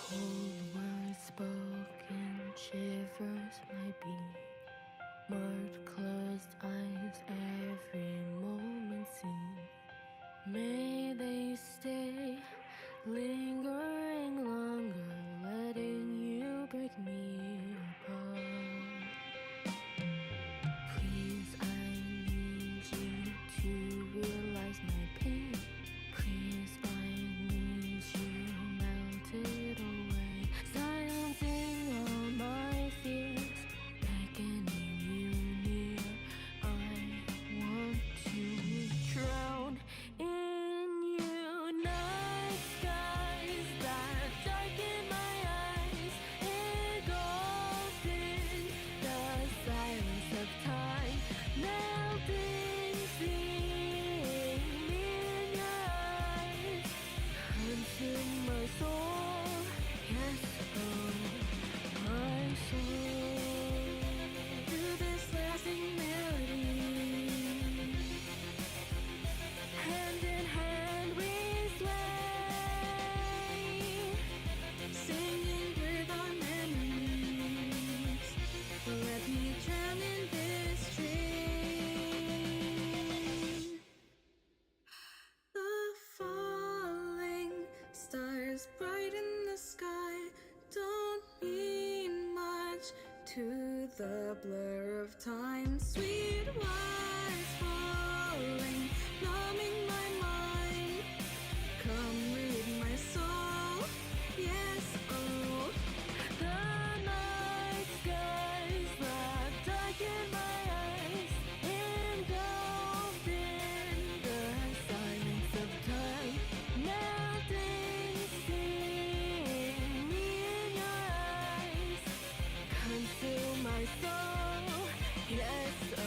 Cold words spoken, shivers my being. Marked closed eyes, every moment seen. May they stay, lingering longer, letting you break me apart. Please, I need you to realize my pain. Please, I need you melted away, silencing all my fears, beckoning you near. I want to drown in you. Night skies that darken my eyes, engulfed in the silence of time, melting, seeing me in your eyes, consume my soul, yes, oh, my soul, to this lasting melody. Hand in hand we sway, singing with our memories. Let me drown in this dream. The falling stars bright in the sky don't mean much to the blur of time. Sweet words falling, numbing my mind. Come read my soul, yes, oh. The night skies that darken my eyes, engulfed in the silence of time, melting, seeing me in your eyes, consume my soul, yes, oh,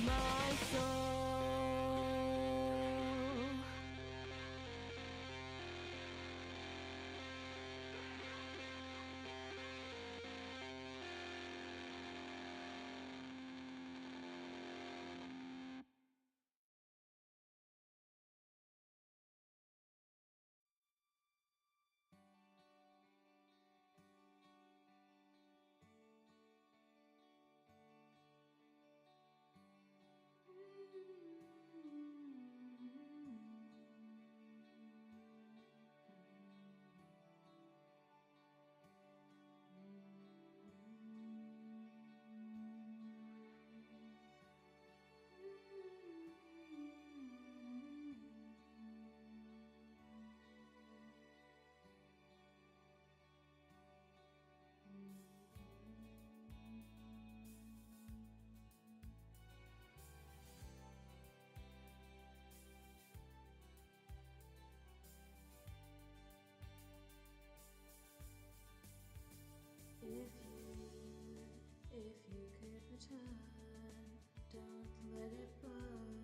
my soul. If you could return, don't let it burn,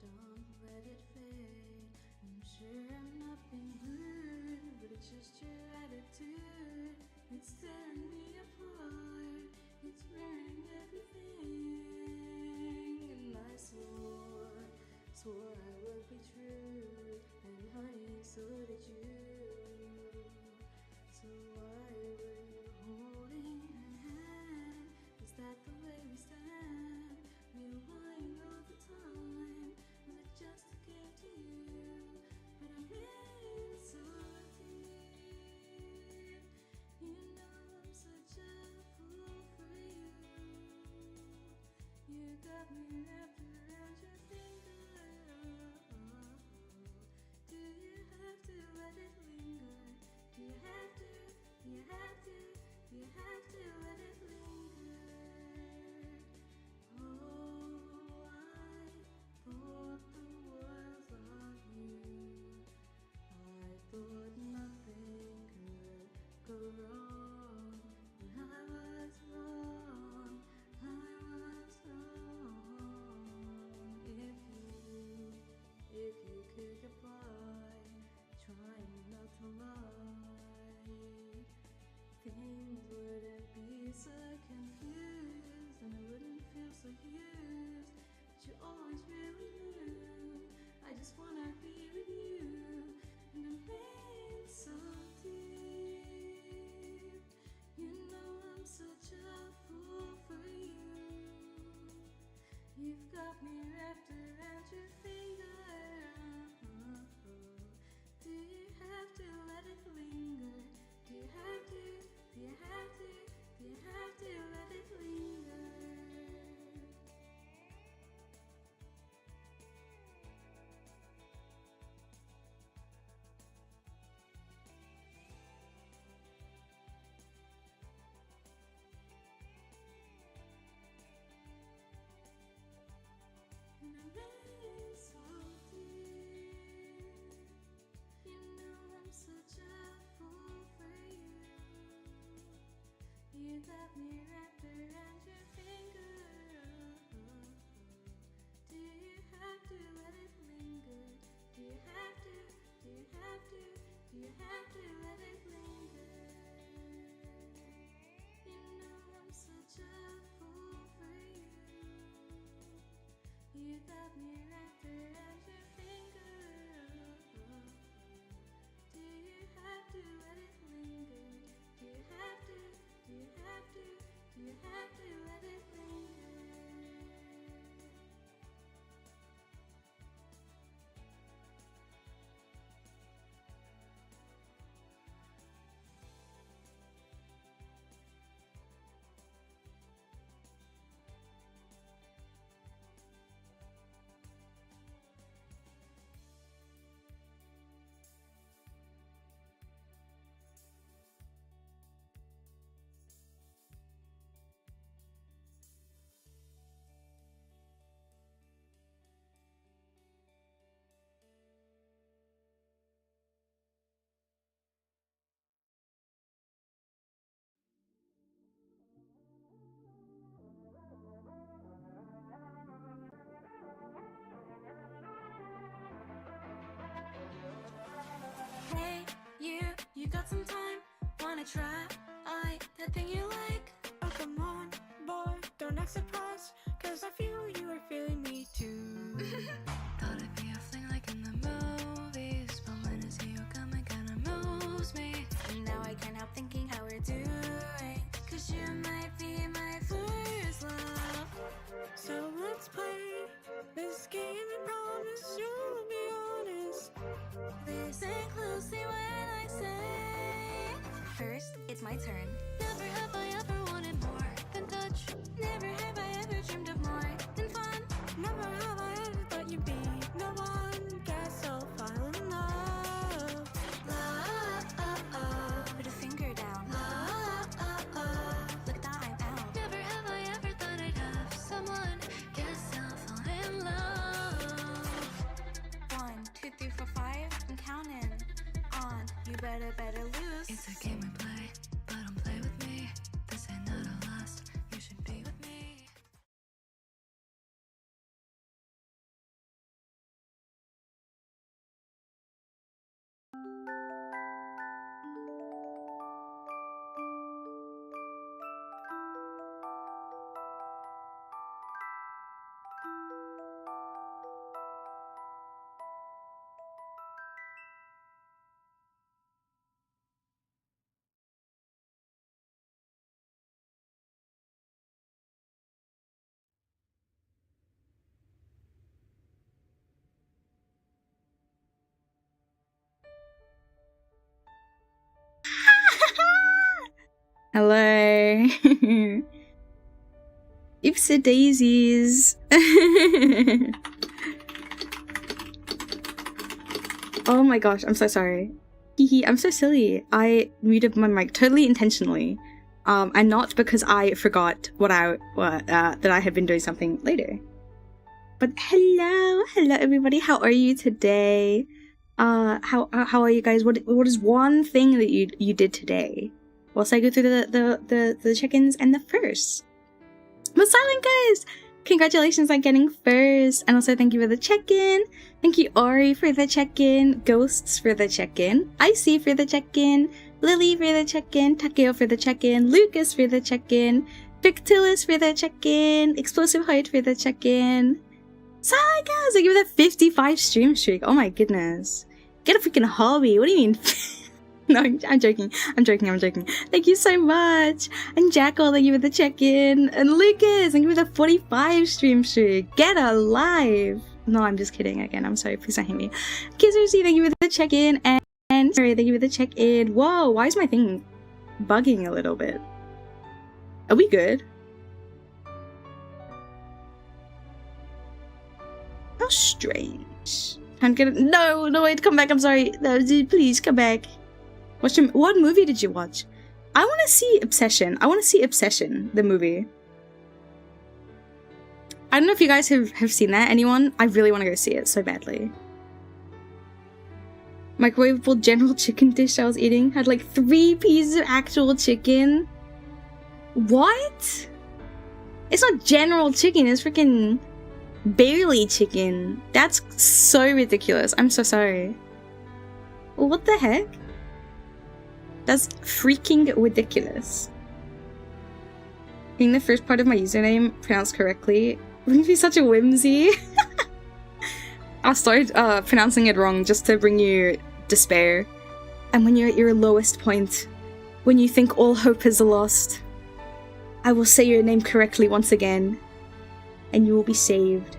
don't let it fade. I'm sure I'm not being rude, but it's just your attitude. It's tearing me apart, it's ruining everything. And I swore I would be true, and honey, so did you. So why were you holding her hand? Is that the way we stand? We're lying all the time, and I just came to you, but I'm in so deep. You know I'm such a some time. Wanna try that thing you like? Oh, come on, boy, don't act surprised, cause I feel you are feeling me too. Thought it'd be a fling like in the movies, but when I see you coming, kinda moves me. And now I can't help thinking how we're doing, cause you might be my first love. So let's play this game and promise you'll be honest. Listen closely when I say, first, it's my turn. Never have I ever wanted more than touch. Never have I ever dreamed of more than fun. Never have I ever thought you'd be no one. Guess I'll fall in love. Love. Put a finger down. Love. Look that I'm out. Never have I ever thought I'd have someone. Guess I'll fall in love. 1, 2, 3, 4, 5. I'm counting on. You better lose. It's a game we play, but don't play with me. This ain't not a last. You should be with me. Hello. Oopsie daisies. Oh my gosh, I'm so sorry. I'm so silly. I muted my mic totally intentionally. And not because I forgot that I had been doing something later. But hello everybody. How are you today? How are you guys? What is one thing that you did today? Whilst I go through the check-ins and the first. But silent guys, congratulations on getting first, and also thank you for the check-in. Thank you Ori for the check-in, Ghosts for the check-in, Icy for the check-in, Lily for the check-in, Takeo for the check-in, Lucas for the check-in, Victilis for the check-in, Explosive Heart for the check-in. Silent guys, I give it a 55 stream streak. Oh my goodness. Get a freaking hobby. What do you mean? No, I'm joking. Thank you so much. And Jackal, thank you for the check-in. And Lucas, thank you for the 45 stream streak. Get alive. No, I'm just kidding again. I'm sorry. Please don't hate me. Kizzuzi, thank you for the check-in. And sorry, thank you for the check-in. Whoa, why is my thing bugging a little bit? Are we good? How strange. I'm gonna— No, wait, come back. I'm sorry. No, please come back. What movie did you watch? I want to see Obsession. The movie. I don't know if you guys have seen that. Anyone? I really want to go see it so badly. Microwavable general chicken dish I was eating had like 3 pieces of actual chicken. What? It's not general chicken. It's freaking barely chicken. That's so ridiculous. I'm so sorry. What the heck? That's freaking ridiculous. Being the first part of my username pronounced correctly wouldn't be such a whimsy. I started pronouncing it wrong just to bring you despair. And when you're at your lowest point, when you think all hope is lost, I will say your name correctly once again, and you will be saved.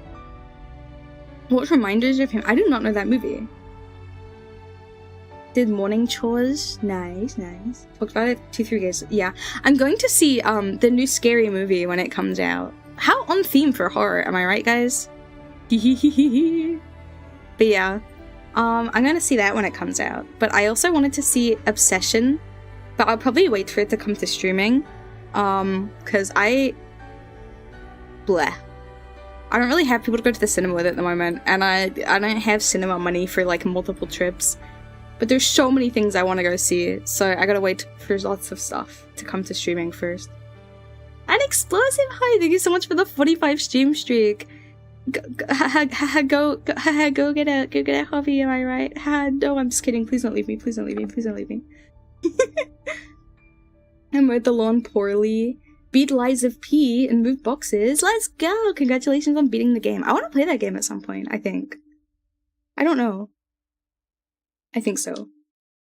What reminders of him? I do not know that movie. Did morning chores. Nice. Talked about it 2-3 days. Yeah. I'm going to see the new Scary Movie when it comes out. How on theme for horror, am I right, guys? But yeah. I'm gonna see that when it comes out. But I also wanted to see Obsession. But I'll probably wait for it to come to streaming. Cause bleh. I don't really have people to go to the cinema with at the moment. And I don't have cinema money for like multiple trips. But there's so many things I want to go see, so I gotta wait for lots of stuff to come to streaming first. An explosive hi! Thank you so much for the 45 stream streak. Go get a hobby. Am I right? No, I'm just kidding. Please don't leave me. I mowed the lawn poorly. Beat Lies of P and moved boxes. Let's go! Congratulations on beating the game. I want to play that game at some point, I think. I don't know. I think so.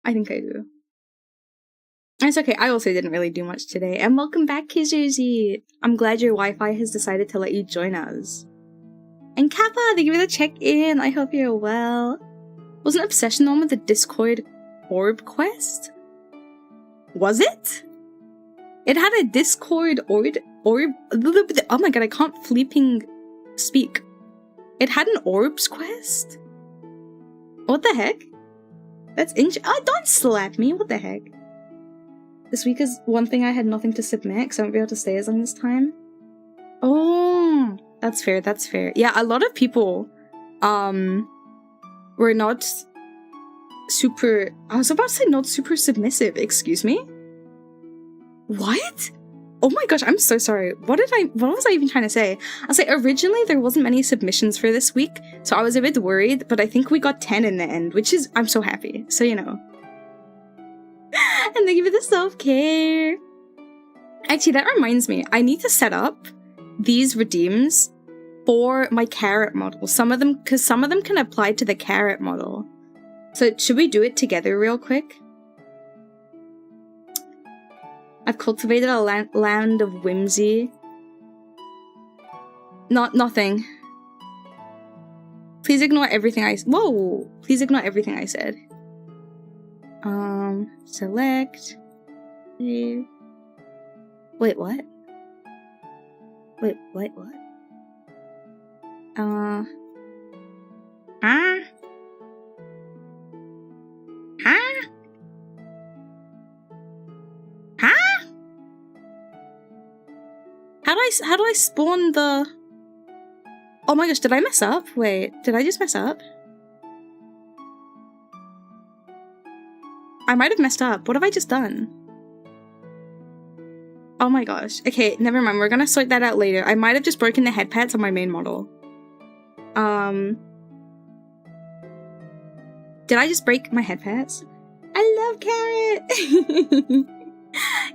I think I do. It's okay, I also didn't really do much today. And welcome back, Kizuzi! I'm glad your Wi-Fi has decided to let you join us. And Kappa, thank you for the check-in! I hope you're well. Wasn't Obsession on with the Discord orb quest? Was it? It had a Discord orb. Oh my god, I can't flipping speak. It had an orbs quest? What the heck? That's don't slap me, what the heck? This week is one thing I had nothing to submit because I won't be able to stay as long this time. Oh, that's fair, that's fair. Yeah, a lot of people, were not super, I was about to say not super submissive, excuse me? What? Oh my gosh, I'm so sorry. What was I even trying to say? I was like, originally there wasn't many submissions for this week, so I was a bit worried, but I think we got 10 in the end, which is, I'm so happy, so you know. And thank you for the self-care. Actually, that reminds me, I need to set up these redeems for my carrot model. Some of them, because some of them can apply to the carrot model. So should we do it together real quick? I've cultivated a land of whimsy. Nothing. Please ignore everything whoa! Please ignore everything I said. Select. Wait, what? Wait, what? Huh? How do I spawn the... Oh my gosh, did I mess up? Wait, did I just mess up? I might have messed up. What have I just done? Oh my gosh. Okay, never mind. We're gonna sort that out later. I might have just broken the head pads on my main model. Did I just break my head pads? I love Carrot!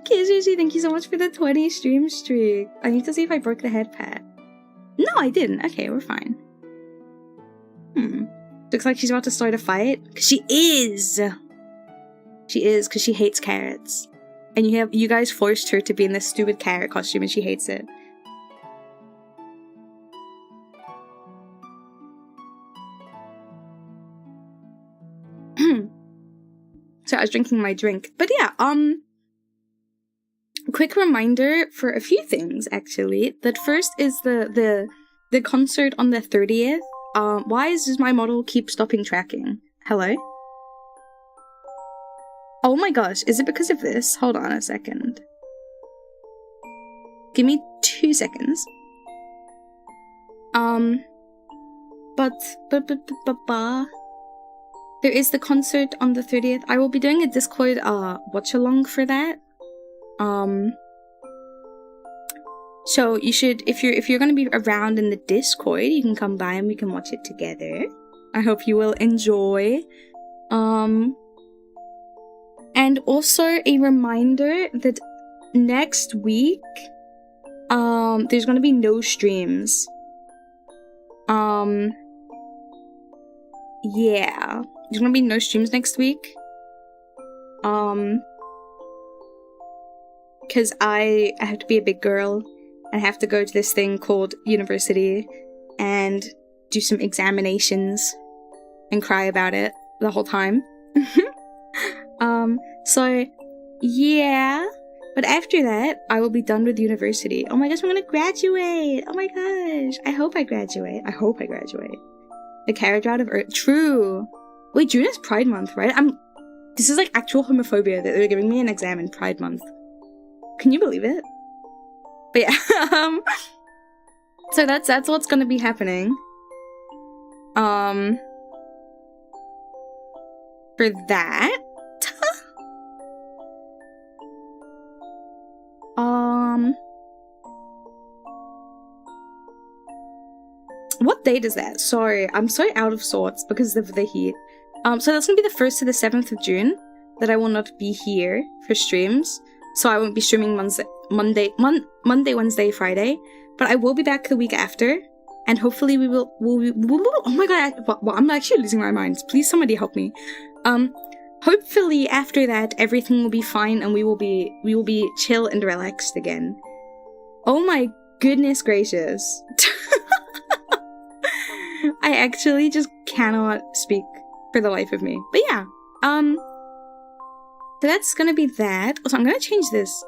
Kizushi, thank you so much for the 20 stream streak. I need to see if I broke the head pad. No, I didn't. Okay, we're fine. Looks like she's about to start a fight. She is! She is, because she hates carrots. And you guys forced her to be in this stupid carrot costume and she hates it. So I was drinking my drink. But yeah, quick reminder for a few things, actually. That first is the concert on the 30th. Why does my model keep stopping tracking? Hello? Oh my gosh, is it because of this? Hold on a second. Give me 2 seconds. There is the concert on the 30th. I will be doing a Discord watch-along for that. So you should, if you're gonna be around in the Discord, you can come by and we can watch it together. I hope you will enjoy. And also a reminder that next week, there's gonna be no streams. Yeah. There's gonna be no streams next week. Because I have to be a big girl. I have to go to this thing called university and do some examinations and cry about it the whole time. So, yeah. But after that, I will be done with university. Oh my gosh, I'm gonna graduate! Oh my gosh! I hope I graduate. The carriage out of Earth. True! Wait, June is Pride Month, right? This is like actual homophobia that they're giving me an exam in Pride Month. Can you believe it? But yeah, so that's what's gonna be happening. For that. What date is that? Sorry, I'm so out of sorts because of the heat. So that's gonna be the 1st to the 7th of June. that I will not be here for streams, so I won't be streaming Monday, Wednesday, Friday, but I will be back the week after, and hopefully we will oh my god, I'm actually losing my mind. Please somebody help me. Hopefully after that everything will be fine and we will be chill and relaxed again. Oh my goodness gracious. I actually just cannot speak for the life of me. But yeah, so that's gonna be that. Also, I'm gonna change this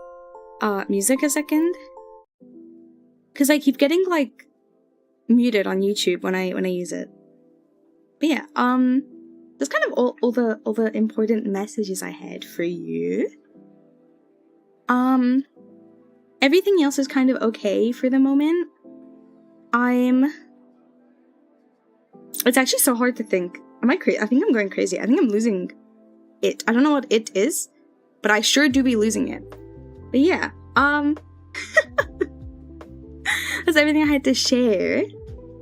music a second, because I keep getting like muted on YouTube when I use it. But yeah, that's kind of all the important messages I had for you. Everything else is kind of okay for the moment. It's actually so hard to think. Am I crazy? I think I'm going crazy. I think I'm losing it. I don't know what it is, but I sure do be losing it. But yeah, that's everything I had to share.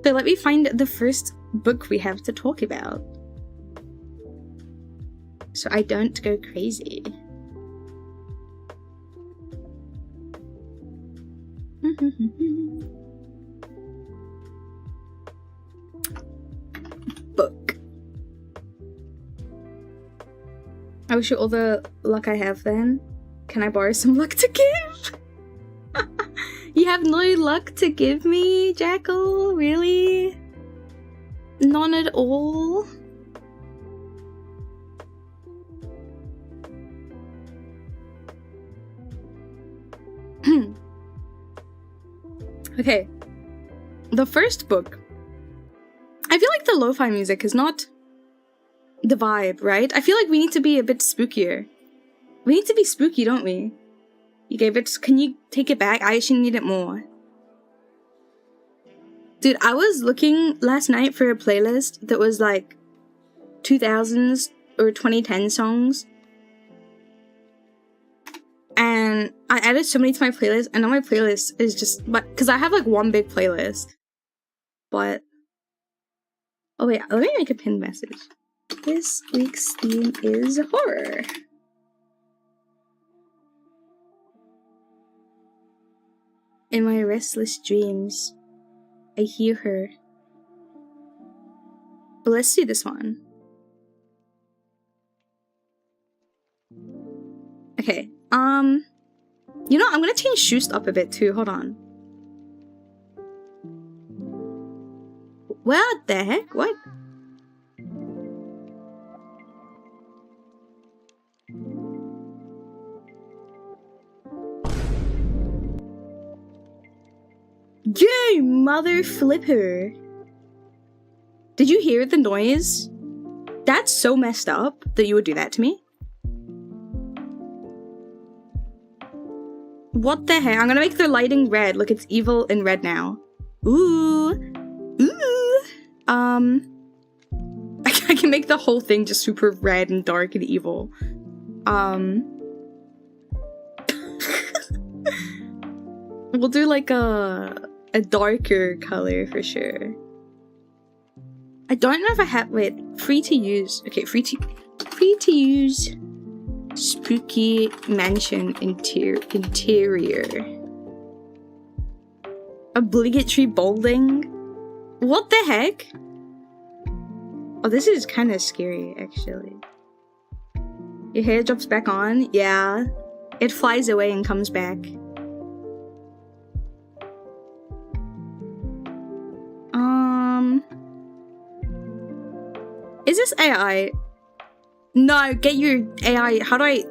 So let me find the first book we have to talk about, so I don't go crazy. Book. I wish you all the luck I have then. Can I borrow some luck to give? You have no luck to give me, Jackal? Really? None at all? Okay. The first book. I feel like the lo-fi music is not the vibe, right? I feel like we need to be a bit spookier. We need to be spooky, don't we? You gave it. Can you take it back? I actually need it more. Dude, I was looking last night for a playlist that was like 2000s or 2010 songs. And I added so many to my playlist, and now my playlist is just, because I have like one big playlist. But, oh wait, let me make a pinned message. This week's theme is horror. In my restless dreams, I hear her. But let's do this one. Okay, you know, I'm gonna change Shoost up a bit too, hold on. What the heck? What? You mother flipper! Did you hear the noise? That's so messed up that you would do that to me. What the heck? I'm gonna make the lighting red. Look, it's evil in red now. Ooh. Ooh. I can make the whole thing just super red and dark and evil. We'll do like a darker color for sure. I don't know if I have, wait, free to use. Okay, free to use spooky mansion interior. Obligatory bolding? What the heck? Oh, this is kind of scary, actually. Your hair drops back on? Yeah. It flies away and comes back. Is this AI? No, get your AI. How do I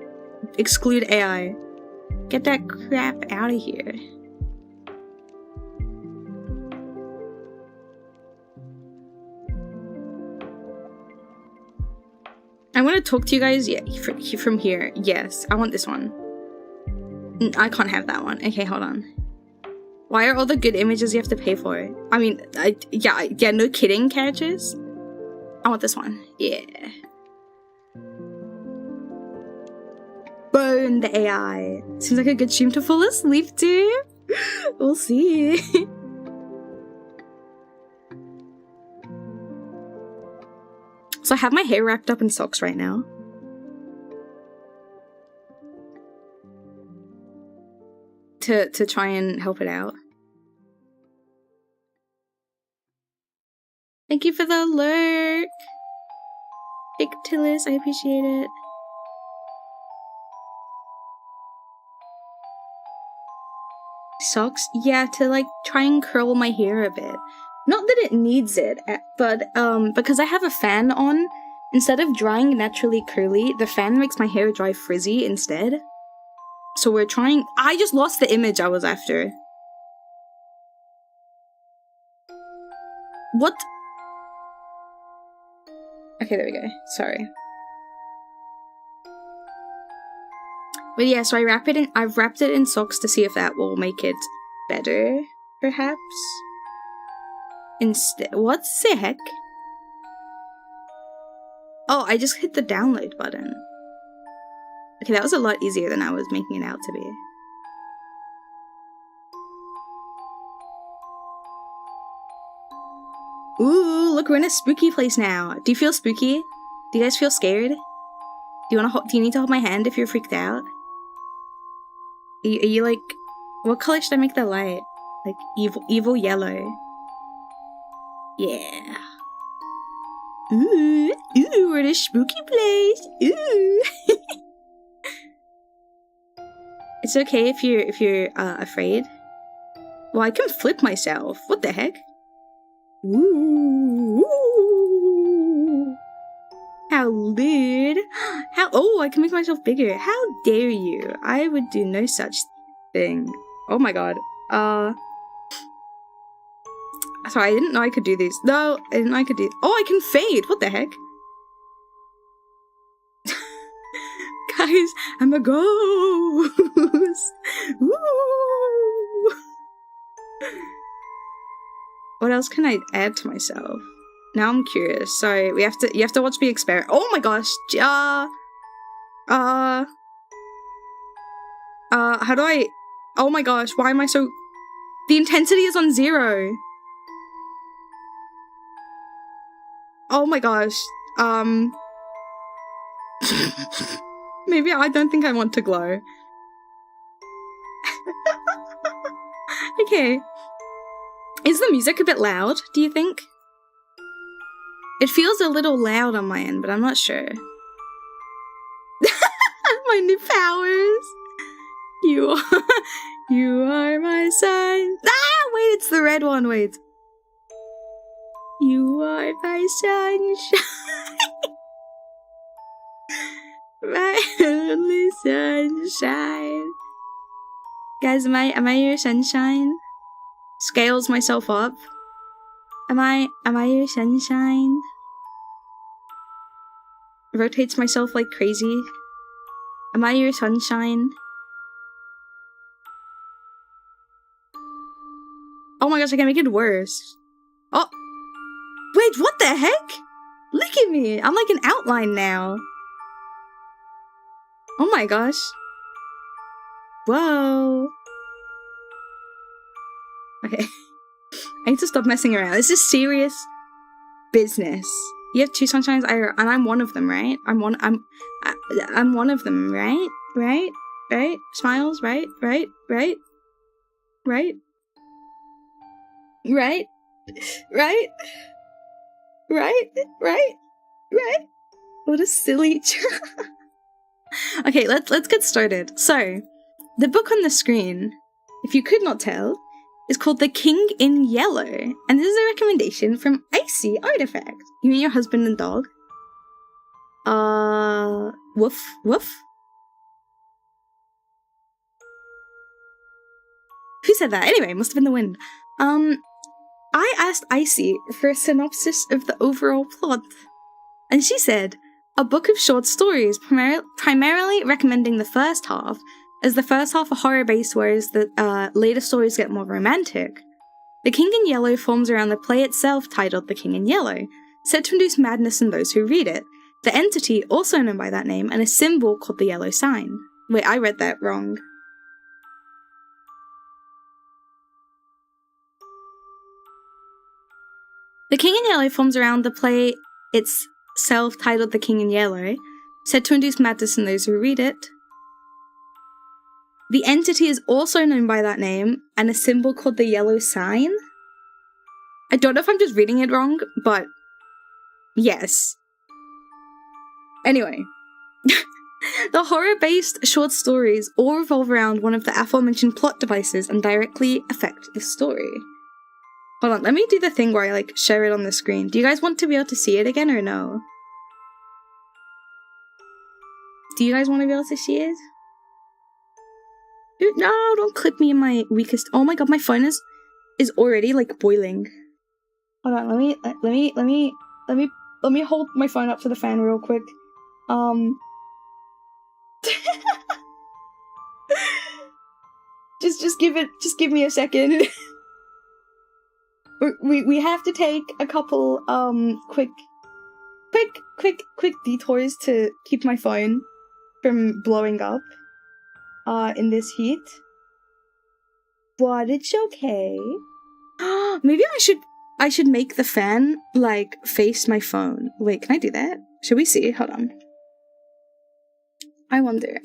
exclude AI? Get that crap out of here. I want to talk to you guys from here. Yes, I want this one. I can't have that one. Okay, hold on. Why are all the good images you have to pay for? I mean, yeah, no kidding, characters. I want this one. Yeah. Burn the AI. Seems like a good stream to fall asleep to. We'll see. So I have my hair wrapped up in socks right now. to try and help it out. Thank you for the lurk. Victilis, I appreciate it. Socks? Yeah, to like try and curl my hair a bit. Not that it needs it, but because I have a fan on, instead of drying naturally curly, the fan makes my hair dry frizzy instead. So we're trying— I just lost the image I was after. What? Okay, there we go. Sorry. But yeah, so I've wrapped it in socks to see if that will make it better, perhaps. Instead— what the heck? Oh, I just hit the download button. Okay, that was a lot easier than I was making it out to be. Ooh, look, we're in a spooky place now. Do you feel spooky? Do you guys feel scared? Do you need to hold my hand if you're freaked out? Are you like— what color should I make the light? Like evil yellow. Yeah. Ooh, we're in a spooky place. Ooh. It's okay if you're afraid. Well, I can flip myself. What the heck? Ooh. How lewd. Oh, I can make myself bigger. How dare you? I would do no such thing. Oh my god. Sorry, I didn't know I could do these. No, I didn't know I could do— oh, I can fade! What the heck? Guys, I'm a ghost! Woo! What else can I add to myself? Now I'm curious. Sorry, you have to watch me experiment. Oh my gosh! How do I— oh my gosh, why am I so— the intensity is on 0! Oh my gosh. Maybe I don't think I want to glow. Okay. Is the music a bit loud, do you think? It feels a little loud on my end, but I'm not sure. My new powers. You are my sun. Ah, wait, it's the red one, wait. You are my sunshine. My only sunshine. Guys, am I your sunshine? Scales myself up. Am I your sunshine? Rotates myself like crazy. Am I your sunshine? Oh my gosh, I can make it worse. Oh! Wait, what the heck? Look at me! I'm like an outline now. Oh my gosh. Whoa. Okay. I need to stop messing around. This is serious business. You have 2 sunshines, and I'm one of them, right? I'm one of them, right? Right? Right? Smiles, right? Right? Right? Right? Right? Right? Right? Right? Right? What a silly Okay, let's get started. So, the book on the screen, if you could not tell, is called The King in Yellow, and this is a recommendation from Icy Artifact. You mean your husband and dog? Woof, woof. Who said that? Anyway, must have been the wind. I asked Icy for a synopsis of the overall plot, and she said, a book of short stories, primarily recommending the first half, as the first half are horror-based, whereas the later stories get more romantic. The King in Yellow forms around the play itself, titled The King in Yellow, said to induce madness in those who read it, the entity also known by that name, and a symbol called the yellow sign. Wait, I read that wrong. The King in Yellow forms around the play itself, titled The King in Yellow, said to induce madness in those who read it. The entity is also known by that name, and a symbol called the yellow sign. I don't know if I'm just reading it wrong, but yes. Anyway. The horror-based short stories all revolve around one of the aforementioned plot devices and directly affect the story. Hold on, let me do the thing where I, like, share it on the screen. Do you guys want to be able to see it again or no? Do you guys want to be able to see it? Dude, no, don't click me in my weakest. Oh my god, my phone is already, like, boiling. Hold on, let me hold my phone up to the fan real quick. just give me a second. we have to take a couple quick detours to keep my phone from blowing up in this heat. But it's okay. Maybe I should make the fan like face my phone. Wait, can I do that? Should we see? Hold on. I wonder.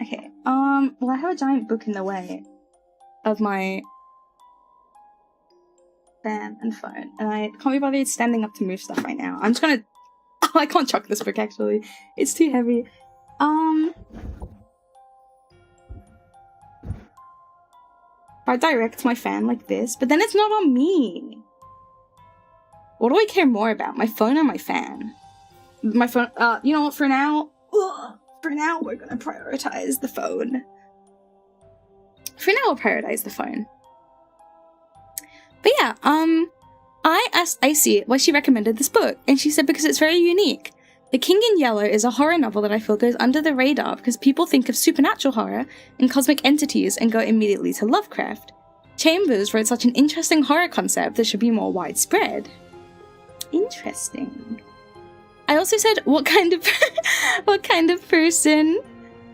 Okay, well, I have a giant book in the way of my fan and phone, and I can't be bothered standing up to move stuff right now. I'm just gonna... Oh, I can't chuck this book, actually. It's too heavy. If I direct my fan like this, but then it's not on me. What do I care more about, my phone or my fan? My phone, you know what, for now, we're gonna prioritize the phone. For now, I'll prioritize the phone. But yeah, I asked Icy why she recommended this book, and she said because it's very unique. The King in Yellow is a horror novel that I feel goes under the radar because people think of supernatural horror and cosmic entities and go immediately to Lovecraft. Chambers wrote such an interesting horror concept that should be more widespread. Interesting. I also said, what kind of person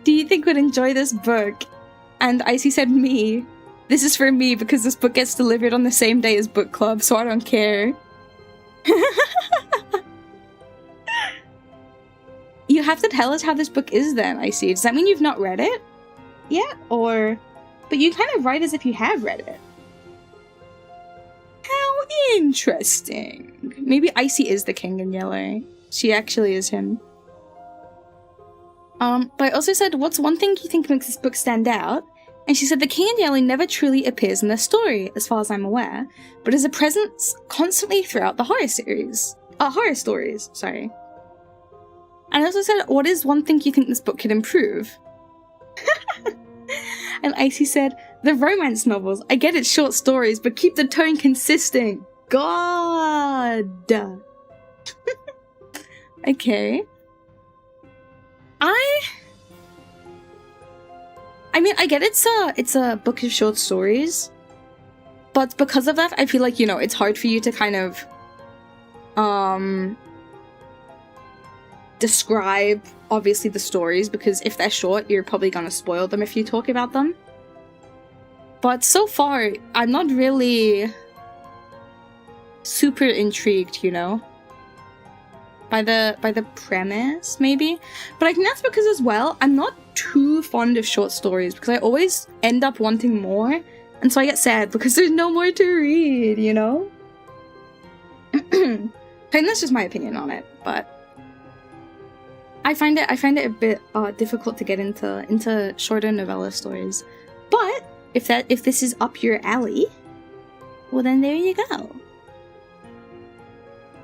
do you think would enjoy this book? And Icy said, me. This is for me because this book gets delivered on the same day as book club, so I don't care. You have to tell us how this book is then, Icy. Does that mean you've not read it yet? Or... But you kind of write as if you have read it. How interesting. Maybe Icy is the King in Yellow. She actually is him. But I also said, what's one thing you think makes this book stand out? And she said the King in Yellow never truly appears in the story, as far as I'm aware, but is a presence constantly throughout the horror stories, sorry. And I also said, what is one thing you think this book could improve? And Icy said, the romance novels. I get it's short stories, but keep the tone consistent. God. Okay. I mean, I get it's a book of short stories, but because of that, I feel like, you know, it's hard for you to kind of, describe, obviously, the stories, because if they're short, you're probably gonna spoil them if you talk about them. But so far, I'm not really super intrigued, you know? By the premise, maybe? But I think that's because, as well, I'm not too fond of short stories, because I always end up wanting more, and so I get sad because there's no more to read, you know? I think that's just my opinion on it, but I find it a bit difficult to get into shorter novella stories. But if this is up your alley, well then there you go.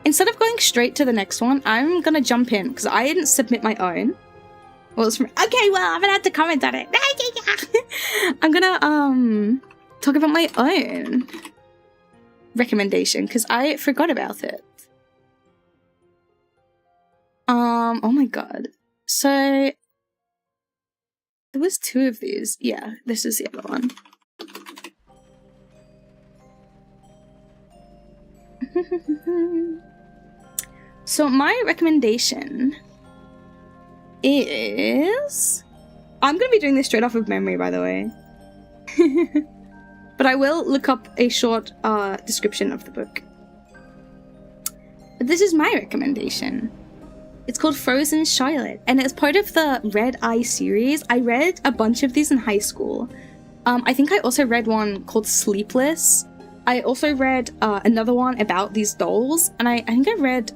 Instead of going straight to the next one, I'm gonna jump in because I didn't submit my own. Well, it's from okay. Well, I'm gonna have to comment on it. I'm gonna talk about my own recommendation because I forgot about it. Oh my god. So, there was 2 of these. Yeah, this is the other one. So, my recommendation is... I'm gonna be doing this straight off of memory, by the way. But I will look up a short description of the book. But this is my recommendation. It's called Frozen Charlotte, and it's part of the Red Eye series. I read a bunch of these in high school. I think I also read one called Sleepless. I also read another one about these dolls, and I think I read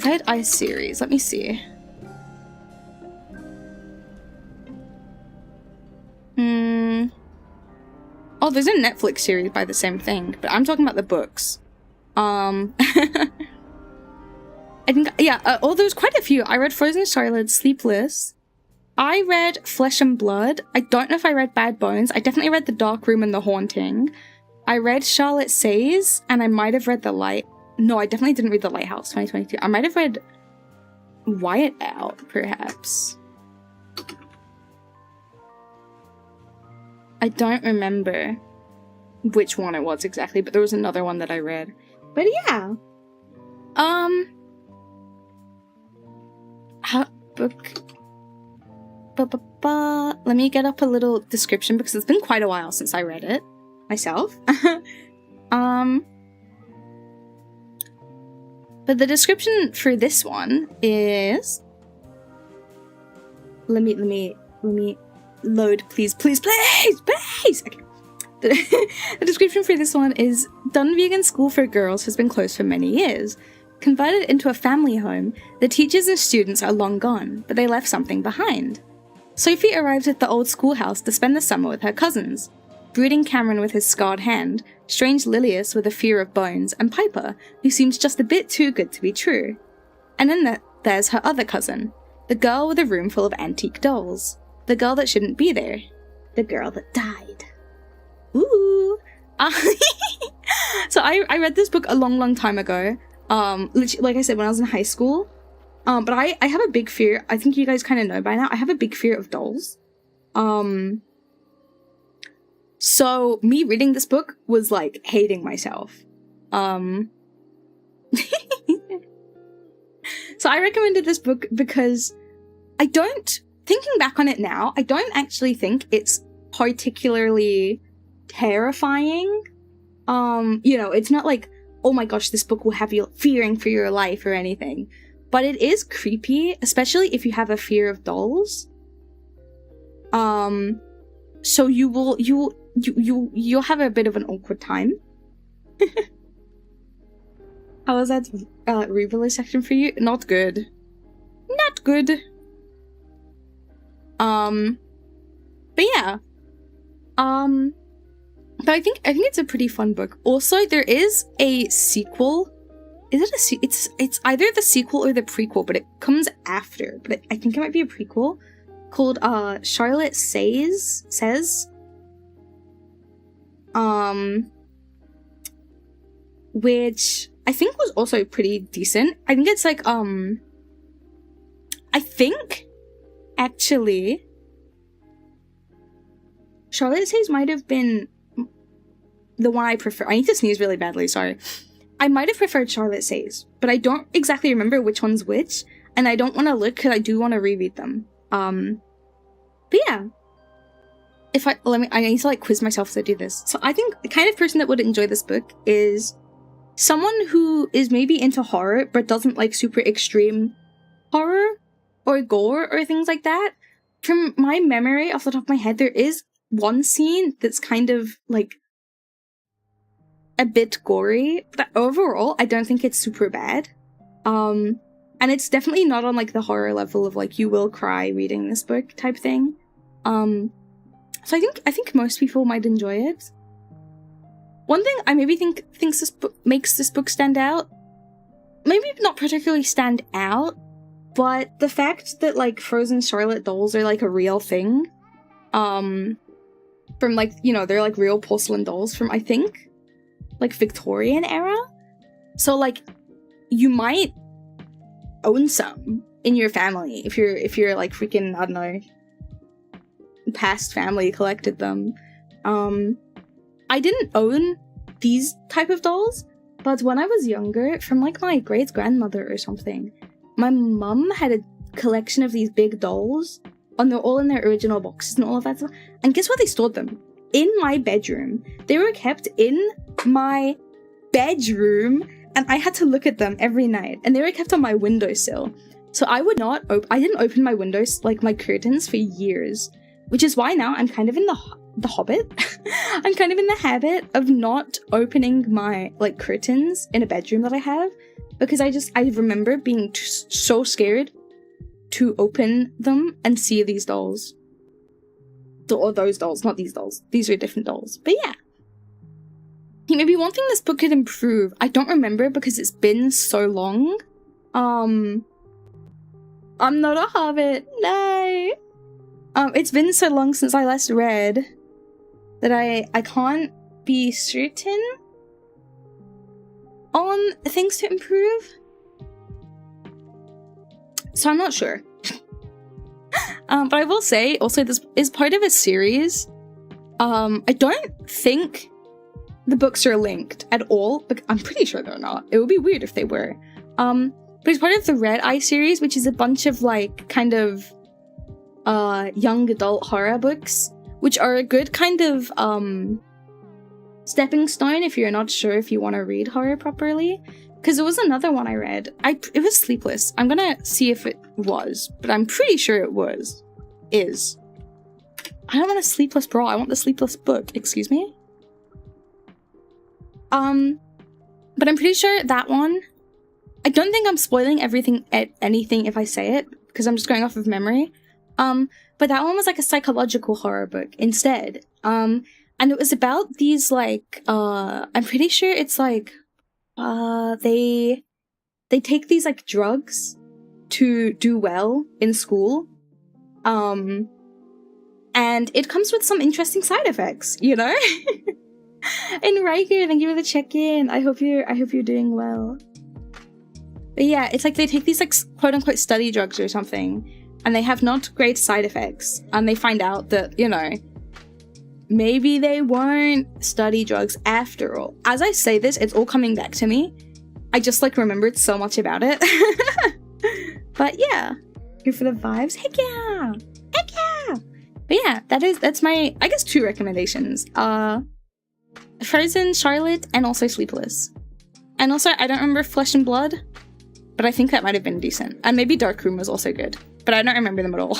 Red Eye series. Let me see. Oh, there's a Netflix series by the same thing, but I'm talking about the books. I think, yeah, there's quite a few. I read Frozen Charlotte, Sleepless. I read Flesh and Blood. I don't know if I read Bad Bones. I definitely read The Dark Room and The Haunting. I read Charlotte Says, and I might have read No, I definitely didn't read The Lighthouse 2022. I might have read Wyatt Out, perhaps. I don't remember which one it was exactly, but there was another one that I read. But yeah. Book. Let me get up a little description because it's been quite a while since I read it myself. But the description for this one is... Let me load, please. Okay. The description for this one is: Dunvegan School for Girls has been closed for many years. Converted into a family home, the teachers and students are long gone, but they left something behind. Sophie arrives at the old schoolhouse to spend the summer with her cousins. Brooding Cameron with his scarred hand, strange Lilius with a fear of bones, and Piper, who seems just a bit too good to be true. And then there's her other cousin, the girl with a room full of antique dolls. The girl that shouldn't be there. The girl that died. Ooh. So I read this book a long time ago. Like I said, when I was in high school. But I have a big fear. I think you guys kind of know by now. I have a big fear of dolls. So me reading this book was like hating myself. So I recommended this book because thinking back on it now, I don't actually think it's particularly terrifying. It's not like, oh my gosh, this book will have you fearing for your life or anything. But it is creepy, especially if you have a fear of dolls. So you'll have a bit of an awkward time. How was that re-release section for you? Not good. Not good. But yeah. But I think it's a pretty fun book. Also, there is a sequel. Is it it's either the sequel or the prequel, but it comes after. But I think it might be a prequel called Charlotte Says. Which I think was also pretty decent. I think it's like I think actually Charlotte Says might have been the one I prefer. I need to sneeze really badly, sorry. I might have preferred Charlotte Says, but I don't exactly remember which one's which, and I don't want to look because I do want to reread them. But yeah. I need to like quiz myself as I do this. So I think the kind of person that would enjoy this book is someone who is maybe into horror, but doesn't like super extreme horror or gore or things like that. From my memory, off the top of my head, there is one scene that's kind of like a bit gory, but overall, I don't think it's super bad. And it's definitely not on like the horror level of like you will cry reading this book type thing. So I think most people might enjoy it. One thing I maybe thinks this book makes this book stand out, maybe not particularly stand out, but the fact that like Frozen Charlotte dolls are like a real thing, from like, they're like real porcelain dolls from, I think, like Victorian era. So like you might own some in your family if you're like freaking, I don't know, past family collected them. I didn't own these type of dolls, but when I was younger, from like my great grandmother or something, my mum had a collection of these big dolls, and they're all in their original boxes and all of that stuff. And guess where they stored them? In my bedroom. They were kept in my bedroom, and I had to look at them every night, and they were kept on my windowsill. So I didn't open my windows, like my curtains, for years, which is why now I'm kind of in the Hobbit. I'm kind of in the habit of not opening my like curtains in a bedroom that I have, because I remember being so scared to open them and see these dolls. Or those dolls, not these dolls. These are different dolls. But yeah. Maybe one thing this book could improve, I don't remember because it's been so long. I'm not a hobbit. No. It's been so long since I last read that I can't be certain on things to improve. So I'm not sure. But I will say, also, this is part of a series. I don't think the books are linked at all, but I'm pretty sure they're not. It would be weird if they were. But it's part of the Red Eye series, which is a bunch of, like, kind of, young adult horror books, which are a good kind of, stepping stone if you're not sure if you want to read horror properly. Because there was another one I read. It was Sleepless. I'm gonna see if it was, but I'm pretty sure it was. I don't want a Sleepless Bra, I want the Sleepless book, excuse me? But I'm pretty sure that one, I don't think I'm spoiling anything if I say it, because I'm just going off of memory. But that one was like a psychological horror book instead. And it was about these, like, I'm pretty sure it's like, they take these, like, drugs to do well in school. And it comes with some interesting side effects, you know? And Riker, thank you for the check-in. I hope you're doing well. But yeah, it's like they take these, like, quote-unquote study drugs or something, and they have not great side effects, and they find out that, you know, maybe they weren't study drugs after all. As I say this, it's all coming back to me. I just, like, remembered so much about it. But yeah, here for the vibes. Heck yeah! Heck yeah! But yeah, that's my, I guess, 2 recommendations. Frozen, Charlotte, and also Sleepless. And also, I don't remember Flesh and Blood, but I think that might have been decent. And maybe Dark Room was also good, but I don't remember them at all.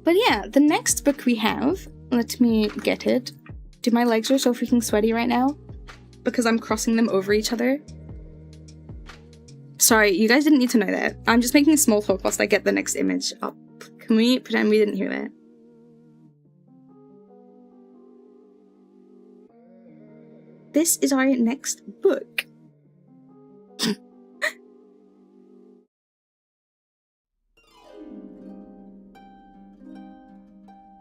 But yeah, the next book we have, let me get it. Dude, my legs are so freaking sweaty right now because I'm crossing them over each other. Sorry, you guys didn't need to know that. I'm just making small talk whilst I get the next image up. Can we pretend we didn't hear that? This is our next book.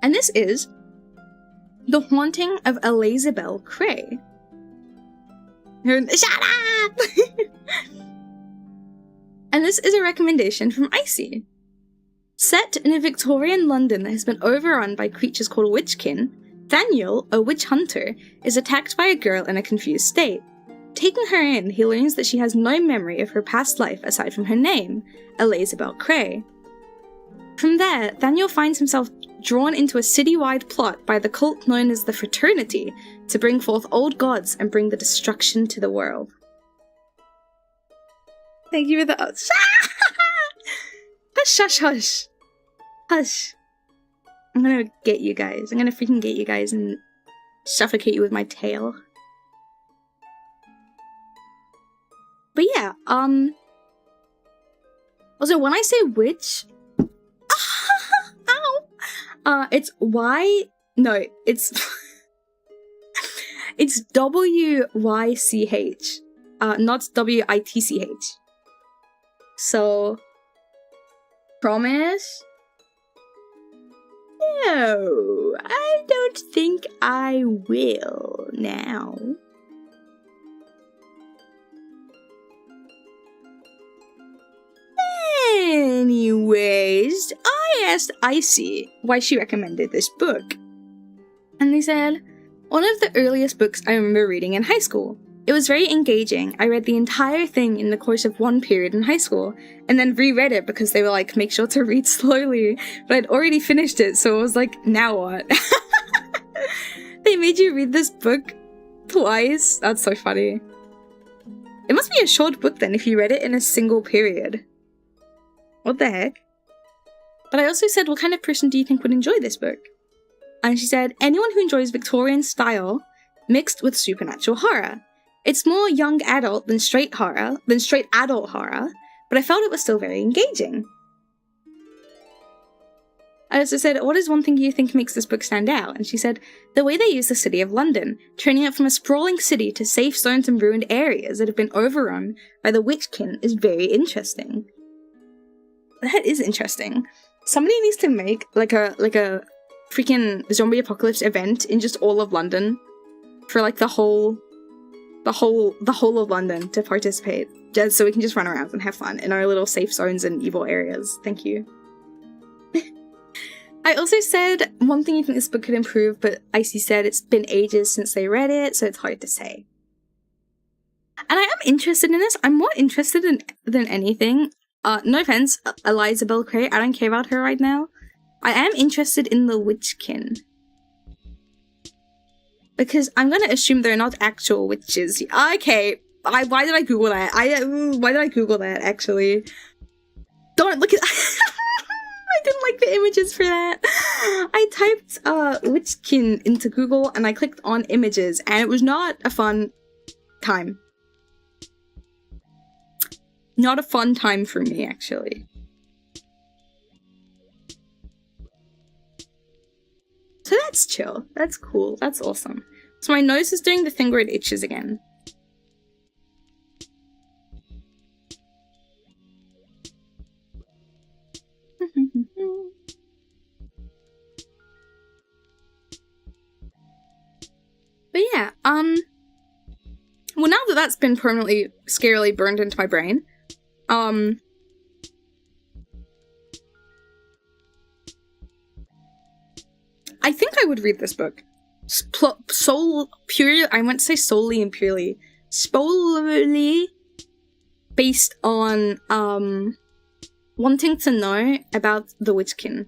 And this is The Haunting of Elizabeth Cray. Shut up! And this is a recommendation from Icy. Set in a Victorian London that has been overrun by creatures called Witchkin, Daniel, a witch hunter, is attacked by a girl in a confused state. Taking her in, he learns that she has no memory of her past life aside from her name, Elizabeth Cray. From there, Daniel finds himself drawn into a city-wide plot by the cult known as the Fraternity to bring forth old gods and bring the destruction to the world. Thank you for the hush, hush, hush. Hush. I'm gonna get you guys. I'm gonna freaking get you guys and suffocate you with my tail. But yeah, also, when I say witch, ow! It's it's W-Y-C-H, not W-I-T-C-H. So, promise? No, I don't think I will now. Anyways, I asked Icy why she recommended this book. And they said, one of the earliest books I remember reading in high school. It was very engaging. I read the entire thing in the course of one period in high school, and then reread it because they were like, make sure to read slowly. But I'd already finished it, so I was like, now what? They made you read this book twice? That's so funny. It must be a short book then if you read it in a single period. What the heck? But I also said, what kind of person do you think would enjoy this book? And she said, anyone who enjoys Victorian style mixed with supernatural horror. It's more young adult than straight adult horror, but I felt it was still very engaging. I also said, what is one thing you think makes this book stand out? And she said, the way they use the city of London, turning it from a sprawling city to safe zones and ruined areas that have been overrun by the Witchkin is very interesting. That is interesting. Somebody needs to make like a freaking zombie apocalypse event in just all of London for like the whole of London to participate, just so we can just run around and have fun in our little safe zones and evil areas. Thank you. I also said one thing you think this book could improve, but Icy said it's been ages since they read it, so it's hard to say. And I am interested in this. I'm more interested than anything. No offense, Eliza Bell Cray, I don't care about her right now. I am interested in the Witchkin. Because I'm gonna assume they're not actual witches. Okay, why did I Google that? Why did I Google that, actually? Don't look at- I didn't like the images for that. I typed Witchkin into Google and I clicked on images and it was not a fun time. Not a fun time for me, actually. So that's chill. That's cool. That's awesome. So my nose is doing the thing where it itches again. But yeah, well, now that that's been permanently, scarily burned into my brain, I think I would read this book. I went to say solely and purely. Solely based on, wanting to know about the Witchkin.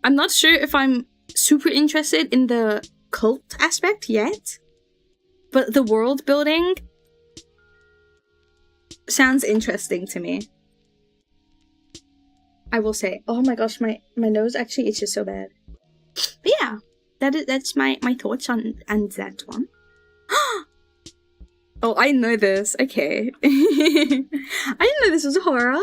I'm not sure if I'm super interested in the cult aspect yet, but the world building sounds interesting to me. I will say. Oh my gosh, my nose actually itches so bad. But yeah, that's my thoughts on that one. Oh, I know this. Okay. I didn't know this was a horror.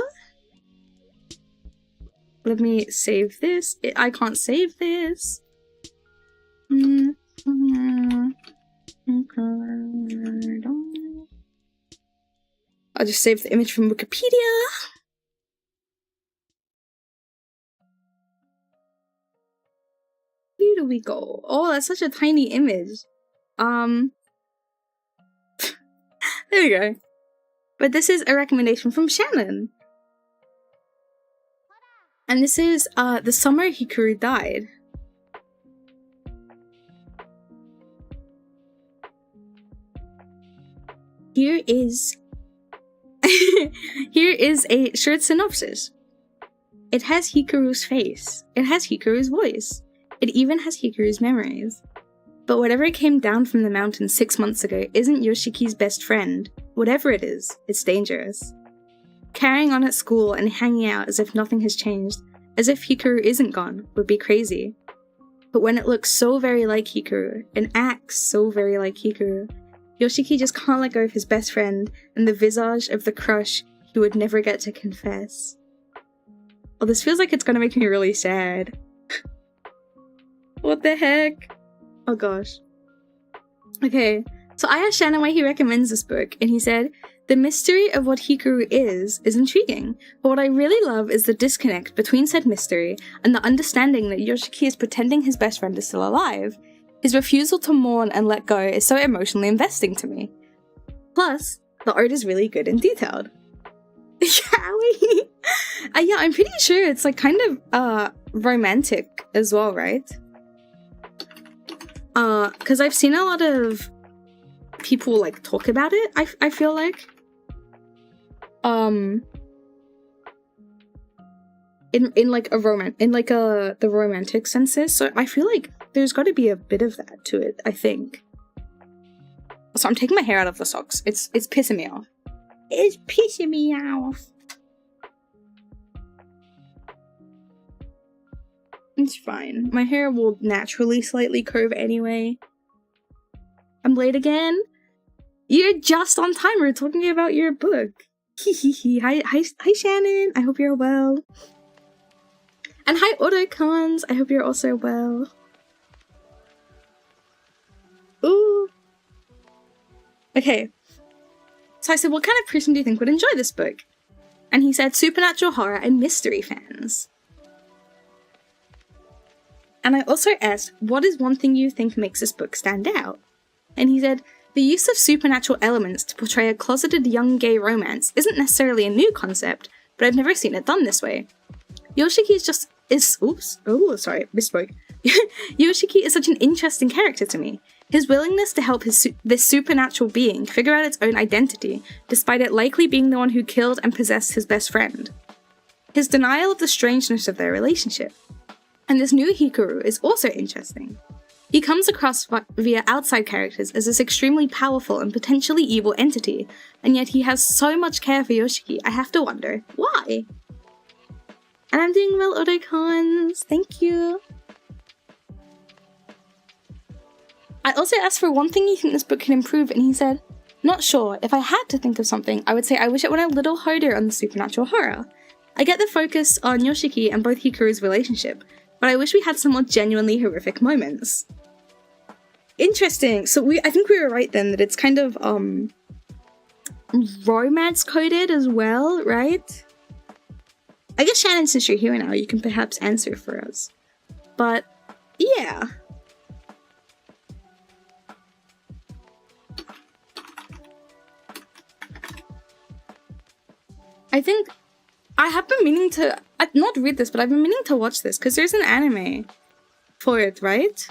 Let me save this. I can't save this. I'll just save the image from Wikipedia. Where do we go? Oh, that's such a tiny image. There we go. But this is a recommendation from Shannon. And this is, the summer Hikaru died. Here is a short synopsis. It has Hikaru's face. It has Hikaru's voice. It even has Hikaru's memories. But whatever came down from the mountain 6 months ago isn't Yoshiki's best friend. Whatever it is, it's dangerous. Carrying on at school and hanging out as if nothing has changed, as if Hikaru isn't gone, would be crazy. But when it looks so very like Hikaru, and acts so very like Hikaru, Yoshiki just can't let go of his best friend and the visage of the crush he would never get to confess. Oh, this feels like it's gonna make me really sad. What the heck? Oh gosh. Okay, so I asked Shannon why he recommends this book, and he said, the mystery of what Hikaru is intriguing, but what I really love is the disconnect between said mystery and the understanding that Yoshiki is pretending his best friend is still alive. His refusal to mourn and let go is so emotionally investing to me. Plus, the art is really good and detailed. Yeah, I'm pretty sure it's like kind of romantic as well, right? Because I've seen a lot of people like talk about it, I feel like. In like the romantic senses, so I feel like there's got to be a bit of that to it, I think. So I'm taking my hair out of the socks. It's pissing me off. It's pissing me off. It's fine. My hair will naturally slightly curve anyway. I'm late again? You're just on time. We're talking about your book. Hi, Shannon. I hope you're well. And hi, Autocons. I hope you're also well. Ooh. Okay. So I said, what kind of person do you think would enjoy this book? And he said, supernatural horror and mystery fans. And I also asked, what is one thing you think makes this book stand out? And he said, the use of supernatural elements to portray a closeted young gay romance isn't necessarily a new concept, but I've never seen it done this way. Yoshiki misspoke. Yoshiki is such an interesting character to me. His willingness to help this supernatural being figure out its own identity, despite it likely being the one who killed and possessed his best friend. His denial of the strangeness of their relationship. And this new Hikaru is also interesting. He comes across via outside characters as this extremely powerful and potentially evil entity, and yet he has so much care for Yoshiki, I have to wonder, why? And I'm doing well, Otocons, thank you. I also asked for one thing you think this book can improve, and he said, not sure, if I had to think of something, I would say I wish it went a little harder on the supernatural horror. I get the focus on Yoshiki and both Hikaru's relationship, but I wish we had some more genuinely horrific moments. Interesting. So I think we were right then that it's kind of romance coded as well, right? I guess Shannon, since you're here now, you can perhaps answer for us. But yeah. I think I have been meaning to not read this, but I've been meaning to watch this because there's an anime for it, right?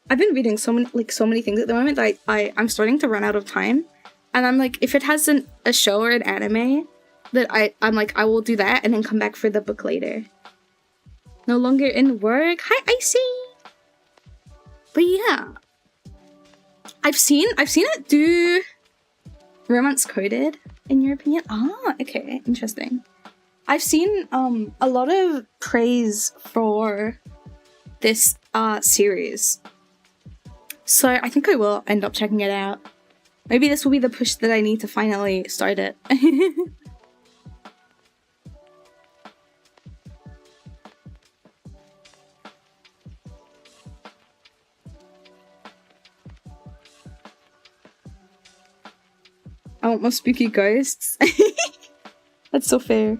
I've been reading so many things at the moment that I'm starting to run out of time, and I'm like, if it has a show or an anime, that I'm like, I will do that and then come back for the book later. No longer in work. Hi, Icy. But yeah, I've seen it do romance coded. In your opinion? Ah, okay, interesting. I've seen a lot of praise for this series, so I think I will end up checking it out. Maybe this will be the push that I need to finally start it. I want more spooky ghosts. That's so fair.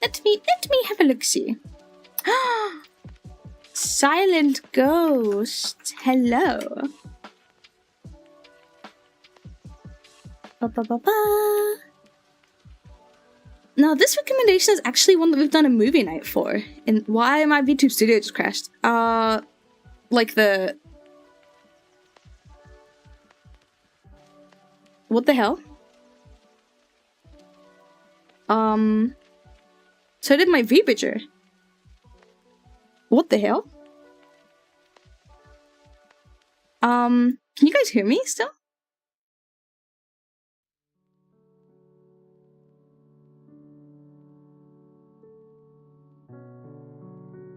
Let me have a look-see. Silent ghost. Hello. Now this recommendation is actually one that we've done a movie night for. And why my VTube studio just crashed? Like the... What the hell? So did my V-Bridger. What the hell? Can you guys hear me still?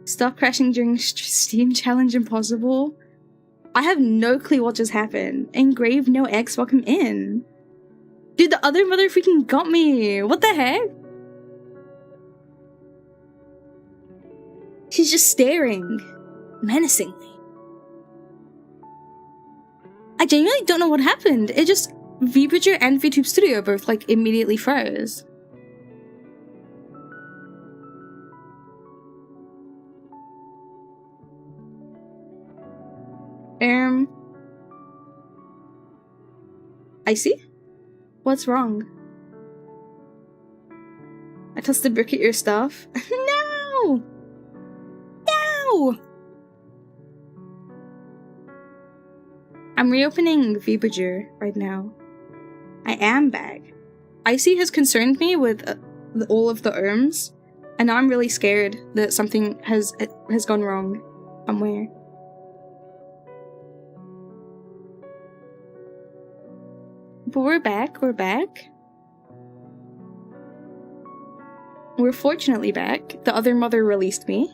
Stop crashing during Steam Challenge Impossible? I have no clue what just happened. Engraved no X, welcome in. Dude, the other mother freaking got me. What the heck? She's just staring menacingly. I genuinely don't know what happened. It just... V-Bridger and VTube Studio both, like, immediately froze. I see. What's wrong? I tossed a brick at your stuff. No! No! I'm reopening V-Bridger right now. I am back. Icy has concerned me with all of the Irms, and now I'm really scared that something has gone wrong somewhere. But we're back. We're fortunately back. The other mother released me.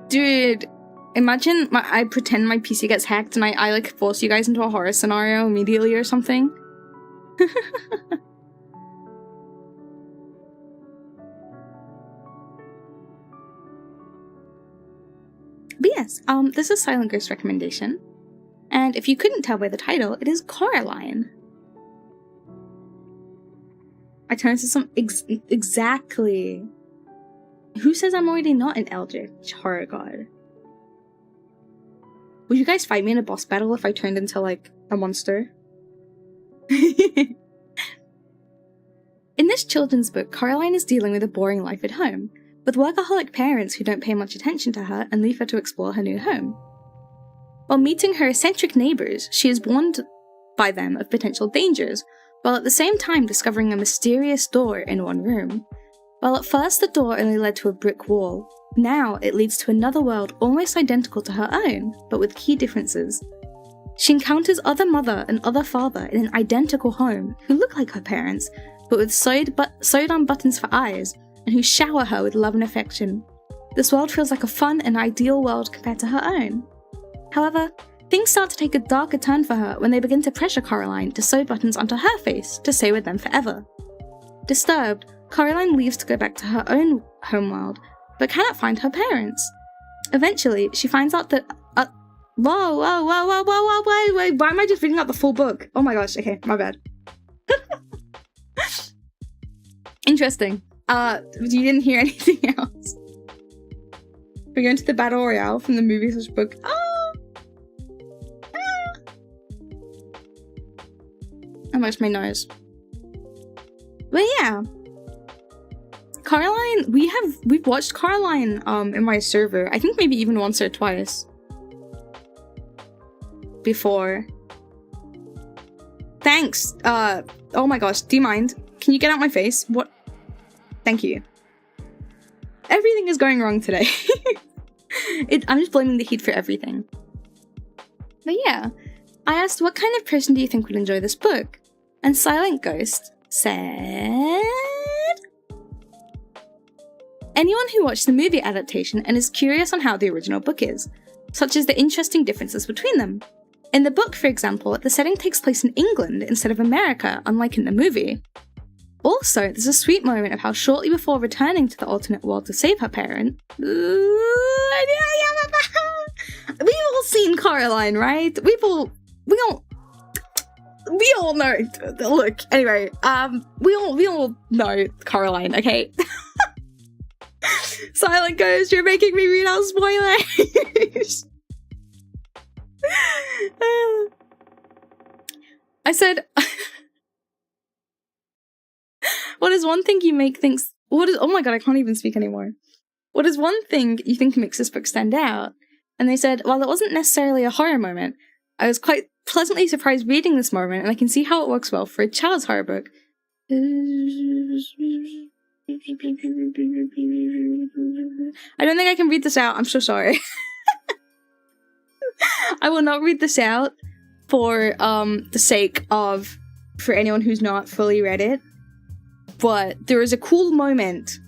Dude, imagine I pretend my PC gets hacked and I like force you guys into a horror scenario immediately or something. But yes, this is Silent Ghost recommendation. And if you couldn't tell by the title, it is Coraline. I turned to some exactly. Who says I'm already not an eldritch horror god? Would you guys fight me in a boss battle if I turned into, like, a monster? In this children's book, Coraline is dealing with a boring life at home, with workaholic parents who don't pay much attention to her and leave her to explore her new home. While meeting her eccentric neighbours, she is warned by them of potential dangers, while at the same time discovering a mysterious door in one room. While at first the door only led to a brick wall, now it leads to another world almost identical to her own, but with key differences. She encounters other mother and other father in an identical home who look like her parents, but with sewed-on buttons for eyes, and who shower her with love and affection. This world feels like a fun and ideal world compared to her own. However, things start to take a darker turn for her when they begin to pressure Coraline to sew buttons onto her face to stay with them forever. Disturbed, Coraline leaves to go back to her own homeworld, but cannot find her parents. Eventually, she finds out that whoa, wait, why am I just reading out the full book? Oh my gosh, okay, my bad. Interesting. You didn't hear anything else. We're going to the Battle Royale from the movie/book. I lost my nose. But yeah. Coraline, we've watched Coraline in my server. I think maybe even once or twice. Before. Thanks. Oh my gosh, do you mind? Can you get out my face? What? Thank you. Everything is going wrong today. I'm just blaming the heat for everything. But yeah, I asked what kind of person do you think would enjoy this book? And Silent Ghost said... anyone who watched the movie adaptation and is curious on how the original book is, such as the interesting differences between them. In the book, for example, the setting takes place in England instead of America, unlike in the movie. Also, there's a sweet moment of how shortly before returning to the alternate world to save her parent... We've all seen Coraline, right? We all know. Look, anyway, we all know Coraline, okay? Silent Ghost, you're making me read out spoilers. I said, what is one thing you make things... oh my god, I can't even speak anymore. What is one thing you think makes this book stand out? And they said, while it wasn't necessarily a horror moment, I was quite pleasantly surprised reading this moment, and I can see how it works well for a child's horror book. I don't think I can read this out, I'm so sorry. I will not read this out for the sake of, for anyone who's not fully read it, but there is a cool moment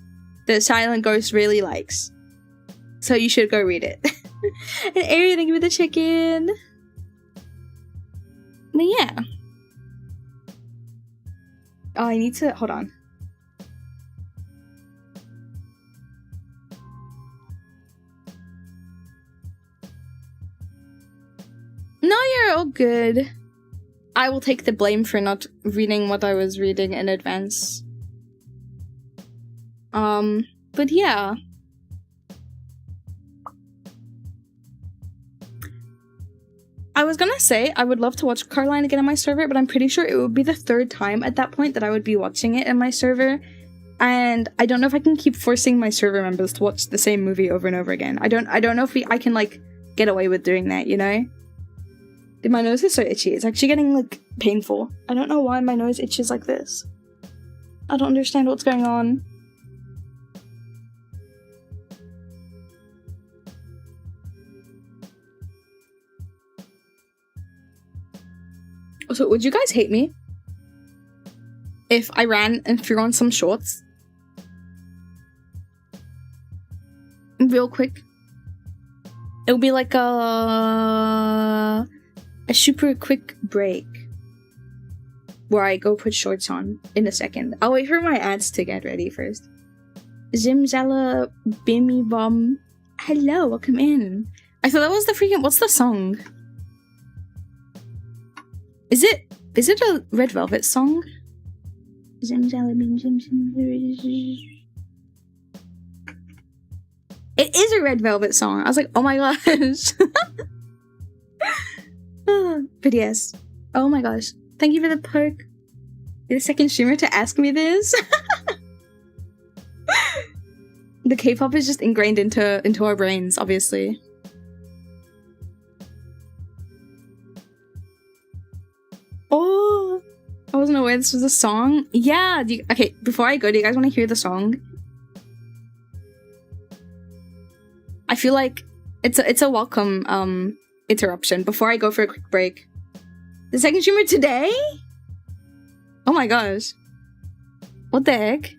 that Silent Ghost really likes, so you should go read it. And Ari, thank you for the chicken. But yeah. Oh, I need to, hold on. No, you're all good. I will take the blame for not reading what I was reading in advance. But yeah. I was gonna say I would love to watch Coraline again on my server, but I'm pretty sure it would be the third time at that point that I would be watching it in my server. And I don't know if I can keep forcing my server members to watch the same movie over and over again. I don't know if I can, like, get away with doing that, you know? My nose is so itchy. It's actually getting, like, painful. I don't know why my nose itches like this. I don't understand what's going on. So, would you guys hate me if I ran and threw on some shorts? Real quick. It'll be like a super quick break where I go put shorts on in a second. I'll wait for my ads to get ready first. Zimzala Bimmy Bum. Hello, welcome in. I thought that was the freaking. What's the song? Is it a Red Velvet song? Zimzala Bim Zim Zim. It is a Red Velvet song. I was like, oh my gosh. But yes. Oh my gosh. Thank you for the poke. You're the second streamer to ask me this. The K-pop is just ingrained into our brains, obviously. Oh, I wasn't aware this was a song. Yeah. Okay, before I go, do you guys want to hear the song? I feel like it's a welcome interruption before I go for a quick break. The second streamer today? Oh my gosh. What the heck?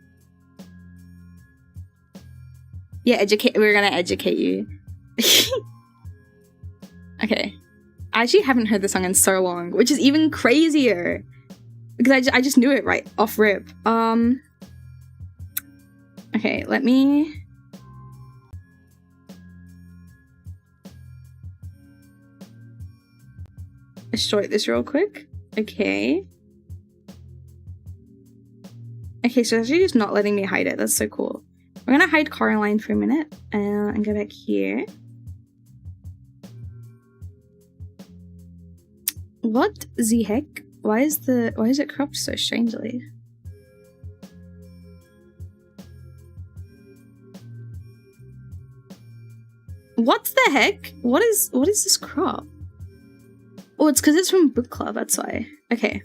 Yeah, we're gonna educate you. Okay. I actually haven't heard the song in so long, which is even crazier. Because I just knew it right off rip. Okay, let me... short this real quick. Okay. Okay, so it's actually just not letting me hide it. That's so cool. We're gonna hide Coraline for a minute and go back here. What the heck? Why is it cropped so strangely? What the heck? What is this crop? Oh, it's because it's from book club, that's why. Okay.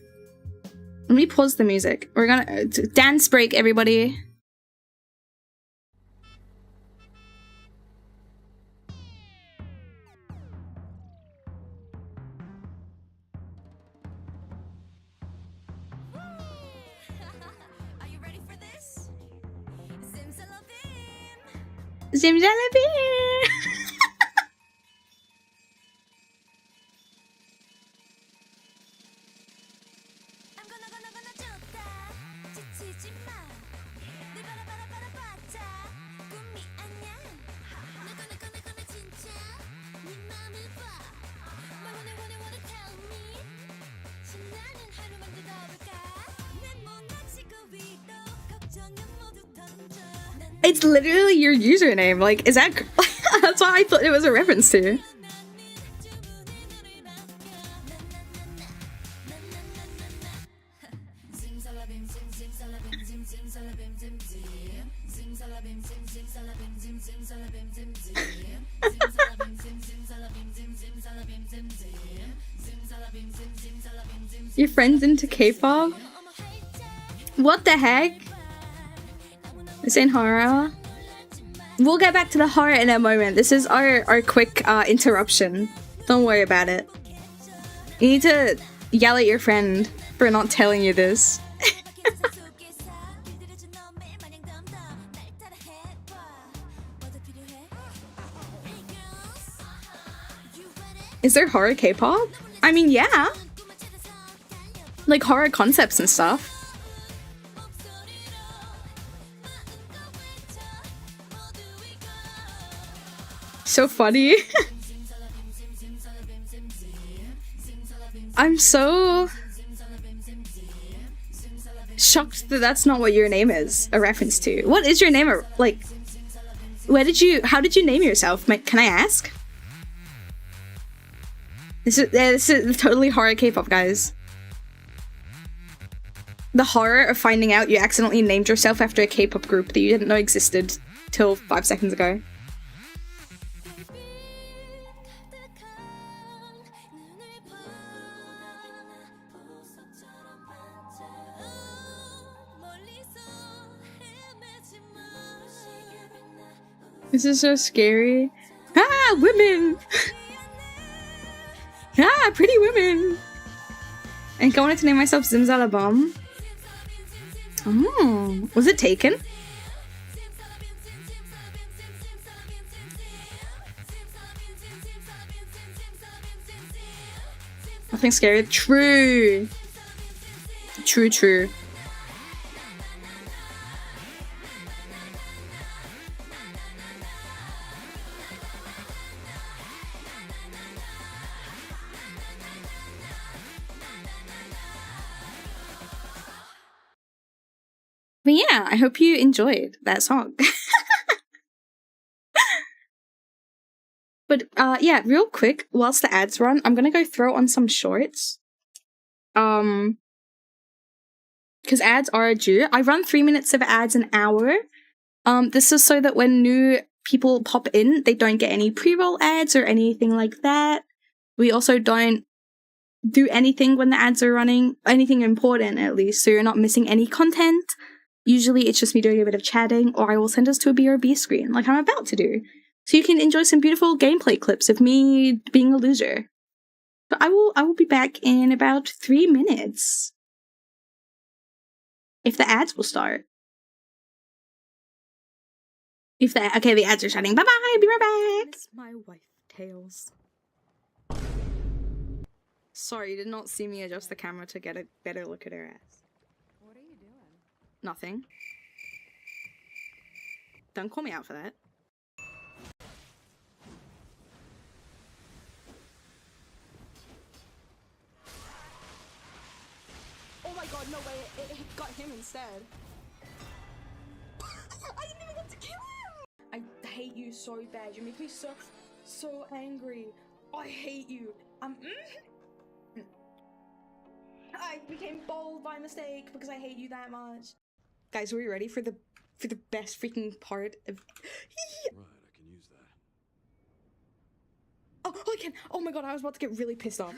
Let me pause the music. We're gonna... dance break, everybody. Are you ready for this? Zimzalabim! Zimzalabim! It's literally your username. Like, is that... That's what I thought it was a reference to. Your friend's into K-pop? What the heck? This ain't horror. We'll get back to the horror in a moment. This is our quick interruption. Don't worry about it. You need to yell at your friend for not telling you this. Is there horror K-pop? I mean, yeah. Like horror concepts and stuff. So funny. I'm so shocked that that's not what your name is a reference to. What is your name? Like, how did you name yourself? Can I ask? This is totally horror K-pop, guys. The horror of finding out you accidentally named yourself after a K-pop group that you didn't know existed till 5 seconds ago. This is so scary. Ah, women! Ah, pretty women! I think I wanted to name myself Zimzalabam. Oh, was it taken? Nothing scary. True. True. But yeah, I hope you enjoyed that song. But yeah, real quick, whilst the ads run, I'm gonna go throw on some shorts. Because ads are due. I run 3 minutes of ads an hour. This is so that when new people pop in, they don't get any pre-roll ads or anything like that. We also don't do anything when the ads are running, anything important at least, so you're not missing any content. Usually it's just me doing a bit of chatting, or I will send us to a BRB screen, like I'm about to do. So you can enjoy some beautiful gameplay clips of me being a loser. But I will be back in about 3 minutes. If the ads will start. Okay, the ads are starting. Bye-bye, be right back! It's my wife, Tails. Sorry, you did not see me adjust the camera to get a better look at her ass. What are you doing? Nothing. Don't call me out for that. Oh my god, no way, it got him instead. I didn't even get to kill him! I hate you so bad, you make me so angry. I hate you. I became bold by mistake because I hate you that much. Guys, are we ready for the best freaking part of Right, I can use that. Oh, I can! Oh my god, I was about to get really pissed off.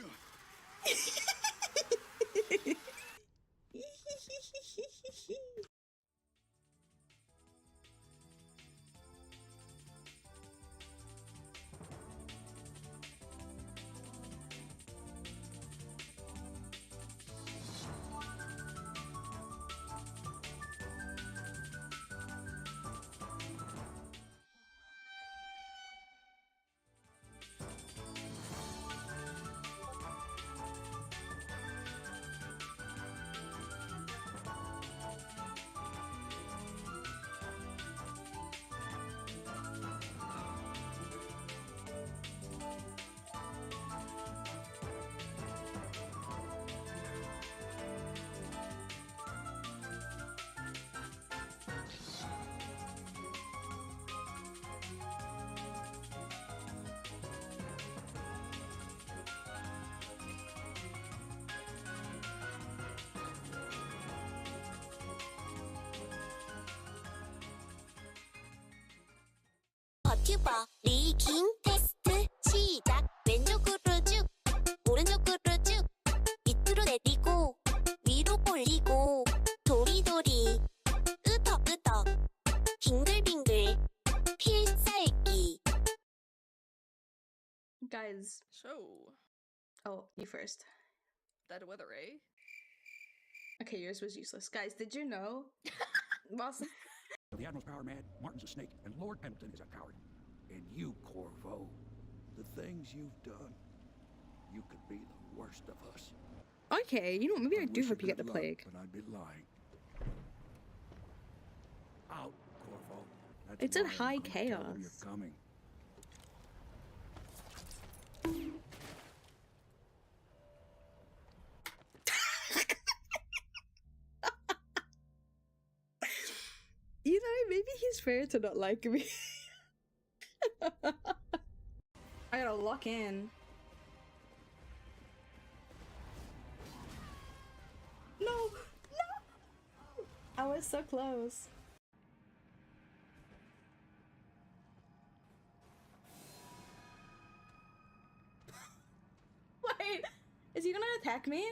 버튜버 리깅 테스트 시작. 왼쪽으로 쭉 오른쪽으로 쭉 밑으로 내리고 위로 올리고 도리도리 끄덕끄덕 빙글빙글 필살기. Guys, So, oh, you first. that weather, eh? Okay, yours was useless. Guys, did you know? Boss. The Admiral's power mad, Martin's a snake, and Lord Pendleton is a coward. And you, Corvo, the things you've done, you could be the worst of us. Okay, you know, maybe I I'd do wish hope you get the good luck, plague. But I'd be lying. Out, Corvo. That's It's in why I'm high gonna tell them chaos. You're coming. You know, maybe he's fair to not like me. I gotta lock in. No! No! I was so close. Wait! Is he gonna attack me?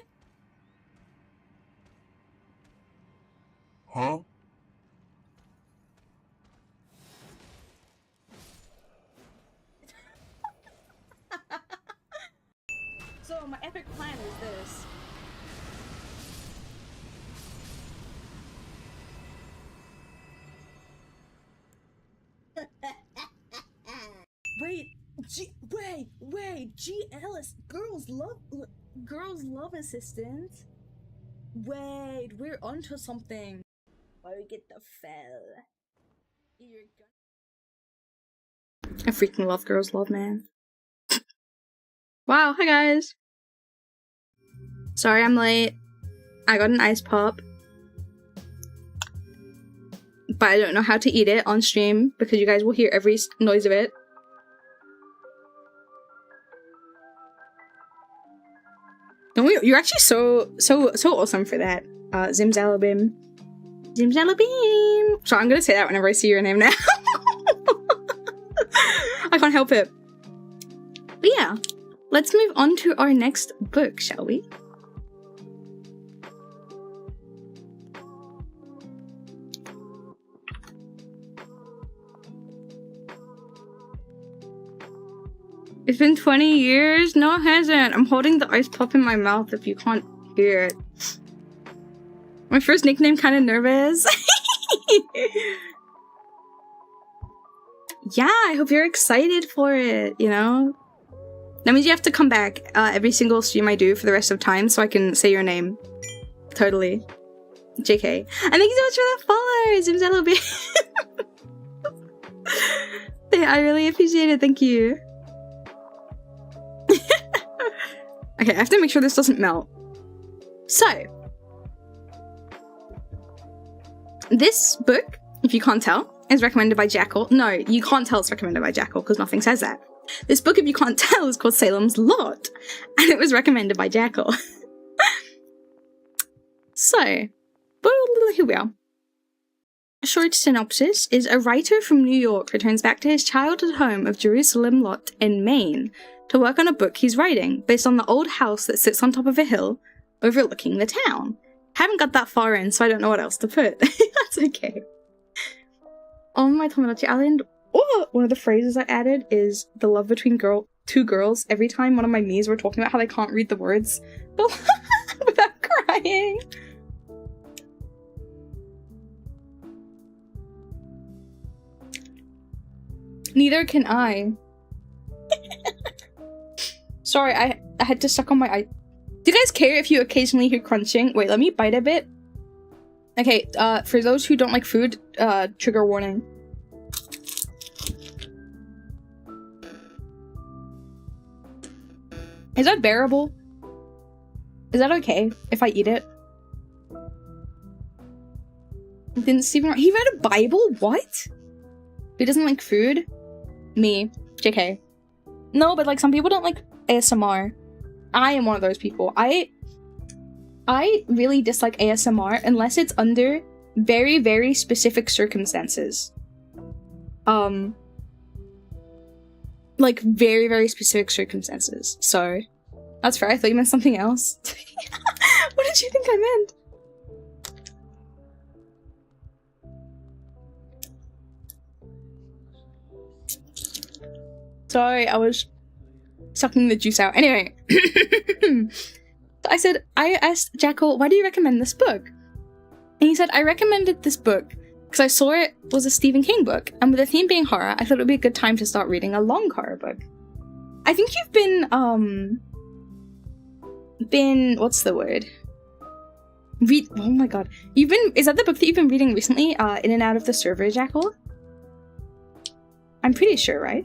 Huh? my epic plan is this. Wait, G. Ellis, girls love assistants. Wait, we're onto something. Oh, get the fell. I freaking love girls love, man. Wow, hi guys. Sorry I'm late. I got an ice pop. But I don't know how to eat it on stream because you guys will hear every noise of it. Don't we? You're actually so awesome for that. Zimzalabim. Zimzalabim! So I'm gonna say that whenever I see your name now. I can't help it. But yeah, let's move on to our next book, shall we? It's been 20 years? No, it hasn't. I'm holding the ice pop in my mouth if you can't hear it. My first nickname, kind of nervous. Yeah, I hope you're excited for it, you know? That means you have to come back every single stream I do for the rest of time so I can say your name. Totally. JK. And thank you so much for the followers! I really appreciate it, thank you. Okay, I have to make sure this doesn't melt. So, this book, if you can't tell, is recommended by Jackal. No, you can't tell it's recommended by Jackal because nothing says that. This book, if you can't tell, is called Salem's Lot, and it was recommended by Jackal. So, here we are. A short synopsis is a writer from New York returns back to his childhood home of Jerusalem Lot in Maine to work on a book he's writing based on the old house that sits on top of a hill overlooking the town. Haven't got that far in, so I don't know what else to put. That's okay. On my Tomodachi Island, one of the phrases I added is the love between two girls. Every time one of my Miis were talking about how they can't read the words without crying. Neither can I. Sorry, I had to suck on my eye. Do you guys care if you occasionally hear crunching? Wait, let me bite a bit. Okay, for those who don't like food, trigger warning. Is that bearable? Is that okay if I eat it? Didn't Stephen... He read a Bible? What? He doesn't like food? Me. JK. No, but like some people don't like ASMR. I am one of those people. I really dislike ASMR unless it's under very, very specific circumstances. Like very, very specific circumstances. So that's fair. I thought you meant something else. What did you think I meant? Sorry, I was sucking the juice out. Anyway. I asked Jackal, why do you recommend this book? And he said, I recommended this book because I saw it was a Stephen King book, and with the theme being horror, I thought it would be a good time to start reading a long horror book. I think you've been, what's the word? Oh my god. Is that the book that you've been reading recently, In and Out of the Server, Jackal? I'm pretty sure, right?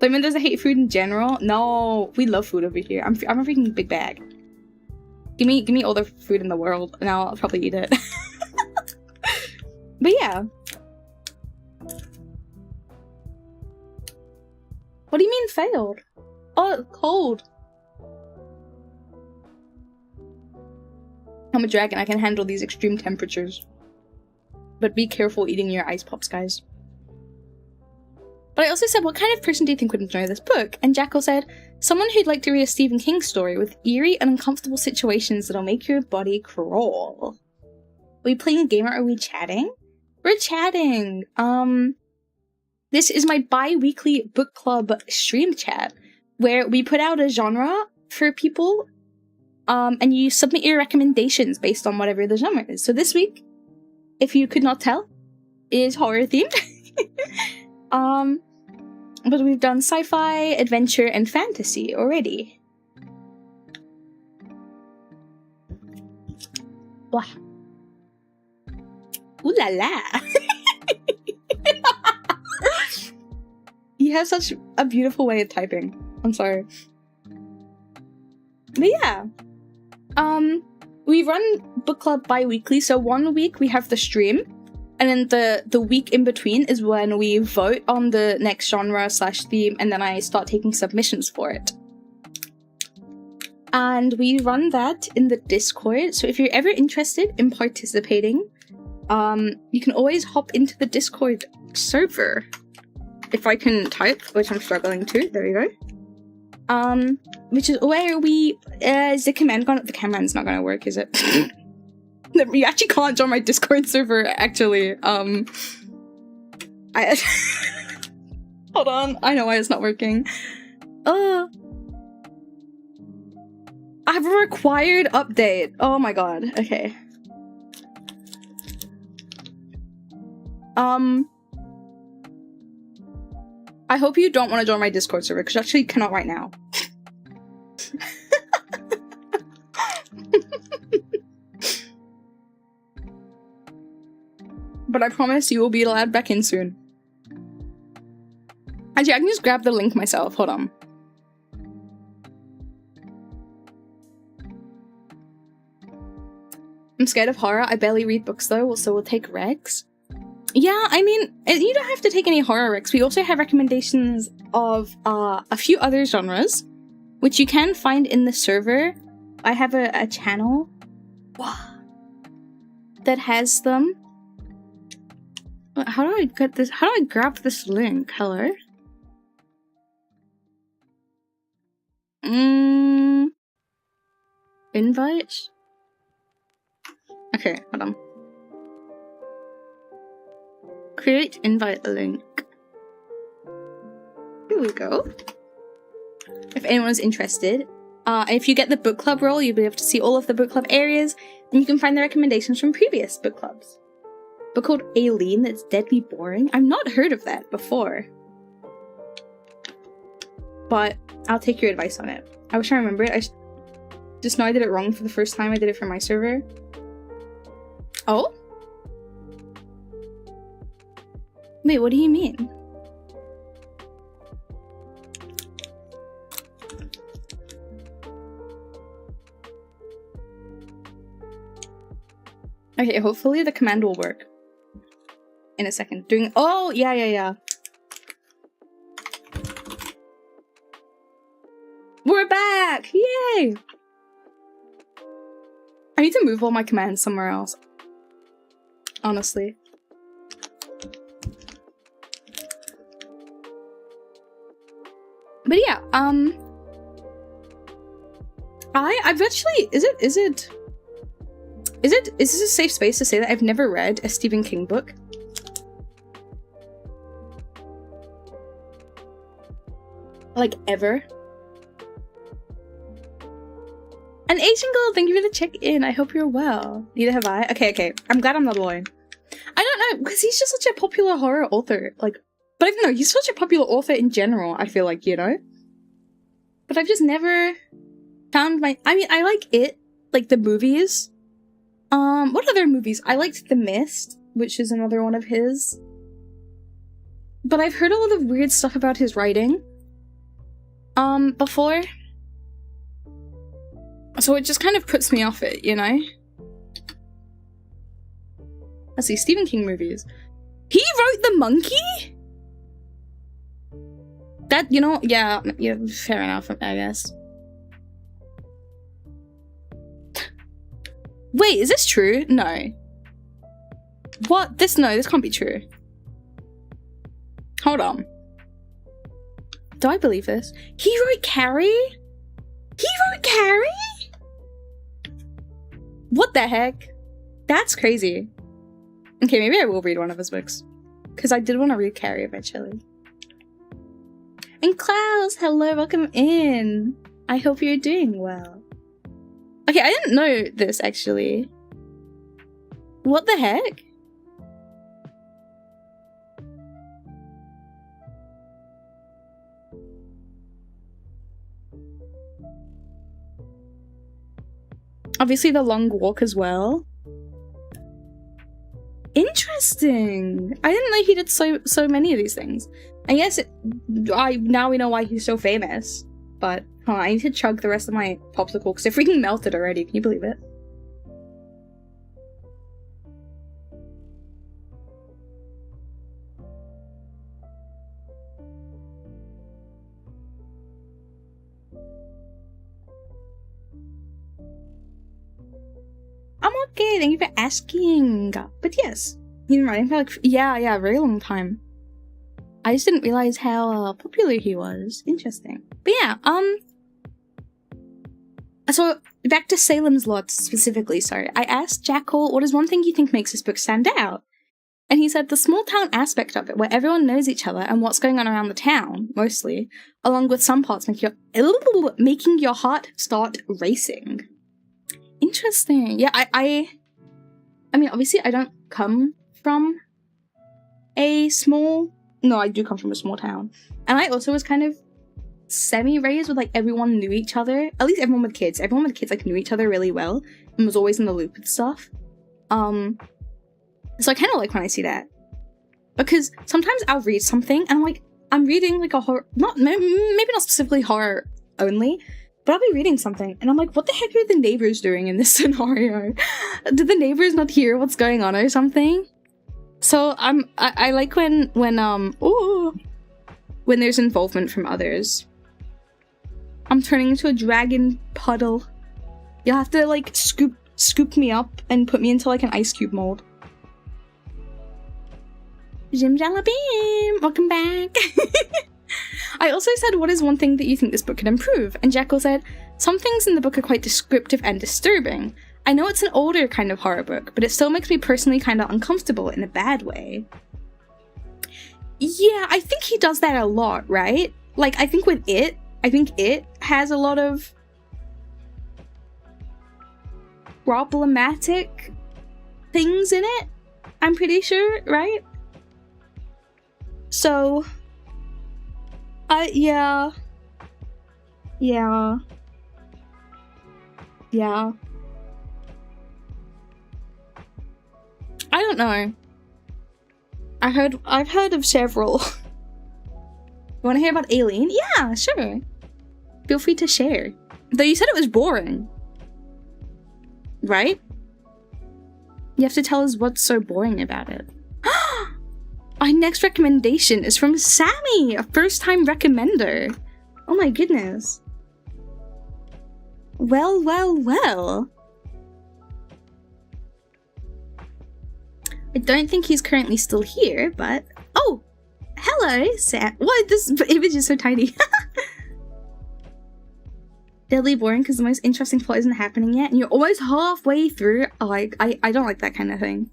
Lemon doesn't hate food in general? No, we love food over here. I'm a freaking big bag. Give me all the food in the world, and I'll probably eat it. But yeah. What do you mean failed? Oh, cold. I'm a dragon, I can handle these extreme temperatures. But be careful eating your ice pops, guys. But I also said, what kind of person do you think would enjoy this book? And Jackal said, someone who'd like to read a Stephen King story with eerie and uncomfortable situations that'll make your body crawl. Are we playing a game or are we chatting? We're chatting! This is my bi-weekly book club stream chat, where we put out a genre for people, and you submit your recommendations based on whatever the genre is. So this week, if you could not tell, is horror themed. But we've done sci-fi, adventure, and fantasy already. Wow. Ooh la la! You have such a beautiful way of typing. I'm sorry. But yeah. We run book club bi-weekly, so 1 week we have the stream, and then the week in between is when we vote on the next genre / theme, and then I start taking submissions for it. And we run that in the Discord, so if you're ever interested in participating, you can always hop into the Discord server. If I can type, which I'm struggling to, there we go. Which is where we, is the command's not gonna work, is it? You actually can't join my Discord server, actually. Hold on, I know why it's not working. I have a required update. Oh my god, okay. I hope you don't want to join my Discord server, because you actually cannot right now. But I promise you will be allowed back in soon. Actually, I can just grab the link myself. Hold on. I'm scared of horror. I barely read books though, so we'll take recs. Yeah, I mean, you don't have to take any horror recs. We also have recommendations of a few other genres, which you can find in the server. I have a channel that has them. How do I get this? How do I grab this link? Hello? Invite? Okay, hold on. Create invite link. Here we go. If anyone's interested. If you get the book club role, you'll be able to see all of the book club areas, and you can find the recommendations from previous book clubs. Book called Aileen that's deadly boring. I've not heard of that before. But I'll take your advice on it. I wish I remember it. I just know I did it wrong for the first time I did it for my server. Oh? Wait, what do you mean? Okay, hopefully the command will work. In a second. Oh, yeah. We're back! Yay! I need to move all my commands somewhere else. Honestly. But yeah, I've actually, is this a safe space to say that I've never read a Stephen King book? Like, ever? An Asian girl, thank you for the check-in. I hope you're well. Neither have I. Okay. I'm glad I'm not alone. I don't know, because he's just such a popular horror author. Like, but I don't know, he's such a popular author in general, I feel like, you know? But I've just never found my... I mean, I like it. Like, the movies. What other movies? I liked The Mist, which is another one of his. But I've heard a lot of weird stuff about his writing. Before. So it just kind of puts me off it, you know? Let's see, Stephen King movies. He wrote The Monkey? That, you know, yeah, fair enough, I guess. Wait, is this true? No. What? This can't be true. Hold on. Do I believe this? He wrote Carrie? He wrote Carrie? What the heck? That's crazy. Okay, maybe I will read one of his books. Because I did want to read Carrie eventually. And Klaus, hello, welcome in. I hope you're doing well. Okay, I didn't know this actually. What the heck? Obviously the long walk as well. Interesting. I didn't know he did so many of these things. And yes, now we know why he's so famous. But hold on, I need to chug the rest of my popsicle because it freaking melted already. Can you believe it? I'm okay, thank you for asking. But yes, he's been writing for like, yeah, a very long time. I just didn't realize how popular he was. Interesting. But yeah, so back to Salem's Lot specifically, sorry. I asked Jackal what is one thing you think makes this book stand out? And he said the small town aspect of it, where everyone knows each other and what's going on around the town, mostly, along with some parts making your heart start racing. Interesting. Yeah, I mean, obviously I don't come from a small... No, I do come from a small town. And I also was kind of semi-raised with, like, everyone knew each other. At least everyone with kids. Everyone with kids, like, knew each other really well and was always in the loop with stuff. So I kind of like when I see that. Because sometimes I'll read something and I'm like, I'm reading, like, a horror... Maybe not specifically horror only, but I'll be reading something and I'm like, what the heck are the neighbors doing in this scenario? Did the neighbors not hear what's going on or something? So I like when there's involvement from others. I'm turning into a dragon puddle. You'll have to like scoop me up and put me into like an ice cube mold. Jim Jalabim, welcome back. I also said, what is one thing that you think this book could improve? And Jackal said, some things in the book are quite descriptive and disturbing. I know it's an older kind of horror book, but it still makes me personally kind of uncomfortable in a bad way. Yeah, I think he does that a lot, right? Like, I think it has a lot of problematic things in it, I'm pretty sure, right? So, yeah. I don't know. I've heard of several. You want to hear about Aileen? Yeah, sure. Feel free to share. Though you said it was boring. Right? You have to tell us what's so boring about it. Our next recommendation is from Sammy, a first-time recommender. Oh my goodness. Well. I don't think he's currently still here, but... Oh! Hello, Sam. What? This image is so tiny. Deadly boring because the most interesting plot isn't happening yet, and you're almost halfway through. Like, I don't like that kind of thing.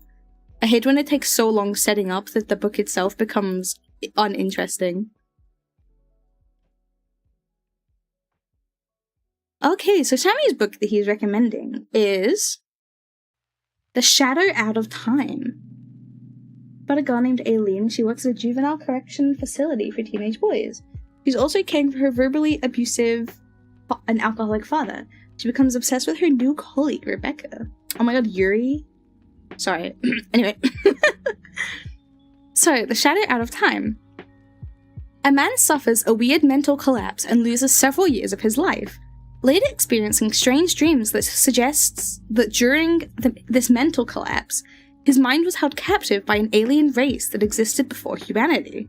I hate when it takes so long setting up that the book itself becomes uninteresting. Okay, so Sammy's book that he's recommending is... The Shadow Out of Time. About a girl named Aileen, she works at a juvenile correction facility for teenage boys. She's also caring for her verbally abusive and alcoholic father. She becomes obsessed with her new colleague, Rebecca. Oh my god, Yuri? Sorry. Anyway. So, The Shadow Out of Time. A man suffers a weird mental collapse and loses several years of his life. Later experiencing strange dreams that suggests that during this mental collapse, his mind was held captive by an alien race that existed before humanity.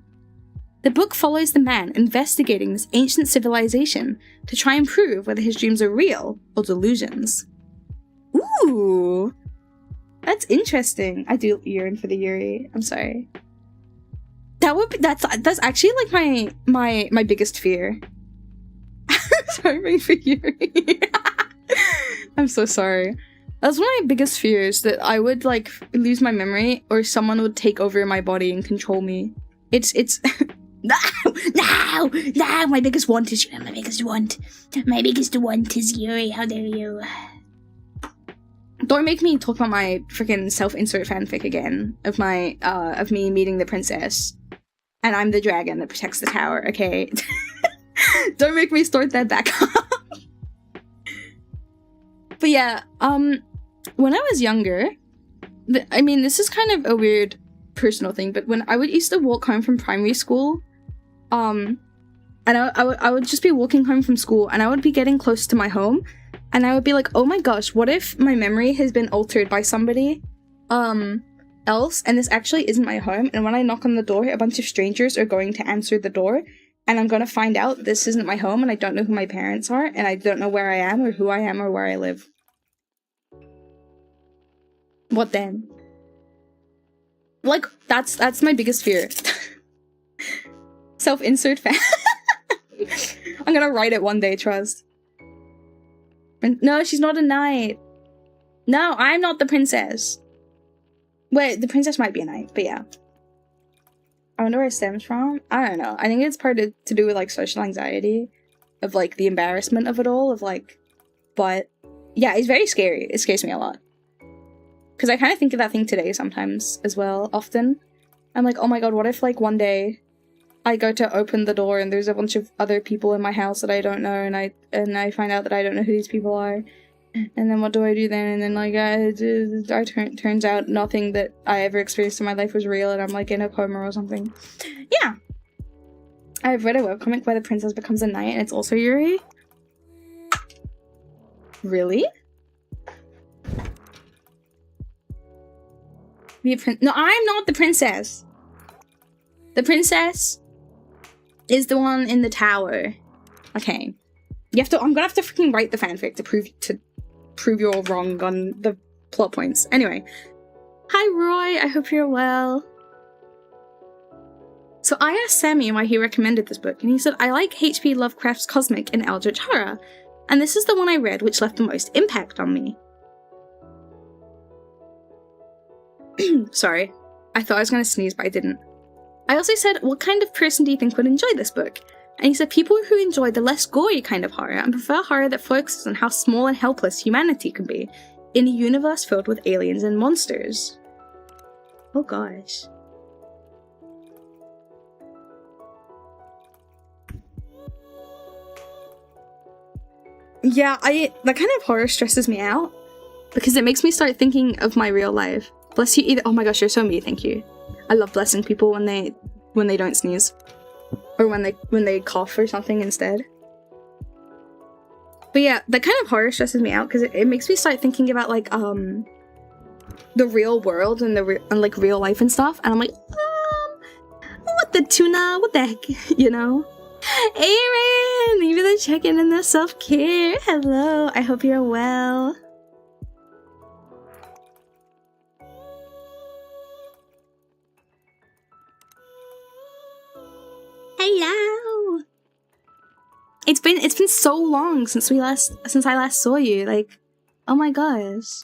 The book follows the man investigating this ancient civilization to try and prove whether his dreams are real or delusions. Ooh! That's interesting. I do yearn for the Yuri. I'm sorry. That's actually like my biggest fear. Sorry for Yuri. I'm so sorry. That's one of my biggest fears, that I would like lose my memory or someone would take over my body and control me. It's no! No, my biggest want is Yuri. My biggest want is Yuri. How dare you? Don't make me talk about my freaking self-insert fanfic again of my of me meeting the princess, and I'm the dragon that protects the tower. Okay, don't make me start that back up. But yeah, when I was younger, I mean, this is kind of a weird personal thing, but when I used to walk home from primary school, and I would just be walking home from school, and I would be getting close to my home, and I would be like, oh my gosh, what if my memory has been altered by somebody else, and this actually isn't my home, and when I knock on the door, a bunch of strangers are going to answer the door, and I'm gonna find out this isn't my home, and I don't know who my parents are, and I don't know where I am, or who I am, or where I live. What then? Like, that's my biggest fear. Self-insert fan. I'm gonna write it one day, trust. No, she's not a knight. No, I'm not the princess. Wait, the princess might be a knight, but yeah. I wonder where it stems from. I don't know. I think it's part to do with, like, social anxiety. Of, like, the embarrassment of it all. Of, like... But, yeah, it's very scary. It scares me a lot. Because I kind of think of that thing today sometimes as well, often. I'm like, oh my god, what if, like, one day I go to open the door and there's a bunch of other people in my house that I don't know, and I find out that I don't know who these people are. And then what do I do then? And then, like, turns out nothing that I ever experienced in my life was real, and I'm, like, in a coma or something. Yeah! I've read a webcomic where the princess becomes a knight, and it's also Yuri. Really? No, I'm not the princess! The princess is the one in the tower. Okay. I'm gonna have to freaking write the fanfic to prove you're all wrong on the plot points. Anyway. Hi Roy, I hope you're well. So I asked Sammy why he recommended this book, and he said, I like H.P. Lovecraft's cosmic and eldritch horror, and this is the one I read which left the most impact on me. Sorry. I thought I was gonna sneeze, but I didn't. I also said, what kind of person do you think would enjoy this book? And he said people who enjoy the less gory kind of horror and prefer horror that focuses on how small and helpless humanity can be in a universe filled with aliens and monsters. Oh gosh. Yeah, that kind of horror stresses me out because it makes me start thinking of my real life. Bless you either. Oh my gosh, you're so me, thank you. I love blessing people when they don't sneeze. Or when they cough or something instead. But yeah, that kind of horror stresses me out because it makes me start thinking about like the real world and like real life and stuff, and I'm like, what the tuna? What the heck? You know? Aaron, thank you for the check-in and the self-care. Hello, I hope you're well. Hello. It's been so long since I last saw you. Like, oh my gosh.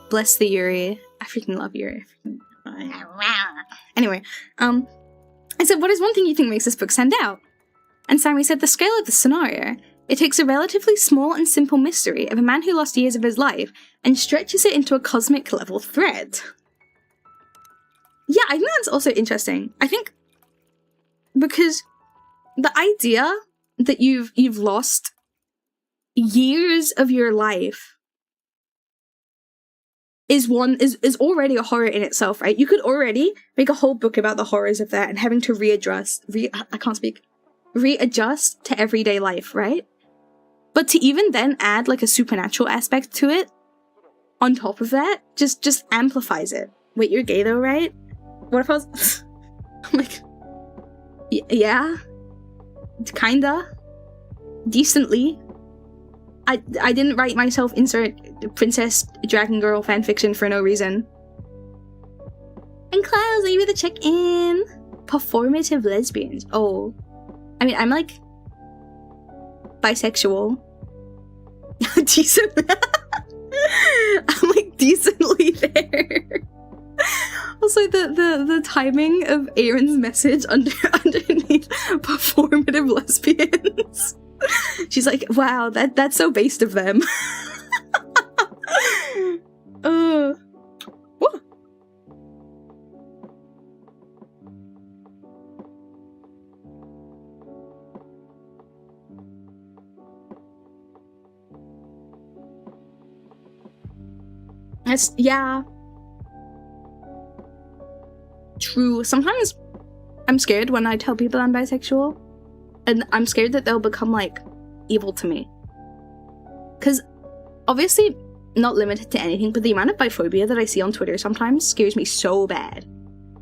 Bless the Yuri. I freaking love Yuri. Anyway, I said, what is one thing you think makes this book stand out? And Sammy said, the scale of the scenario. It takes a relatively small and simple mystery of a man who lost years of his life and stretches it into a cosmic level thread. Yeah, I think that's also interesting. I think because the idea that you've lost years of your life is already a horror in itself, right? You could already make a whole book about the horrors of that and having to readjust to everyday life, right? But to even then add like a supernatural aspect to it on top of that just amplifies it. Wait, you're gay though, right? What if I was I'm like, yeah, kinda, decently. I didn't write myself insert princess dragon girl fanfiction for no reason. And Klaus, maybe the check-in. Performative lesbians. Oh, I mean, I'm like bisexual. Decent. I'm like decently there. Also, the timing of Aaron's message underneath conservative lesbians. She's like, wow, that's so based of them. What? Yeah. True. Sometimes I'm scared when I tell people I'm bisexual, and I'm scared that they'll become, like, evil to me. Because, obviously, not limited to anything, but the amount of biphobia that I see on Twitter sometimes scares me so bad.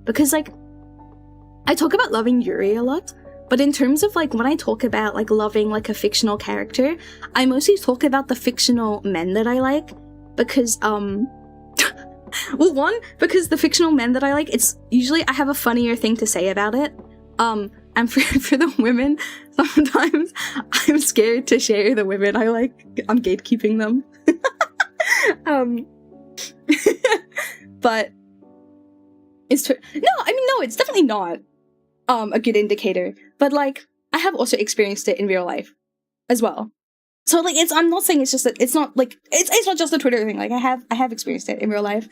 Because, like, I talk about loving Yuri a lot, but in terms of, like, when I talk about, like, loving, like, a fictional character, I mostly talk about the fictional men that I like, because, well, one, because the fictional men that I like, it's usually I have a funnier thing to say about it. And for the women, sometimes I'm scared to share the women I like. I'm gatekeeping them. But it's true. No, I mean, no, it's definitely not a good indicator. But, like, I have also experienced it in real life as well. So, like, I'm not saying it's just that it's not, like, it's not just a Twitter thing. Like, I have experienced it in real life,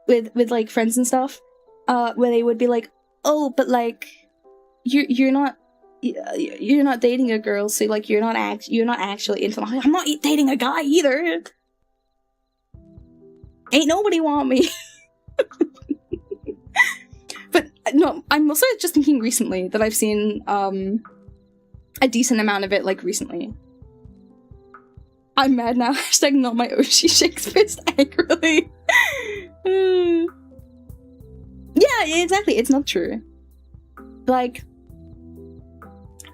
with like, friends and stuff, where they would be like, oh, but, like, you're not dating a girl, so, like, you're not actually into them. I'm not dating a guy either. Ain't nobody want me. But, no, I'm also just thinking recently that I've seen, a decent amount of it, like, recently. I'm mad now. Hashtag not my Oshi shakes fist angrily. Yeah, exactly. It's not true. Like,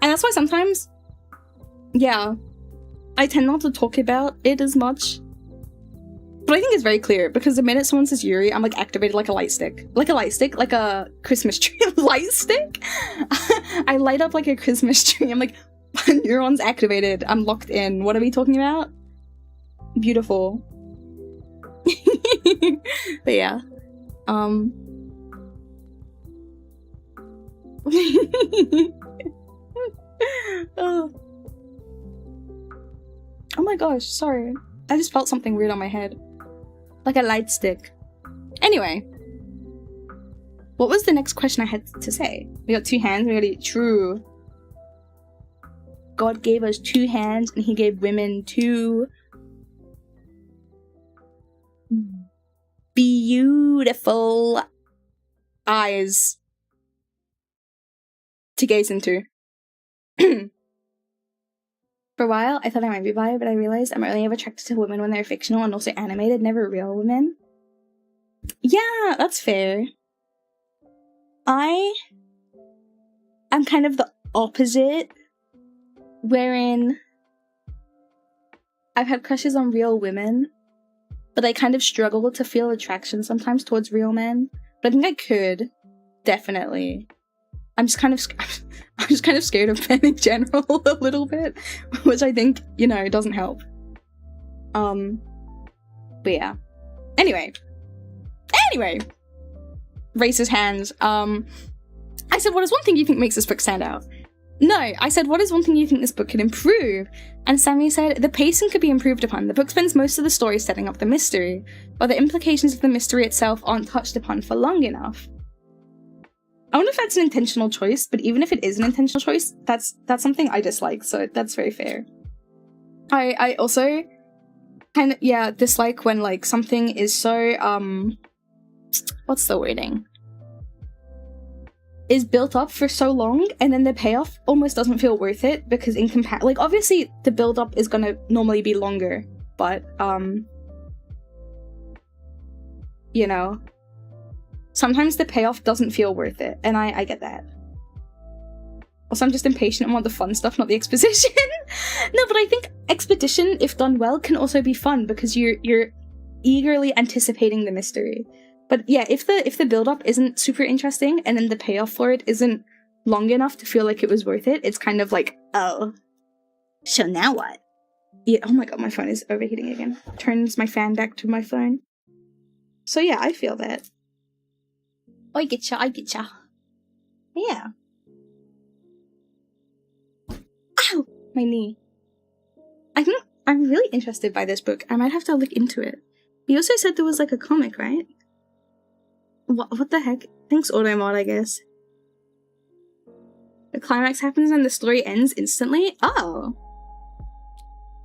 and that's why sometimes, yeah, I tend not to talk about it as much. But I think it's very clear, because the minute someone says Yuri, I'm, like, activated like a light stick. Like a Christmas tree. Light stick? I light up like a Christmas tree. I'm like, neurons activated. I'm locked in. What are we talking about? Beautiful. But yeah. Oh my gosh, sorry. I just felt something weird on my head. Like a light stick. Anyway. What was the next question I had to say? We got 2 hands, we got it. True. God gave us 2 hands, and he gave women 2 beautiful eyes to gaze into. For a while, I thought I might be bi, but I realized I'm only ever attracted to women when they're fictional and also animated, never real women. Yeah, that's fair. I'm kind of the opposite, wherein I've had crushes on real women, but I kind of struggle to feel attraction sometimes towards real men. But I think I could, definitely. I'm just kind of scared of men in general a little bit, which I think, you know, doesn't help. But yeah. Anyway. Raises hands. I said, what is one thing you think makes this book stand out? No, I said, what is one thing you think this book could improve? And Sammy said, the pacing could be improved upon. The book spends most of the story setting up the mystery, but the implications of the mystery itself aren't touched upon for long enough. I wonder if that's an intentional choice, but even if it is an intentional choice, that's something I dislike, so that's very fair. I also kind of, yeah, dislike when, like, something is so, what's the wording? Is built up for so long, and then the payoff almost doesn't feel worth it, because in like, obviously, the build-up is gonna normally be longer, but, you know, sometimes the payoff doesn't feel worth it, and I get that. Also, I'm just impatient and want the fun stuff, not the exposition. No, but I think expedition, if done well, can also be fun, because you're eagerly anticipating the mystery. But yeah, if the build-up isn't super interesting, and then the payoff for it isn't long enough to feel like it was worth it, it's kind of like, oh, so now what? Yeah, oh my god, my phone is overheating again. Turns my fan back to my phone. So yeah, I feel that. I get ya. Yeah. My knee. I think I'm really interested by this book. I might have to look into it. You also said there was like a comic, right? What the heck? Thanks, Automod, I guess. The climax happens and the story ends instantly? Oh.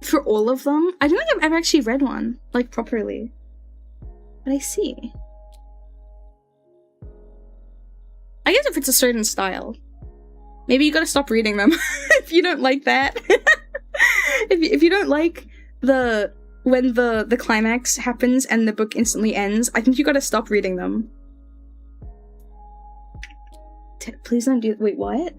For all of them? I don't think I've ever actually read one, like, properly. But I see. I guess if it's a certain style. Maybe you gotta stop reading them if you don't like that. if you don't like when the climax happens and the book instantly ends, I think you gotta stop reading them. Please don't do- wait, what?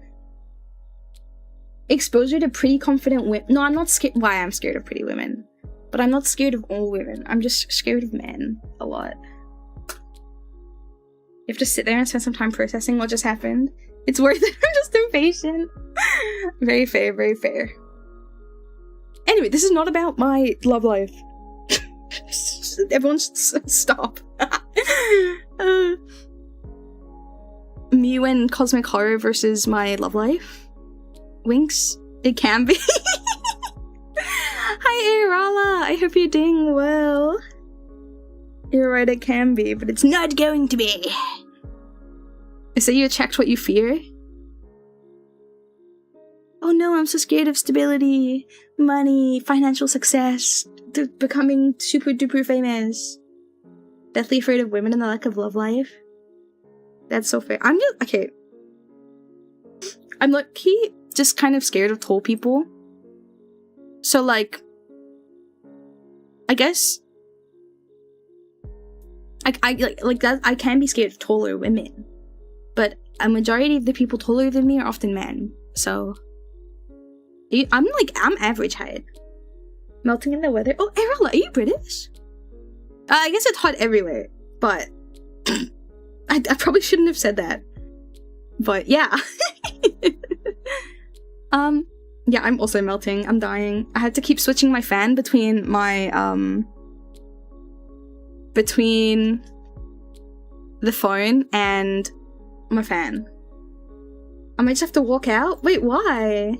Exposure to pretty confident women. No, I'm not scared. Why I'm scared of pretty women. But I'm not scared of all women. I'm just scared of men a lot. You have to sit there and spend some time processing what just happened. It's worth it. I'm just impatient. Very fair, very fair. Anyway, this is not about my love life. Everyone stop. Mew and Cosmic Horror versus my love life. Winks? It can be. Hi, Airala. I hope you're doing well. You're right, it can be, but it's not going to be. Is that you checked what you fear? Oh no, I'm so scared of stability, money, financial success, becoming super duper famous. Deathly afraid of women and the lack of love life. That's so fair. I'm just, okay. I'm lucky. Just kind of scared of tall people. So like, I guess I like that. I can be scared of taller women, but a majority of the people taller than me are often men. So I'm average height. Melting in the weather. Oh, Errol, are you British? I guess it's hot everywhere, but I probably shouldn't have said that. But yeah. Yeah, I'm also melting. I'm dying. I had to keep switching my fan between my, between the phone and my fan. I might just have to walk out? Wait, why?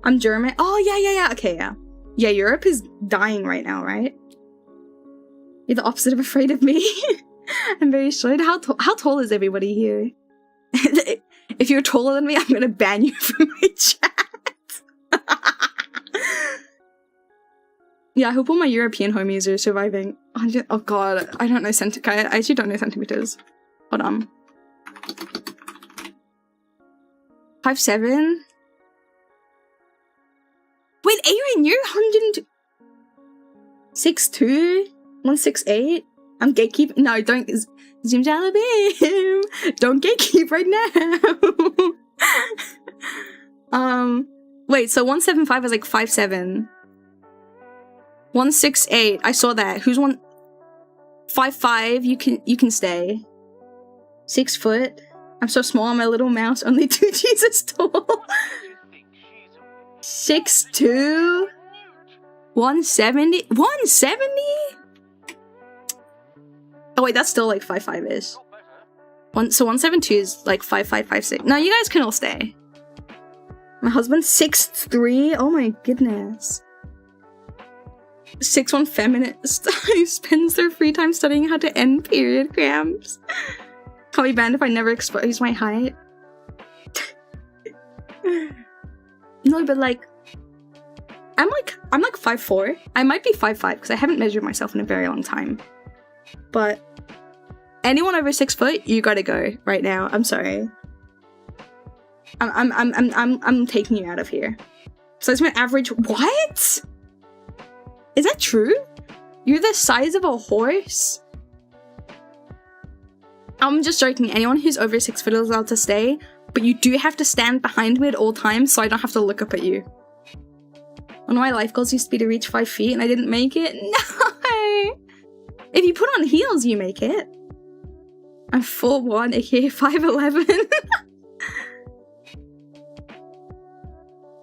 I'm German. Oh, yeah. Okay, yeah. Yeah, Europe is dying right now, right? You're the opposite of afraid of me. I'm very short. How tall is everybody here? If you're taller than me, I'm gonna ban you from my chat. Yeah, I hope all my European homies are surviving. Oh god, I don't know I actually don't know centimeters. Hold on. 5'7"? Wait, Aaron, you're 6'2"? 168? I'm gatekeep. No, don't. Zoom Jalabim! Don't gatekeep right now! Wait, so 175 is like 5'7". 168, I saw that. Who's 5'5", you can stay. 6 foot. I'm so small, I'm a little mouse, only 2 Jesus tall. 6'2", 170. 170? Oh wait, that's still like 5'5"-ish. So 172 is like 5'5", 5'6". No, you guys can all stay. My husband's 6'3". Oh my goodness. 6'1" feminist who spends their free time studying how to end period cramps. Can't be banned if I never expose my height. No, but like, I'm like 5'4". I might be 5'5" because I haven't measured myself in a very long time. But anyone over 6 foot, you gotta go right now. I'm sorry. I'm taking you out of here. So it's my average. What? Is that true? You're the size of a horse? I'm just joking. Anyone who's over 6 foot is allowed to stay, but you do have to stand behind me at all times so I don't have to look up at you. One of my life goals used to be to reach 5 feet and I didn't make it. No! If you put on heels, you make it. I'm 4'1", aka 5'11".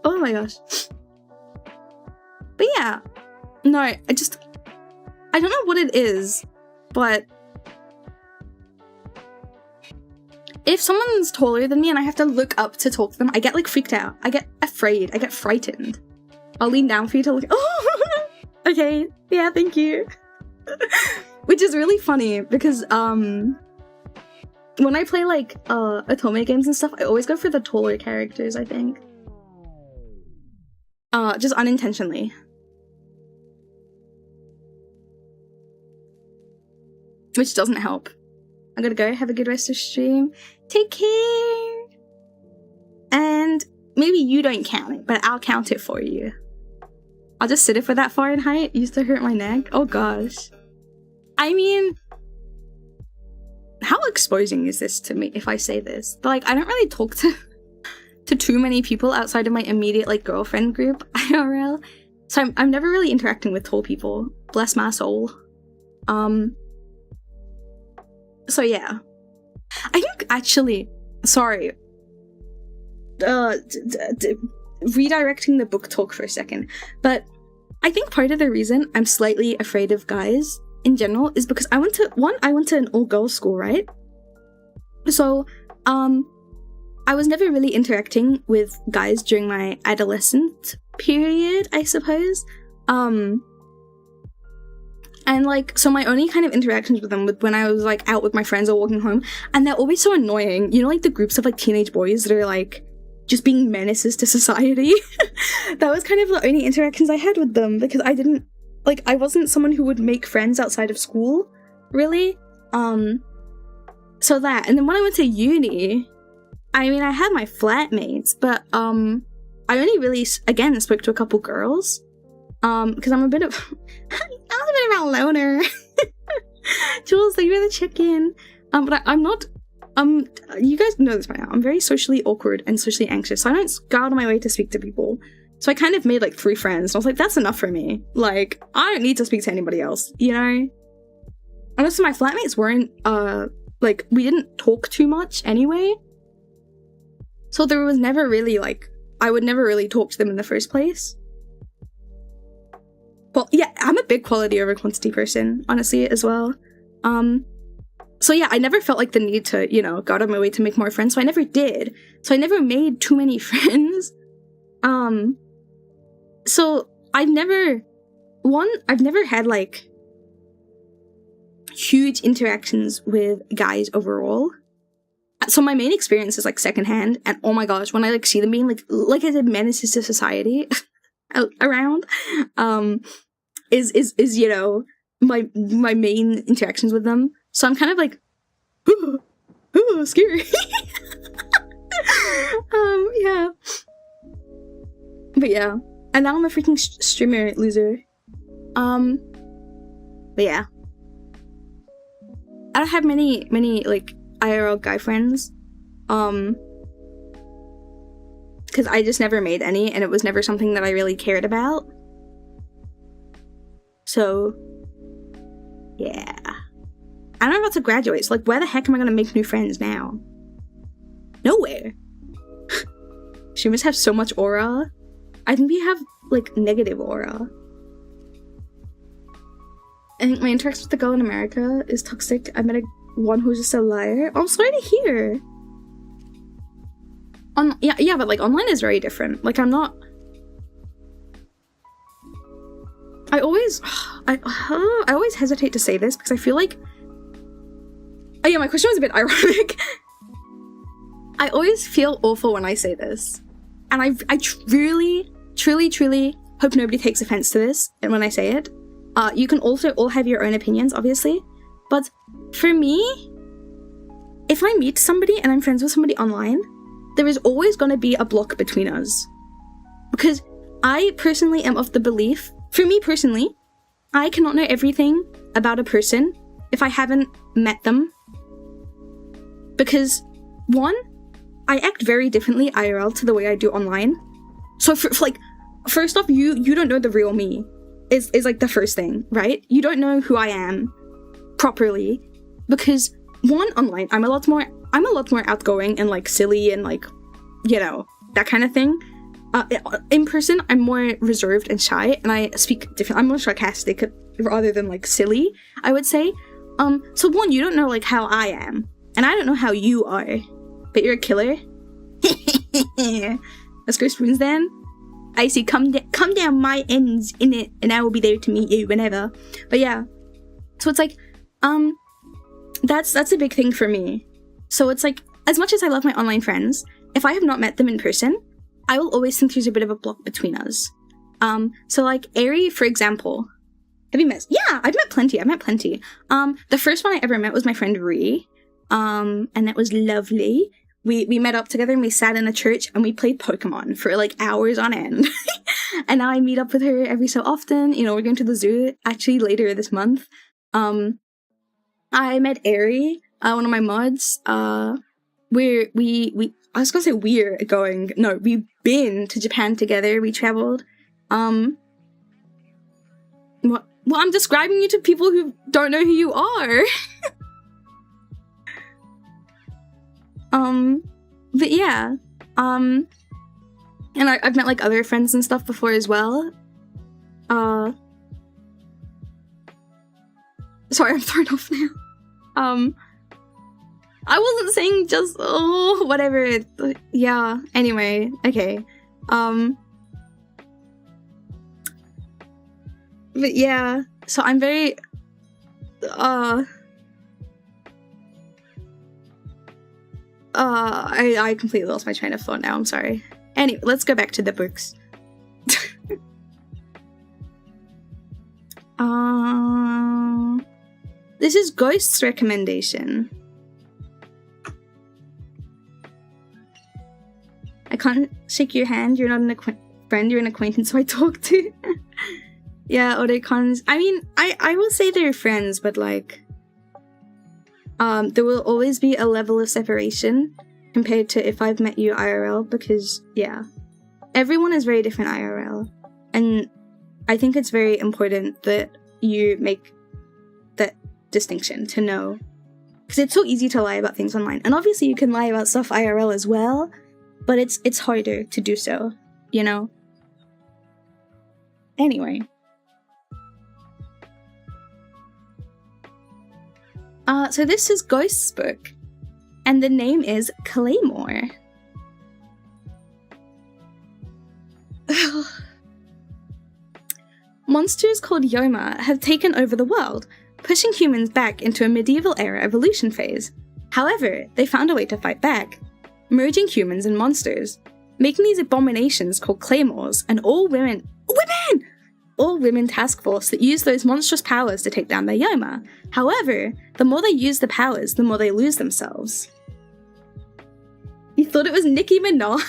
Oh my gosh. But yeah. No, I don't know what it is, but if someone's taller than me and I have to look up to talk to them, I get like freaked out. I get afraid. I get frightened. I'll lean down for you to look. Oh, okay. Yeah, thank you. Which is really funny because when I play like Otome games and stuff, I always go for the taller characters, I think. Just unintentionally. Which doesn't help. I'm gonna go. Have a good rest of stream. Take care. And maybe you don't count it, but I'll count it for you. I'll just sit it for that far in height. Used to hurt my neck. Oh gosh. I mean, how exposing is this to me if I say this? But, like, I don't really talk to too many people outside of my immediate like girlfriend group IRL. So I'm never really interacting with tall people. Bless my soul. So yeah. I think actually, sorry. Redirecting the book talk for a second. But I think part of the reason I'm slightly afraid of guys in general is because I went to an all-girls school, right? So, I was never really interacting with guys during my adolescent period, I suppose. And like, so my only kind of interactions with them was when I was like out with my friends or walking home, and they're always so annoying. You know, like the groups of like teenage boys that are like just being menaces to society. That was kind of the only interactions I had with them because I wasn't someone who would make friends outside of school, really. So that, and then when I went to uni, I mean, I had my flatmates, but I only really, again, spoke to a couple girls, because I'm a bit of a loner. Jules, thank you for the check-in. But I'm not, you guys know this by now, I'm very socially awkward and socially anxious, so I don't go out of my way to speak to people. So I kind of made like 3 friends, and I was like, that's enough for me. Like, I don't need to speak to anybody else, you know? And also my flatmates weren't, like, we didn't talk too much anyway. So there was never really, like, I would never really talk to them in the first place. Well, yeah, I'm a big quality over quantity person, honestly, as well. So yeah, I never felt like the need to, you know, go out of my way to make more friends, so I never did. So I never made too many friends. So I've never had, like, huge interactions with guys overall. So my main experience is like secondhand, and oh my gosh, when I like see them being like I said, menaces to society around, is you know, my main interactions with them. So I'm kind of like, ooh, scary. Yeah. But yeah, and now I'm a freaking streamer loser. But yeah, I don't have many like IRL guy friends, because I just never made any, and it was never something that I really cared about. So yeah, and I'm about to graduate, so like, where the heck am I gonna make new friends now? Nowhere. She must have so much aura. I think we have like negative aura. I think my interaction with the girl in America is toxic. I met one who's just a liar. Oh, I'm sorry to hear. Yeah, but like online is very different. Like, I'm not. I always hesitate to say this because I feel like. Oh yeah, my question was a bit ironic. I always feel awful when I say this, and I truly hope nobody takes offense to this. And when I say it, you can also all have your own opinions, obviously, but for me, if I meet somebody and I'm friends with somebody online, there is always going to be a block between us. Because I personally am of the belief, for me personally, I cannot know everything about a person if I haven't met them. Because, one, I act very differently IRL to the way I do online. So, like, first off, you don't know the real me, is like the first thing, right? You don't know who I am properly. Because, one, online, I'm a lot more outgoing and, like, silly and, like, you know, that kind of thing. In person, I'm more reserved and shy, and I speak different. I'm more sarcastic rather than, like, silly, I would say. So one, you don't know, like, how I am, and I don't know how you are. but you're a killer. Let's go spoons then. Icy, come down my ends in it, and I will be there to meet you whenever. But yeah, so it's like, that's a big thing for me. So it's like, as much as I love my online friends, if I have not met them in person, I will always think there's a bit of a block between us. So like Aerie, for example, have you met? Yeah, I've met plenty. The first one I ever met was my friend Ree, and that was lovely. We met up together and we sat in a church and we played Pokemon for like hours on end. And now I meet up with her every so often. You know, we're going to the zoo actually later this month. I met Aerie, one of my mods. We've been to Japan together. We traveled. Well, I'm describing you to people who don't know who you are. But yeah, and I've met like other friends and stuff before as well. Sorry, I'm thrown off now. I wasn't saying just, whatever. Yeah, anyway, okay. But yeah, so I'm very, I completely lost my train of thought now, I'm sorry. Anyway, let's go back to the books. This is Ghost's recommendation. I can't shake your hand, you're not an friend, you're an acquaintance who I talk to. Yeah, Orecons. I mean, I will say they're friends, but like, there will always be a level of separation compared to if I've met you IRL, because, yeah, everyone is very different IRL, and I think it's very important that you make that distinction to know, because it's so easy to lie about things online, and obviously you can lie about stuff IRL as well, but it's harder to do so, you know? Anyway. So this is Ghost's book, and the name is Claymore. Monsters called Yoma have taken over the world, pushing humans back into a medieval era evolution phase. However, they found a way to fight back, merging humans and monsters, making these abominations called Claymores an all-women task force that use those monstrous powers to take down their Yoma. However, the more they use the powers, the more they lose themselves. You thought it was Nicki Minaj?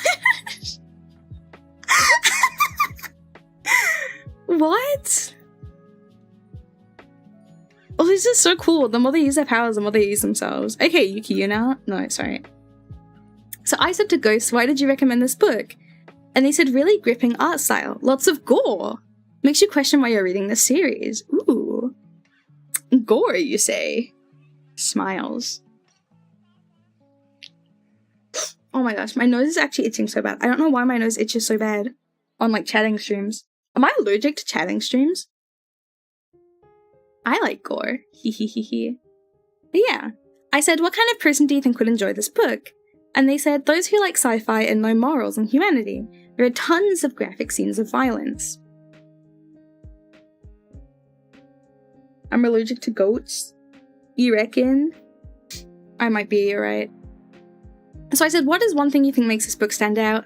What? Oh, this is so cool. The more they use their powers, the more they use themselves. Okay, Yuki Yuna. No, sorry. So I said to Ghost, why did you recommend this book? And they said, really gripping art style. Lots of gore. Makes you question why you're reading this series. Ooh. Gore, you say? Smiles. Oh my gosh, my nose is actually itching so bad. I don't know why my nose itches so bad on like chatting streams. Am I allergic to chatting streams? I like gore. Hehehehe. But yeah, I said, what kind of person do you think would enjoy this book? And they said, those who like sci-fi and know morals and humanity. There are tons of graphic scenes of violence. I'm allergic to goats. You reckon? I might be, you're right. So I said, what is one thing you think makes this book stand out?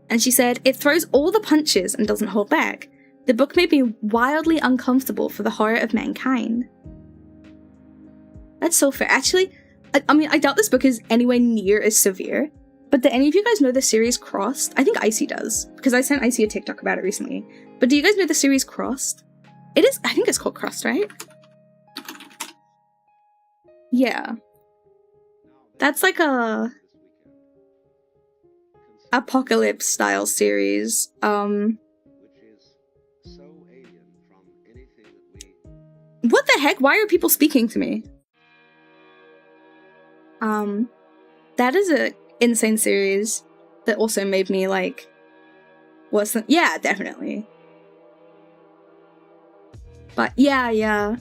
And she said, it throws all the punches and doesn't hold back. The book made me wildly uncomfortable for the horror of mankind. That's so fair. Actually, I mean, I doubt this book is anywhere near as severe, but do any of you guys know the series Crossed? I think Icy does, because I sent Icy a TikTok about it recently. But do you guys know the series Crossed? It is, I think it's called Crossed, right? Yeah. That's like a apocalypse style series. What the heck? Why are people speaking to me? That is a insane series that also made me like worse than, yeah, definitely. But yeah,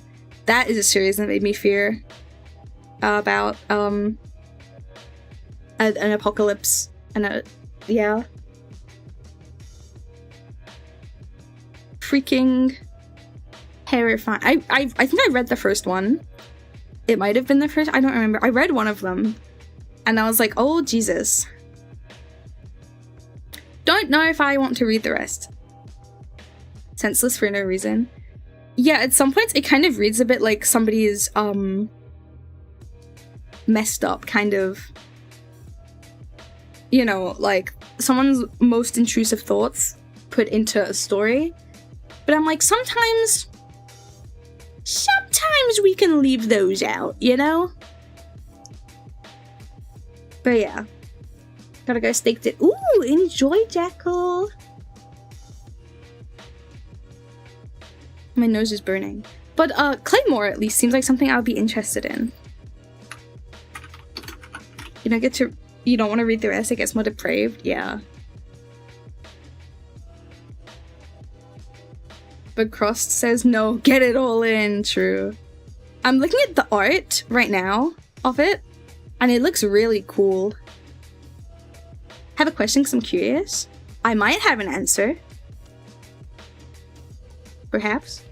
that is a series that made me fear about an apocalypse and yeah. Freaking terrifying. I think I read the first one. It might have been the first. I don't remember. I read one of them, and I was like, oh Jesus. Don't know if I want to read the rest. Senseless for no reason. Yeah, at some points it kind of reads a bit like somebody's messed up kind of, you know, like someone's most intrusive thoughts put into a story. But I'm like, sometimes we can leave those out, you know? But yeah. Gotta go stake it. Ooh, enjoy, Jackal. My nose is burning. But Claymore at least seems like something I would be interested in. You don't want to read the rest, it gets more depraved, yeah. But Crossed says no, get it all in, true. I'm looking at the art right now of it, and it looks really cool. Have a question because I'm curious. I might have an answer. Perhaps.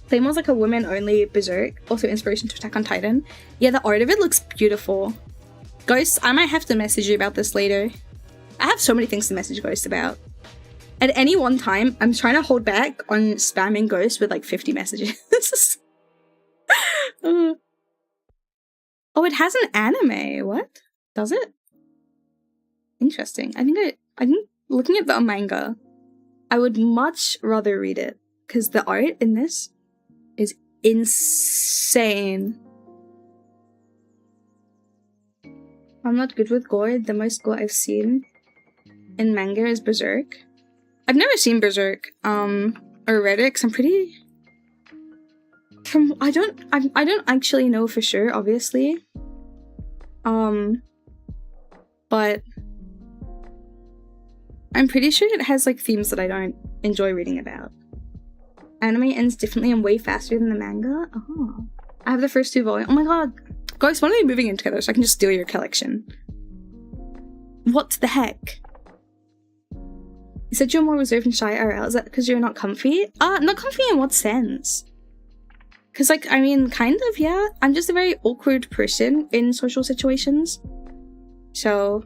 Claymore's like a women-only berserk, also inspiration to Attack on Titan. Yeah, the art of it looks beautiful. Ghost, I might have to message you about this later. I have so many things to message Ghost about. At any one time, I'm trying to hold back on spamming Ghost with like 50 messages. Oh, it has an anime. What? Does it? Interesting. I think looking at the manga, I would much rather read it because the art in this is insane. I'm not good with gore. The most gore I've seen in manga is Berserk. I've never seen Berserk, or read it, because I'm pretty... I don't actually know for sure, obviously. But I'm pretty sure it has, like, themes that I don't enjoy reading about. Anime ends differently and way faster than the manga? Oh. I have the first 2 volumes. Oh my god. Guys, when are we moving in together so I can just steal your collection? What the heck? You said you're more reserved and shy IRL. Is that because you're not comfy? Not comfy in what sense? Because, like, I mean, kind of, yeah. I'm just a very awkward person in social situations. So...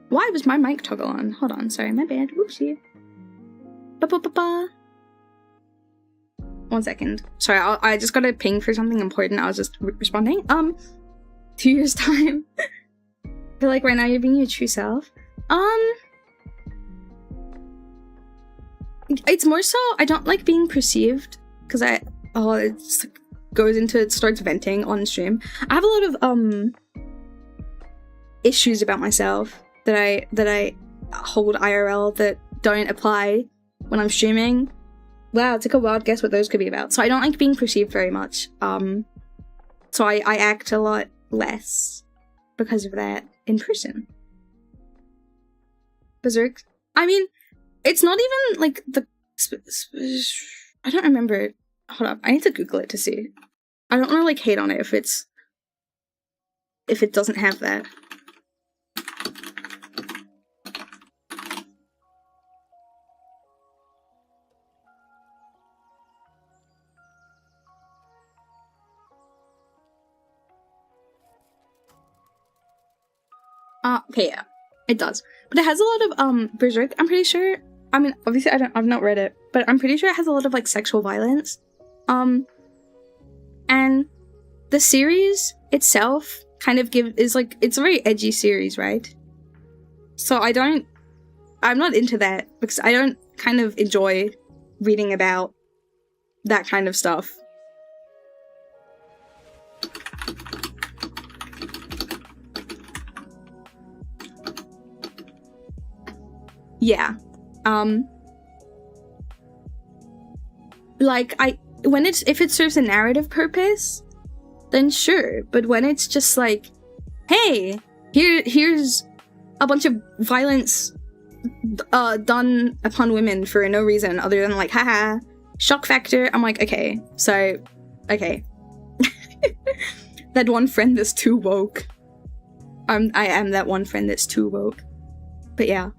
Why was my mic toggle on? Hold on, sorry, my bad. Whoopsie. Ba-ba-ba-ba. 1 second. Sorry, I just got a ping for something important. I was just responding. 2 years time. I feel like right now you're being your true self. It's more so I don't like being perceived because it starts venting on stream. I have a lot of issues about myself that I hold IRL that don't apply when I'm streaming. Wow, take a wild guess what those could be about. So I don't like being perceived very much. So I act a lot less because of that in person. Berserk. I mean, it's not even like the... I don't remember. Hold up, I need to Google it to see. I don't want to like hate on it if it doesn't have that. Okay, yeah, it does. But it has a lot of, Berserk, I'm pretty sure, I mean, obviously I've not read it, but I'm pretty sure it has a lot of, like, sexual violence. And the series itself kind of is, like, it's a very edgy series, right? So I'm not into that, because I don't kind of enjoy reading about that kind of stuff. Yeah. Like, if it serves a narrative purpose, then sure. But when it's just like, hey, here's a bunch of violence done upon women for no reason other than like, haha, shock factor. I'm like, okay, so, okay. That one friend that's too woke. I am that one friend that's too woke. But yeah.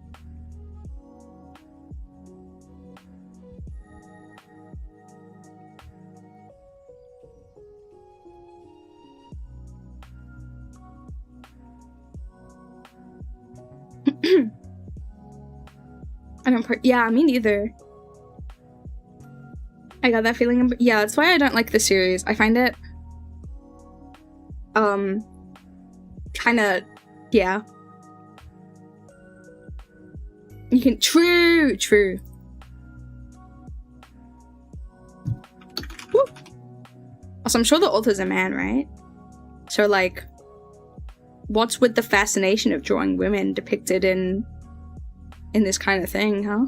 Yeah, me neither. I got that feeling. Yeah, that's why I don't like the series. I find it kind of, yeah. You can, true. Woo. Also, I'm sure the author's a man, right? So, like, what's with the fascination of drawing women depicted in this kind of thing, huh?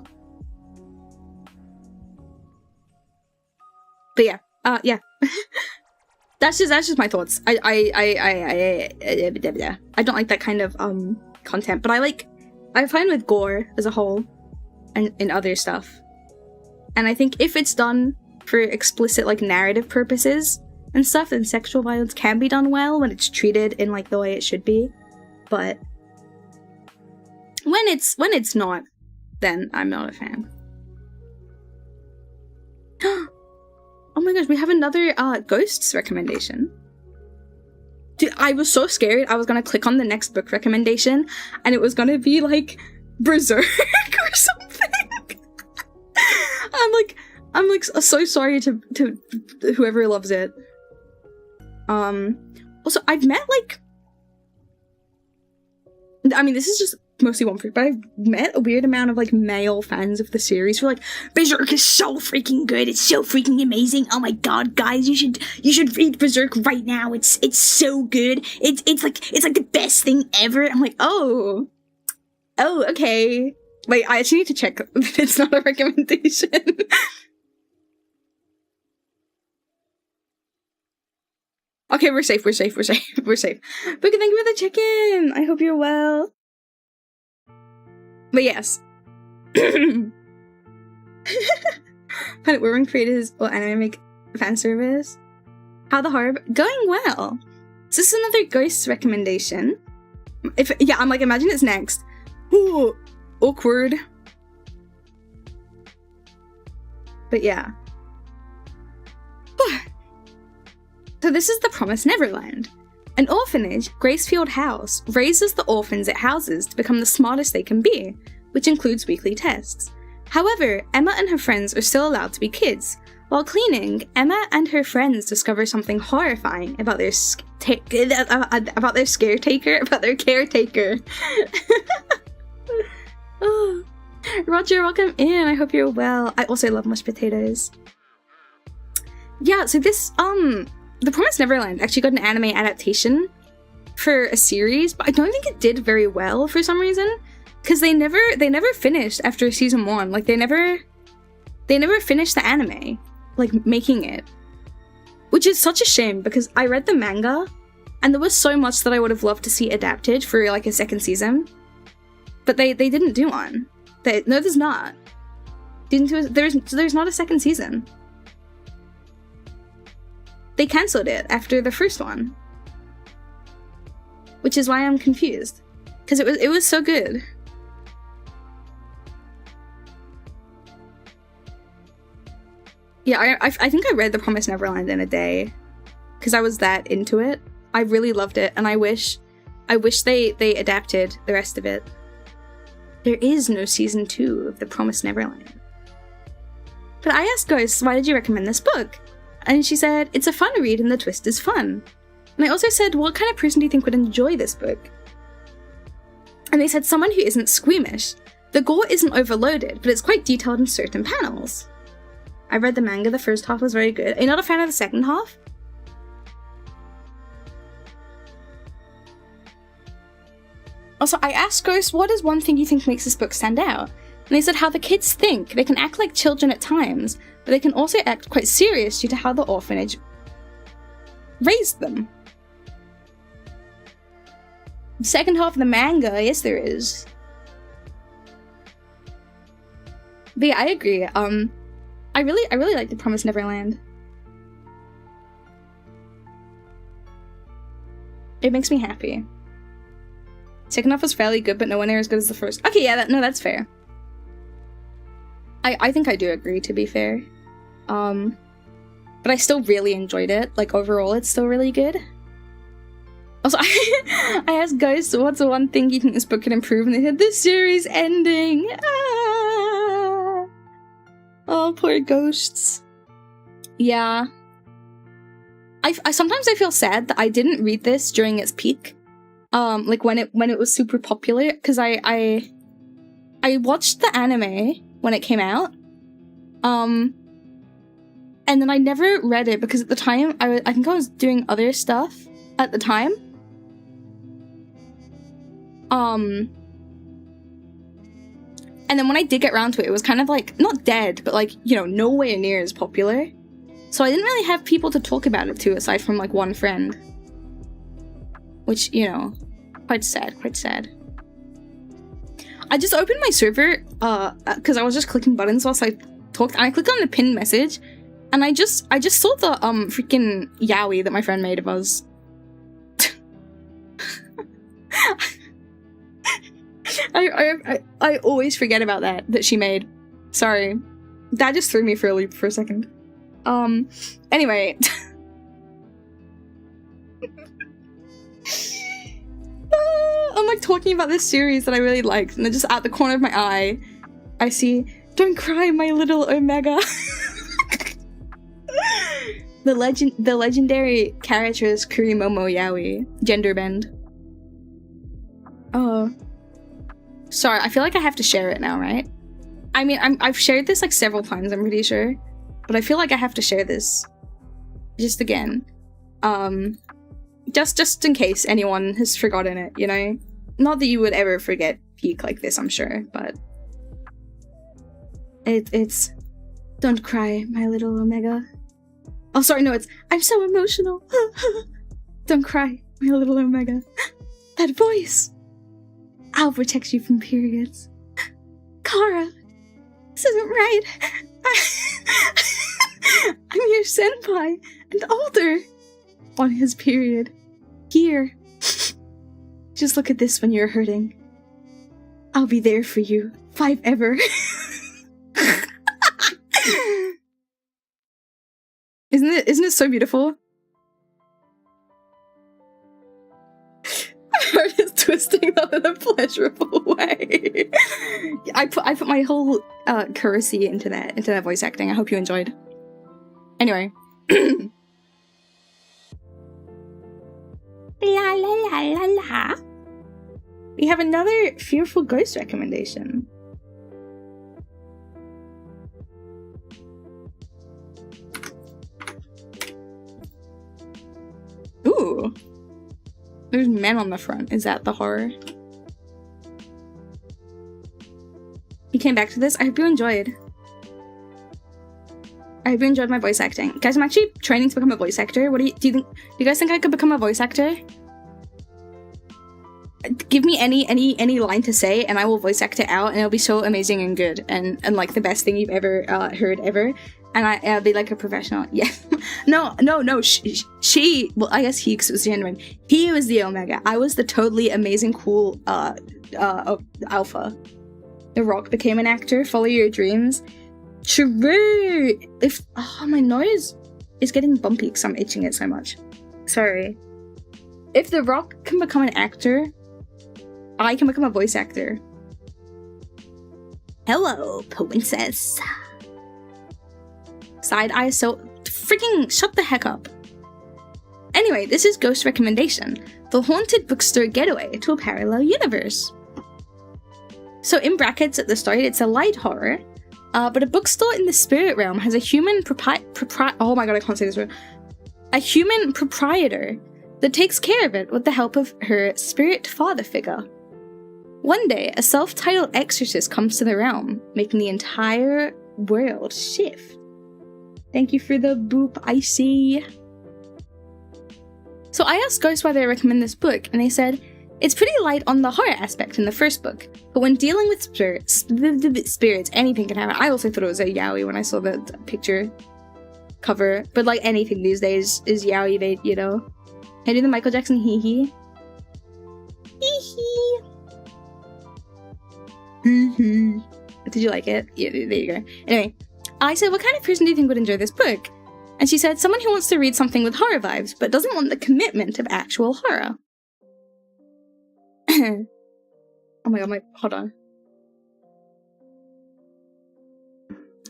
But yeah, yeah. That's just my thoughts. I don't like that kind of content, but I'm fine with gore as a whole and in other stuff. And I think if it's done for explicit like narrative purposes and stuff, then sexual violence can be done well when it's treated in like the way it should be. But when it's not, then I'm not a fan. Oh my gosh, we have another Ghosts recommendation. Dude, I was so scared I was gonna click on the next book recommendation and it was gonna be like Berserk or something. I'm like so sorry to whoever loves it. Also, I've met like, I mean, this is just mostly one freak, but I've met a weird amount of like male fans of the series who are like, Berserk is so freaking good, it's so freaking amazing, oh my god, guys, you should read Berserk right now, it's so good, it's like the best thing ever. I'm like, oh okay, wait, I actually need to check that it's not a recommendation. Okay, we're safe. Booker, thank you for the check-in. I hope you're well. But yes. Planet Whirlwind creators will anime make fan service. How the Harb? Going well. So this is another Ghosts recommendation. I'm like, imagine it's next. Ooh, awkward. But yeah. So this is The Promised Neverland. An orphanage, Gracefield House, raises the orphans it houses to become the smartest they can be, which includes weekly tests. However, Emma and her friends are still allowed to be kids. While cleaning, Emma and her friends discover something horrifying about their caretaker. Oh. Roger, welcome in. I hope you're well. I also love mashed potatoes. Yeah, so this, The Promised Neverland actually got an anime adaptation for a series, but I don't think it did very well for some reason, because they never finished after season 1. Like they never finished the anime, like making it, which is such a shame because I read the manga, and there was so much that I would have loved to see adapted for like a second season, but they didn't do one. No, there's not. There's not a second season. They cancelled it after the first one, which is why I'm confused, because it was so good. Yeah, I think I read The Promised Neverland in a day, because I was that into it. I really loved it, and I wish they adapted the rest of it. There is no season 2 of The Promised Neverland. But I asked Ghost, why did you recommend this book? And she said, it's a fun read and the twist is fun. And I also said, what kind of person do you think would enjoy this book? And they said, someone who isn't squeamish. The gore isn't overloaded, but it's quite detailed in certain panels. I read the manga, the first half was very good. Are you not a fan of the second half? Also, I asked Ghost, what is one thing you think makes this book stand out? And they said how the kids think. They can act like children at times, but they can also act quite serious due to how the orphanage raised them. The second half of the manga, yes there is. But yeah, I agree. I really like The Promised Neverland. It makes me happy. Second half was fairly good, but nowhere near as good as the first. Okay, yeah, that's fair. I think I do agree, to be fair. But I still really enjoyed it. Like, overall, it's still really good. Also, I asked Ghost, what's the one thing you think this book could improve? And they said, the series ending! Ah! Oh, poor Ghosts. Yeah. I sometimes I feel sad that I didn't read this during its peak. Like when it was super popular, because I watched the anime when it came out. And then I never read it because at the time I think I was doing other stuff at the time. And then when I did get around to it, it was kind of like, not dead, but like, you know, nowhere near as popular. So I didn't really have people to talk about it to, aside from like one friend. Which, you know, quite sad. I just opened my server, because I was just clicking buttons whilst I talked, and I clicked on the pinned message, and I just saw the, freaking yaoi that my friend made of us. I always forget about that she made. Sorry. That just threw me for a loop for a second. Anyway. I'm like talking about this series that I really liked, and then just at the corner of my eye, I see, don't cry, my little Omega. The legendary character is Kurimomo Yaoi. Gender bend. Oh. Sorry, I feel like I have to share it now, right? I mean, I've shared this like several times, I'm pretty sure. But I feel like I have to share this. Just again. Just in case anyone has forgotten it, you know? Not that you would ever forget peak like this, I'm sure, but... It's... Don't cry, my little Omega. Oh, sorry, no, it's... I'm so emotional. Don't cry, my little Omega. That voice! I'll protect you from periods. Kara! This isn't right. I'm your senpai, and older. On his period. Here. Just look at this when you're hurting. I'll be there for you. 5 ever. Isn't it so beautiful? My heart is twisting not in a pleasurable way. I put my whole courtesy into that voice acting. I hope you enjoyed. Anyway. La la la la la. We have another Fearful Ghost recommendation. Ooh. There's men on the front. Is that the horror? You came back to this? I hope you enjoyed. I hope you enjoyed my voice acting. Guys, I'm actually training to become a voice actor. What do you think? Do you guys think I could become a voice actor? Give me any line to say and I will voice act it out, and it'll be so amazing and good and like the best thing you've ever heard ever. And I'll be like a professional. Yeah. No. She, well, I guess he, because it was genuine. He was the Omega. I was the totally amazing, cool, alpha. The Rock became an actor. Follow your dreams. True. If, oh, my nose is getting bumpy because I'm itching it so much. Sorry. If The Rock can become an actor, I can become a voice actor. Hello, princess. Side eye so freaking shut the heck up. Anyway, this is Ghost Recommendation, the haunted bookstore getaway to a parallel universe. So in brackets at the start, it's a light horror, but a bookstore in the spirit realm has a human oh my god, I can't say this word. A human proprietor that takes care of it with the help of her spirit father figure. One day, a self-titled exorcist comes to the realm, making the entire world shift. Thank you for the boop, I see. So I asked Ghost why they recommend this book, and they said, it's pretty light on the horror aspect in the first book, but when dealing with spirits, anything can happen. I also thought it was a yaoi when I saw the picture cover, but like anything these days is yaoi bait, you know? Can I do the Michael Jackson hee-hee? Hee-hee. Hee-hee. Did you like it? Yeah, there you go. Anyway, I said, what kind of person do you think would enjoy this book? And she said, someone who wants to read something with horror vibes, but doesn't want the commitment of actual horror. Oh my god, hold on.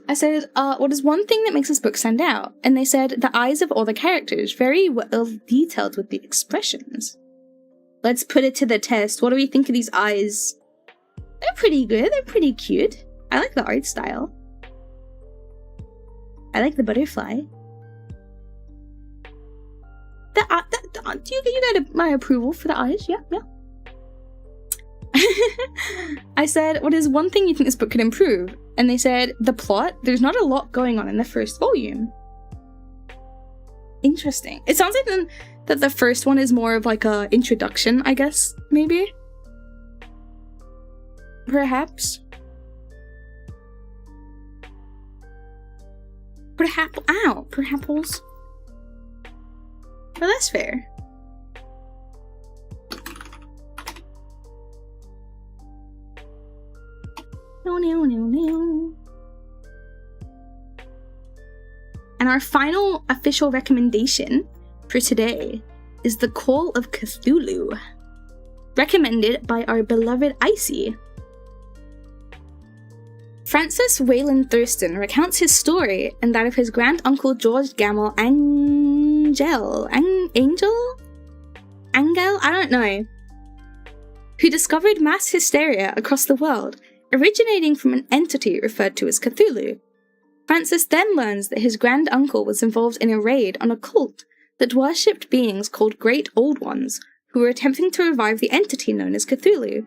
I said, what is one thing that makes this book stand out? And they said, the eyes of all the characters, very well detailed with the expressions. Let's put it to the test. What do we think of these eyes? They're pretty good, they're pretty cute. I like the art style. I like the butterfly. You got my approval for the eyes, yeah. I said, what is one thing you think this book could improve? And they said, the plot. There's not a lot going on in the first volume. Interesting. It sounds like then that the first one is more of like a introduction, I guess, maybe? Perhaps? Perhaps. Well, that's fair. No. And our final official recommendation for today is The Call of Cthulhu, recommended by our beloved Icy. Francis Wayland Thurston recounts his story and that of his grand-uncle George Gamel Angel, I don't know, who discovered mass hysteria across the world, originating from an entity referred to as Cthulhu. Francis then learns that his grand-uncle was involved in a raid on a cult that worshipped beings called Great Old Ones, who were attempting to revive the entity known as Cthulhu.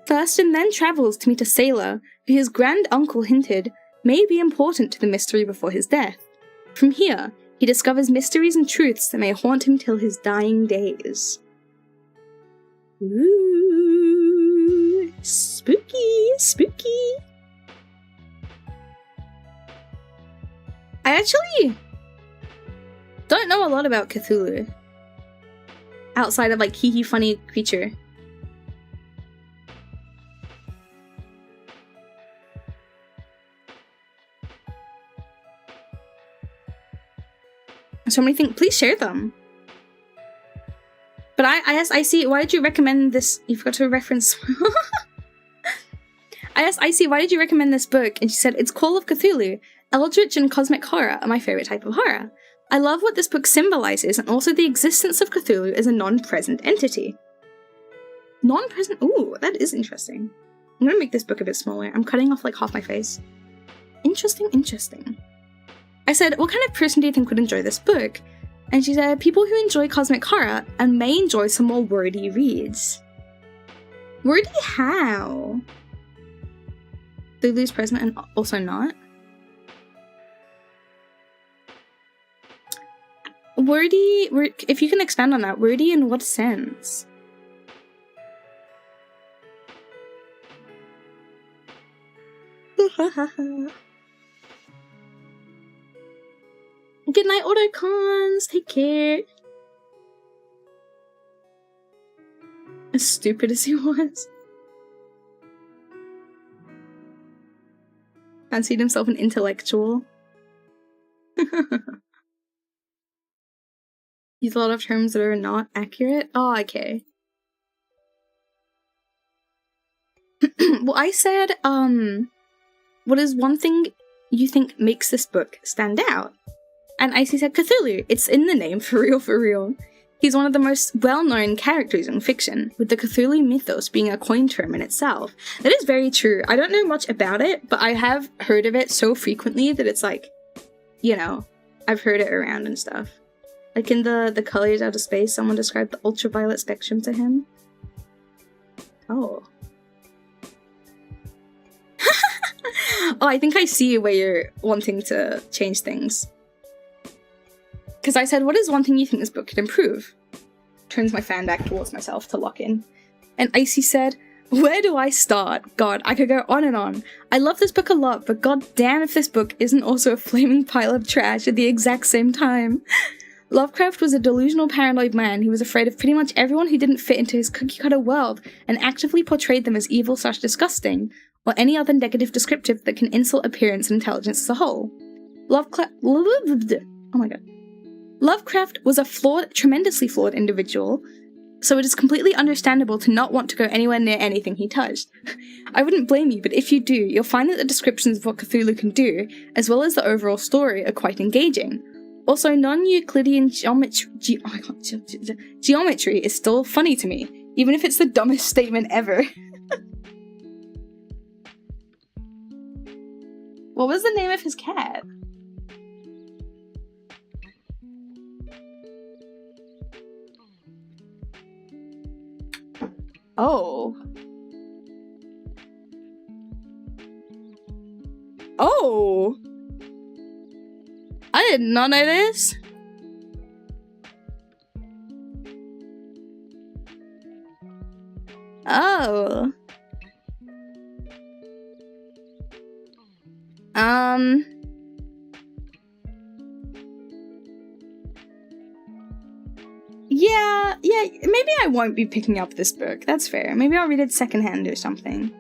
Thurston then travels to meet a sailor who his grand-uncle hinted may be important to the mystery before his death. From here, he discovers mysteries and truths that may haunt him till his dying days. Ooh, spooky. I actually don't know a lot about Cthulhu. Outside of like hee funny creature. So many things. Please share them. But I asked Icy, why did you recommend this? You forgot to reference. I asked Icy, why did you recommend this book? And she said, it's Call of Cthulhu. Eldritch and cosmic horror are my favorite type of horror. I love what this book symbolizes and also the existence of Cthulhu as a non-present entity. Non-present? Ooh, that is interesting. I'm gonna make this book a bit smaller. I'm cutting off like half my face. Interesting. I said, what kind of person do you think would enjoy this book? And she said, people who enjoy cosmic horror and may enjoy some more wordy reads. Wordy how? Cthulhu's present and also not? Wordy, if you can expand on that, wordy in what sense? Good night, Autocons. Take care. As stupid as he was. Fancied himself an intellectual. Use a lot of terms that are not accurate. Oh, okay. Well, I said, what is one thing you think makes this book stand out? And Icy said Cthulhu. It's in the name, for real. He's one of the most well-known characters in fiction, with the Cthulhu mythos being a coined term in itself. That is very true. I don't know much about it, but I have heard of it so frequently that it's like, you know, I've heard it around and stuff. Like in the Colors Out of Space, someone described the ultraviolet spectrum to him. Oh. Oh, I think I see where you're wanting to change things. Because I said, what is one thing you think this book could improve? Turns my fan back towards myself to lock in. And Icy said, where do I start? God, I could go on and on. I love this book a lot, but god damn if this book isn't also a flaming pile of trash at the exact same time. Lovecraft was a delusional, paranoid man who was afraid of pretty much everyone who didn't fit into his cookie-cutter world and actively portrayed them as evil/disgusting, or any other negative descriptive that can insult appearance and intelligence as a whole. Lovecraft was a flawed, tremendously flawed individual, so it is completely understandable to not want to go anywhere near anything he touched. I wouldn't blame you, but if you do, you'll find that the descriptions of what Cthulhu can do, as well as the overall story, are quite engaging. Also, non-Euclidean geometry is still funny to me, even if it's the dumbest statement ever. What was the name of his cat? Oh. Oh! I did not know this. Oh. Yeah, maybe I won't be picking up this book. That's fair. Maybe I'll read it secondhand or something.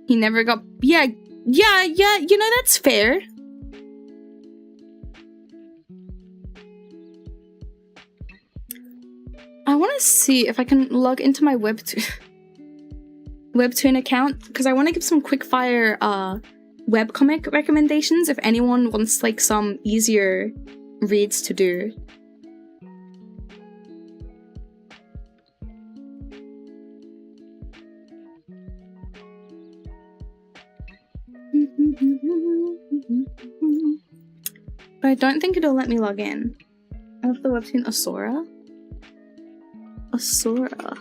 He never got... Yeah, you know, that's fair. I want to see if I can log into my Webtoon account, because I want to give some quickfire webcomic recommendations if anyone wants, like, some easier reads to do. But I don't think it'll let me log in. I have the webtoon Asura. Asura.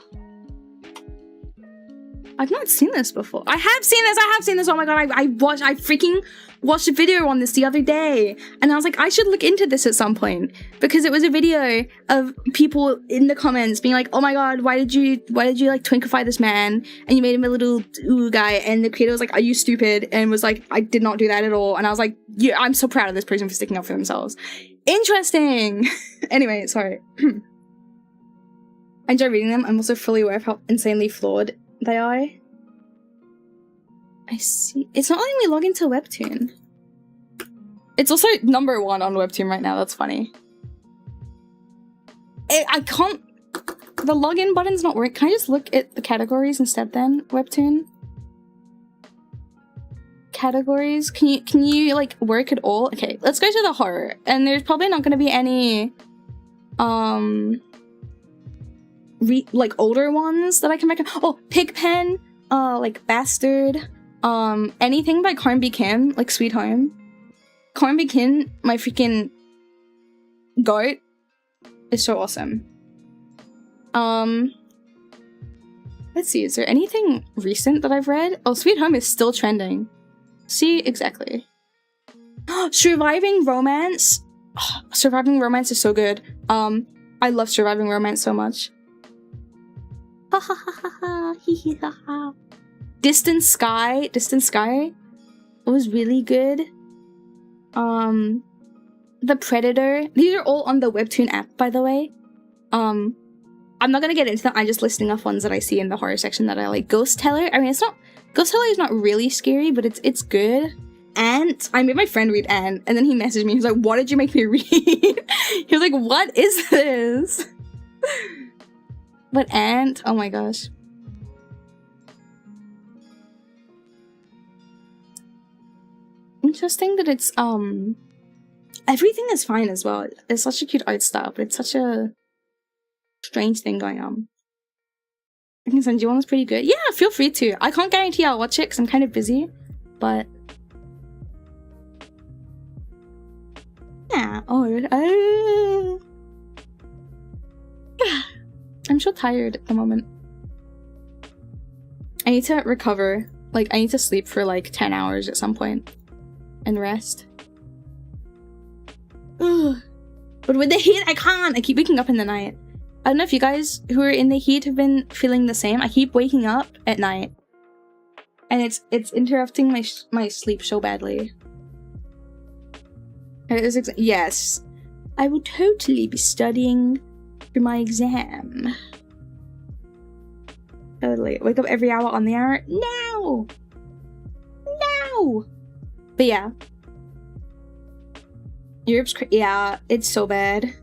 I've not seen this before. I have seen this! Oh my god, I freaking watched a video on this the other day. And I was like, I should look into this at some point. Because it was a video of people in the comments being like, oh my god, why did you like twinkify this man? And you made him a little ooh guy. And the creator was like, are you stupid? And was like, I did not do that at all. And I was like, yeah, I'm so proud of this person for sticking up for themselves. Interesting! Anyway, sorry. I enjoy reading them. I'm also fully aware of how insanely flawed they are. I see. It's not letting me log into Webtoon. It's also number 1 on Webtoon right now. That's funny. I can't... The login button's not working. Can I just look at the categories instead then? Webtoon? Categories? Can you like work at all? Okay, let's go to the horror. And there's probably not going to be any like older ones that I can recommend. Oh, Pigpen, like Bastard, anything by Carnby Kim, like Sweet Home. Carnby Kim, my freaking goat, is so awesome. Let's see, is there anything recent that I've read? Oh, Sweet Home is still trending. See, exactly. Surviving Romance. Oh, Surviving Romance is so good. I love Surviving Romance so much. Ha ha ha ha ha, hee hee ha ha. Distant Sky was really good. The Predator. These are all on the Webtoon app, by the way. I'm not gonna get into them. I'm just listing off ones that I see in the horror section that I like. Ghost Teller. I mean, it's not... Ghost Teller is not really scary, but it's good. Ant. I made my friend read Ant, and then he messaged me. He was like, what did you make me read? He was like, what is this? But Ant, oh my gosh. Interesting that it's, everything is fine as well. It's such a cute art style, but it's such a strange thing going on. I can send you one that's pretty good. Yeah, feel free to. I can't guarantee I'll watch it because I'm kind of busy, but yeah. Oh, I'm so tired at the moment. I need to recover. Like, I need to sleep for like 10 hours at some point and rest. Ugh. But with the heat, I can't. I keep waking up in the night. I don't know if you guys who are in the heat have been feeling the same. I keep waking up at night, and it's interrupting my sleep so badly. Yes, I will totally be studying for my exam. Totally. Wake up every hour on the hour. No! No! But yeah. Europe's yeah, it's so bad.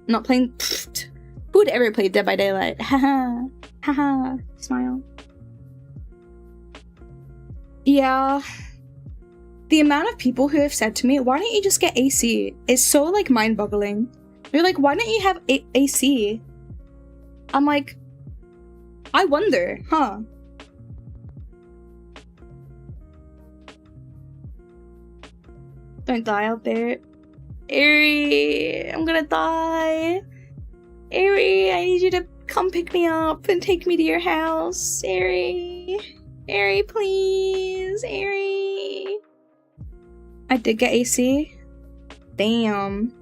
Not playing. Who would ever play Dead by Daylight? Haha. Haha. Smile. Yeah. The amount of people who have said to me, why don't you just get AC? Is so like mind-boggling. They're like, why don't you have AC? I'm like, I wonder, huh? Don't die out there. Eri, I'm gonna die. Eri, I need you to come pick me up and take me to your house. Eri. Eri, please. Eri. I did get AC. Damn.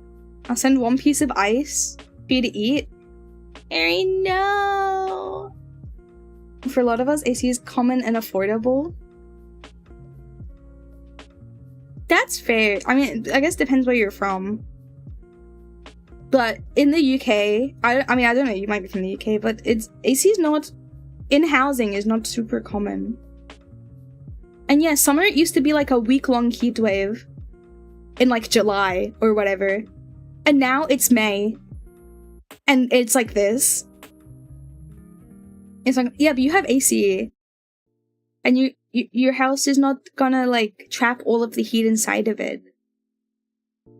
I'll send one piece of ice for you to eat. Eri, no. For a lot of us, AC is common and affordable. That's fair. I mean, I guess it depends where you're from. But in the UK, I mean, I don't know, you might be from the UK, but AC is not, in housing, is not super common. And yeah, summer used to be like a week-long heat wave in like July or whatever. And now it's May. And it's like this. It's like, yeah, but you have AC. And your house is not gonna like trap all of the heat inside of it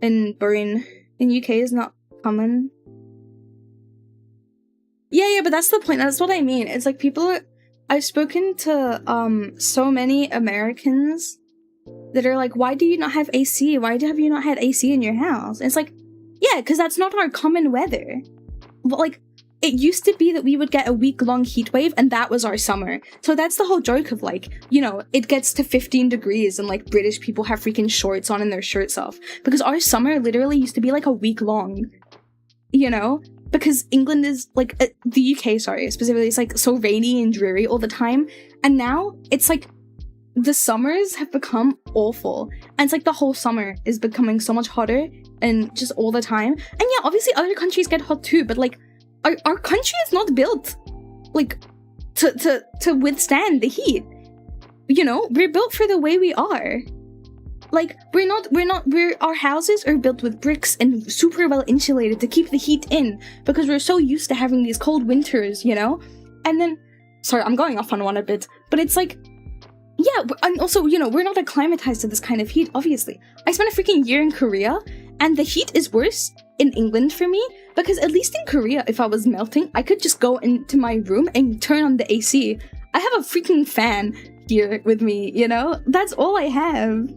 and burn. In UK is not common. Yeah, but that's the point. That's what I mean. It's like I've spoken to so many Americans that are like, why do you not have AC? Why have you not had AC in your house? And it's like, yeah, because that's not our common weather. But like, it used to be that we would get a week-long heat wave and that was our summer. So that's the whole joke of like, you know, it gets to 15 degrees and like British people have freaking shorts on and their shirts off. Because our summer literally used to be like a week long. You know? Because England is like, the UK, sorry, specifically, it's like so rainy and dreary all the time. And now it's like, the summers have become awful. And it's like the whole summer is becoming so much hotter and just all the time. And yeah, obviously other countries get hot too, but like, our country is not built like to withstand the heat. You know, we're built for the way we are. Like, our houses are built with bricks and super well insulated to keep the heat in because we're so used to having these cold winters, you know? And then, sorry, I'm going off on one a bit, but it's like, yeah, and also, you know, we're not acclimatized to this kind of heat, obviously. I spent a freaking year in Korea, and the heat is worse in England for me, because at least in Korea, if I was melting, I could just go into my room and turn on the AC. I have a freaking fan here with me, you know? That's all I have.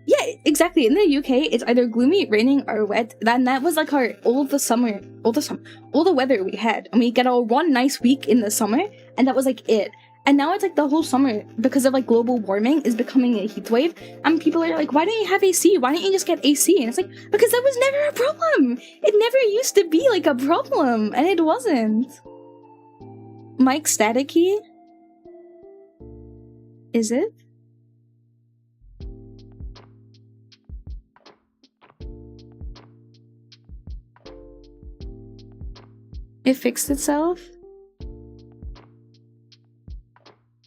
Yeah, exactly. In the UK, it's either gloomy, raining, or wet. And that was like all the weather we had. And we get our one nice week in the summer, and that was like it. And now it's like the whole summer, because of like global warming, is becoming a heat wave. And people are like, why don't you have AC? Why don't you just get AC? And it's like, because that was never a problem. It never used to be like a problem. And it wasn't. Mike staticky? Is it? It fixed itself?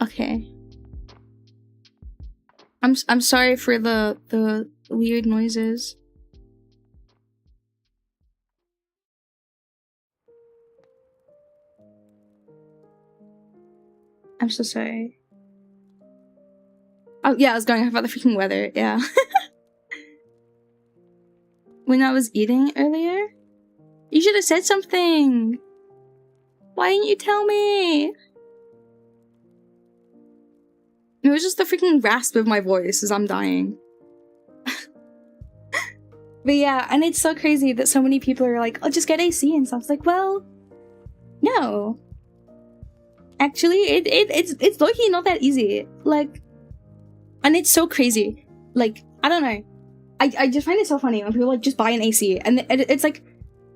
Okay. I'm sorry for the weird noises. I'm so sorry. Oh yeah, I was going off about the freaking weather, yeah. When I was eating earlier? You should have said something! Why didn't you tell me? It was just the freaking rasp of my voice as I'm dying. But yeah, and it's so crazy that so many people are like, oh, just get AC and stuff. It's like, well, no. Actually, it's low-key not that easy. Like, and it's so crazy. Like, I don't know. I just find it so funny when people like just buy an AC and it's like,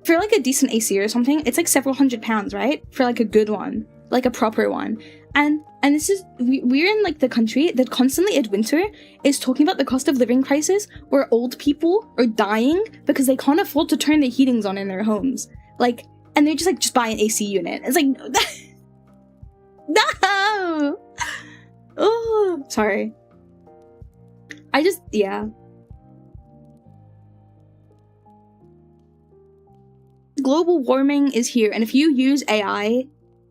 for like a decent AC or something, it's like several £100s, right? For like a good one, like a proper one. And this is, we're in like the country that constantly at winter is talking about the cost of living crisis where old people are dying because they can't afford to turn their heatings on in their homes. Like, and they're just like, just buy an AC unit. It's like, no! Oh, sorry. Yeah. Global warming is here, and if you use AI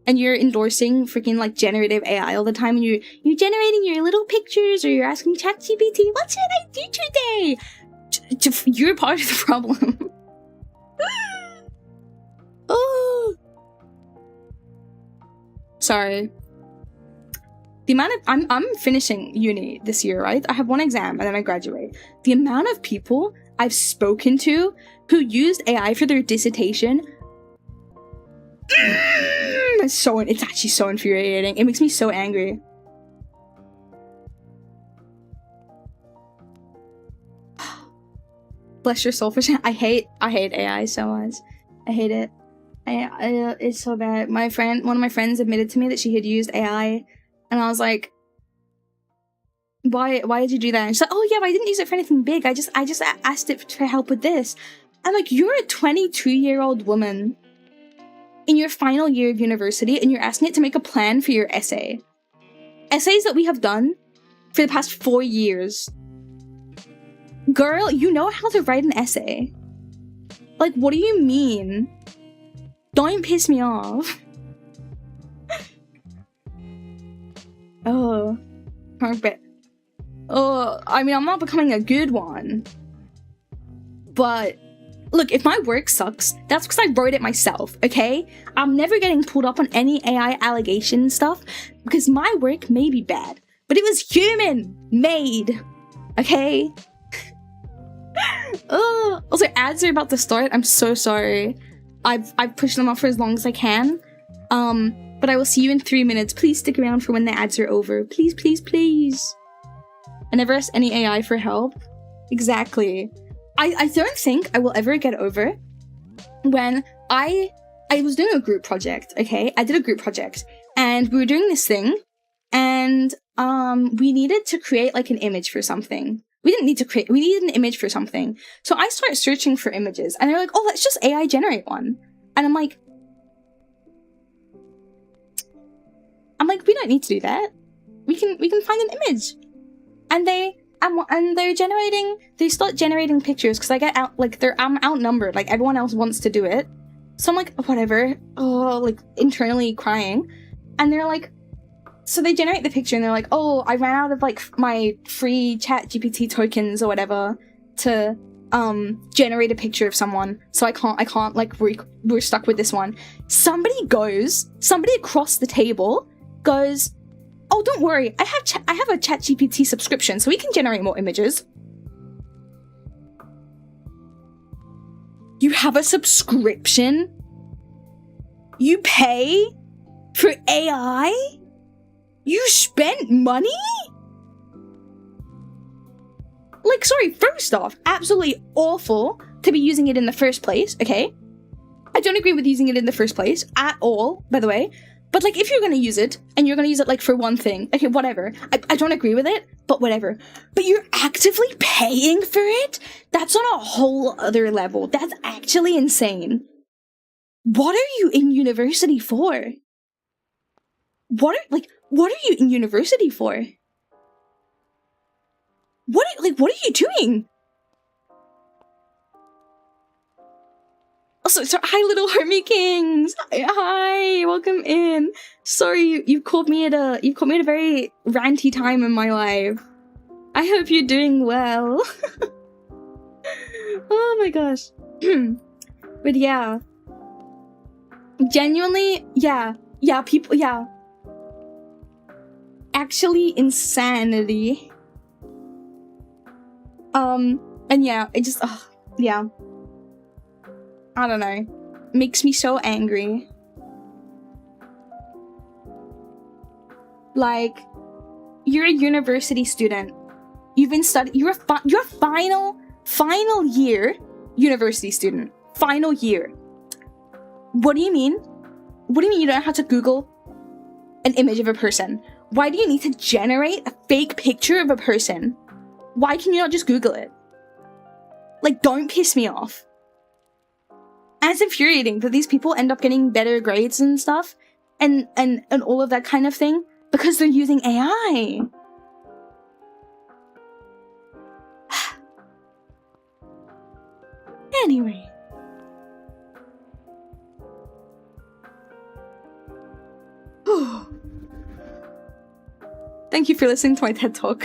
and you're endorsing freaking like generative AI all the time and you're generating your little pictures or you're asking ChatGPT, what should I do today? You're part of the problem. Oh. Sorry. The amount of I'm finishing uni this year, right? I have one exam and then I graduate. The amount of people I've spoken to who used AI for their dissertation, it's actually so infuriating. It makes me so angry. Bless your soul for saying. I hate AI so much. I hate it. It's so bad. One of my friends admitted to me that she had used AI, and I was like, why did you do that? And she's like, oh yeah, but I didn't use it for anything big. I just asked it for help with this. I'm like, you're a 22-year-old woman in your final year of university, and you're asking it to make a plan for your essay. Essays that we have done for the past 4 years. Girl, you know how to write an essay. Like, what do you mean? Don't piss me off. Oh. But, I mean, I'm not becoming a good one. But, look, if my work sucks, that's because I wrote it myself, okay? I'm never getting pulled up on any AI allegation stuff because my work may be bad, but it was human-made, okay? Also, ads are about to start. I'm so sorry. I've pushed them off for as long as I can. But I will see you in 3 minutes. Please stick around for when the ads are over. Please, please, please. I never asked any AI for help. Exactly. I don't think I will ever get over when I was doing a group project, okay? I did a group project, and we were doing this thing, and we needed to create like an image for something. We needed an image for something. So I started searching for images, and they're like, oh, let's just AI generate one. And I'm like, we don't need to do that. We can find an image. And they start generating pictures because I get out, like, I'm outnumbered. Like, everyone else wants to do it. So I'm like, whatever. Oh, like, internally crying. And they're like, so they generate the picture and they're like, oh, I ran out of, like, my free ChatGPT tokens or whatever to, generate a picture of someone. So I can't, like, we're stuck with this one. Somebody across the table goes, oh, don't worry, I have a ChatGPT subscription, so we can generate more images. You have a subscription? You pay for AI? You spent money? Like, sorry, first off, absolutely awful to be using it in the first place, okay? I don't agree with using it in the first place, at all, by the way. But, like, if you're gonna use it, and you're gonna use it, like, for one thing, okay, whatever. I don't agree with it, but whatever. But you're actively paying for it? That's on a whole other level. That's actually insane. What are you in university for? What are you in university for? What are you doing? Also, hi, little Army Kings. Hi, welcome in. Sorry, you called me at a very ranty time in my life. I hope you're doing well. Oh my gosh. But yeah. Genuinely, yeah, people, yeah. Actually, insanity. And yeah, it just, yeah. I don't know. Makes me so angry. Like, you're a university student. You've been studying. You're final year university student. Final year. What do you mean? What do you mean you don't know how to Google an image of a person? Why do you need to generate a fake picture of a person? Why can you not just Google it? Like, don't piss me off. And it's infuriating that these people end up getting better grades and stuff, and all of that kind of thing, because they're using AI. Anyway. Thank you for listening to my TED Talk.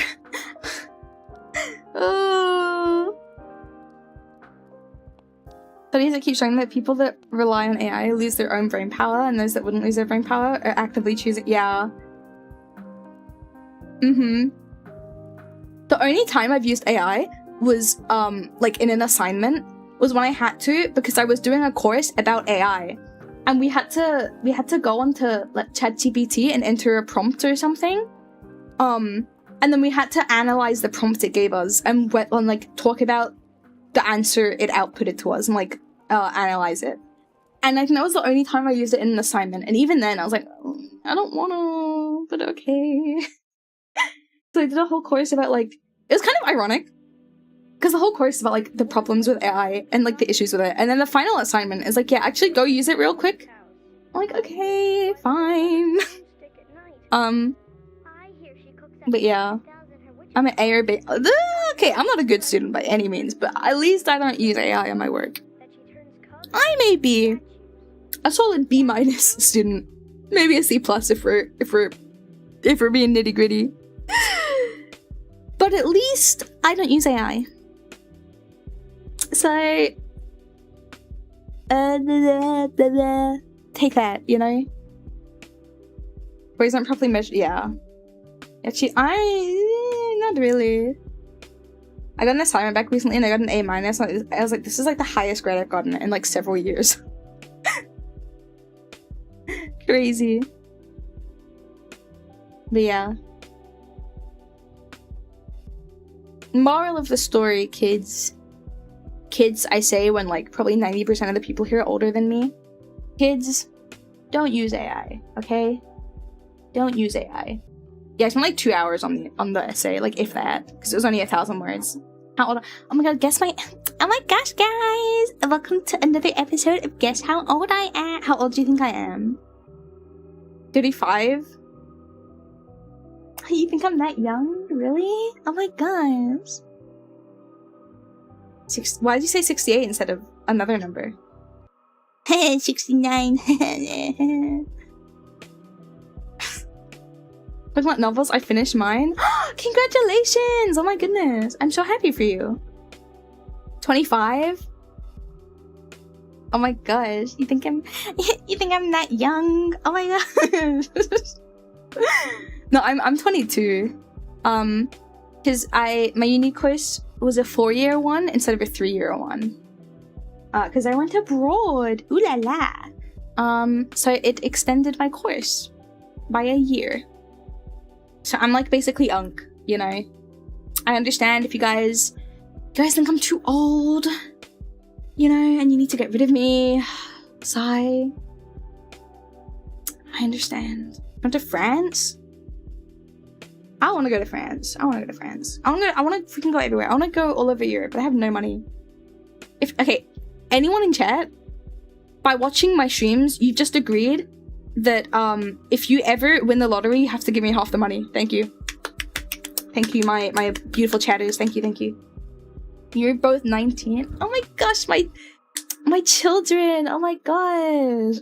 Studies that keep showing that people that rely on AI lose their own brain power, and those that wouldn't lose their brain power are actively choosing. Yeah. The only time I've used AI was like in an assignment was when I had to, because I was doing a course about AI, and we had to go onto like ChatGPT and enter a prompt or something, and then we had to analyze the prompt it gave us and like talk about the answer it outputted to us and like analyze it. And I think that was the only time I used it in an assignment, and even then I was like, I don't wanna, but okay. So I did a whole course about like, it was kind of ironic because the whole course is about like the problems with AI and like the issues with it, and then the final assignment is like, yeah, actually go use it real quick. I'm like, okay, fine. But yeah, I'm an AI okay, I'm not a good student by any means, but at least I don't use AI in my work. I may be a solid B- student, maybe a C+ if we're being nitty gritty. But at least I don't use AI. So, take that, you know? Boys aren't properly measured. Yeah. Actually, not really. I got an assignment back recently and I got an A-. I was like, this is like the highest grade I've gotten in like several years. Crazy. But yeah. Moral of the story, kids. Kids, I say when like probably 90% of the people here are older than me. Kids, don't use AI, okay? Don't use AI. Yeah, I spent like 2 hours on the essay, like if that, because it was only 1,000 words. How old? Oh my god, oh my gosh, guys! Welcome to another episode of Guess How Old I Am. How old do you think I am? 35? You think I'm that young? Really? Oh my gosh. Why did you say 68 instead of another number? 69. Talking about novels, I finished mine. Congratulations! Oh my goodness. I'm so happy for you. 25? Oh my gosh. You think I'm that young? Oh my gosh. No, I'm 22. Cause my uni course was a 4-year one instead of a 3-year one. Cause I went abroad. Ooh la la. So it extended my course by a year. So I'm like basically unk, you know. I understand if you guys think I'm too old, you know, and you need to get rid of me. Sigh. I understand. Went to France? I want to go to France. I want to freaking go everywhere. I want to go all over Europe, but I have no money. Okay, anyone in chat, by watching my streams, you've just agreed that if you ever win the lottery, you have to give me half the money. Thank you. Thank you, my beautiful chatters. Thank you. You're both 19. Oh my gosh, my children. Oh my gosh.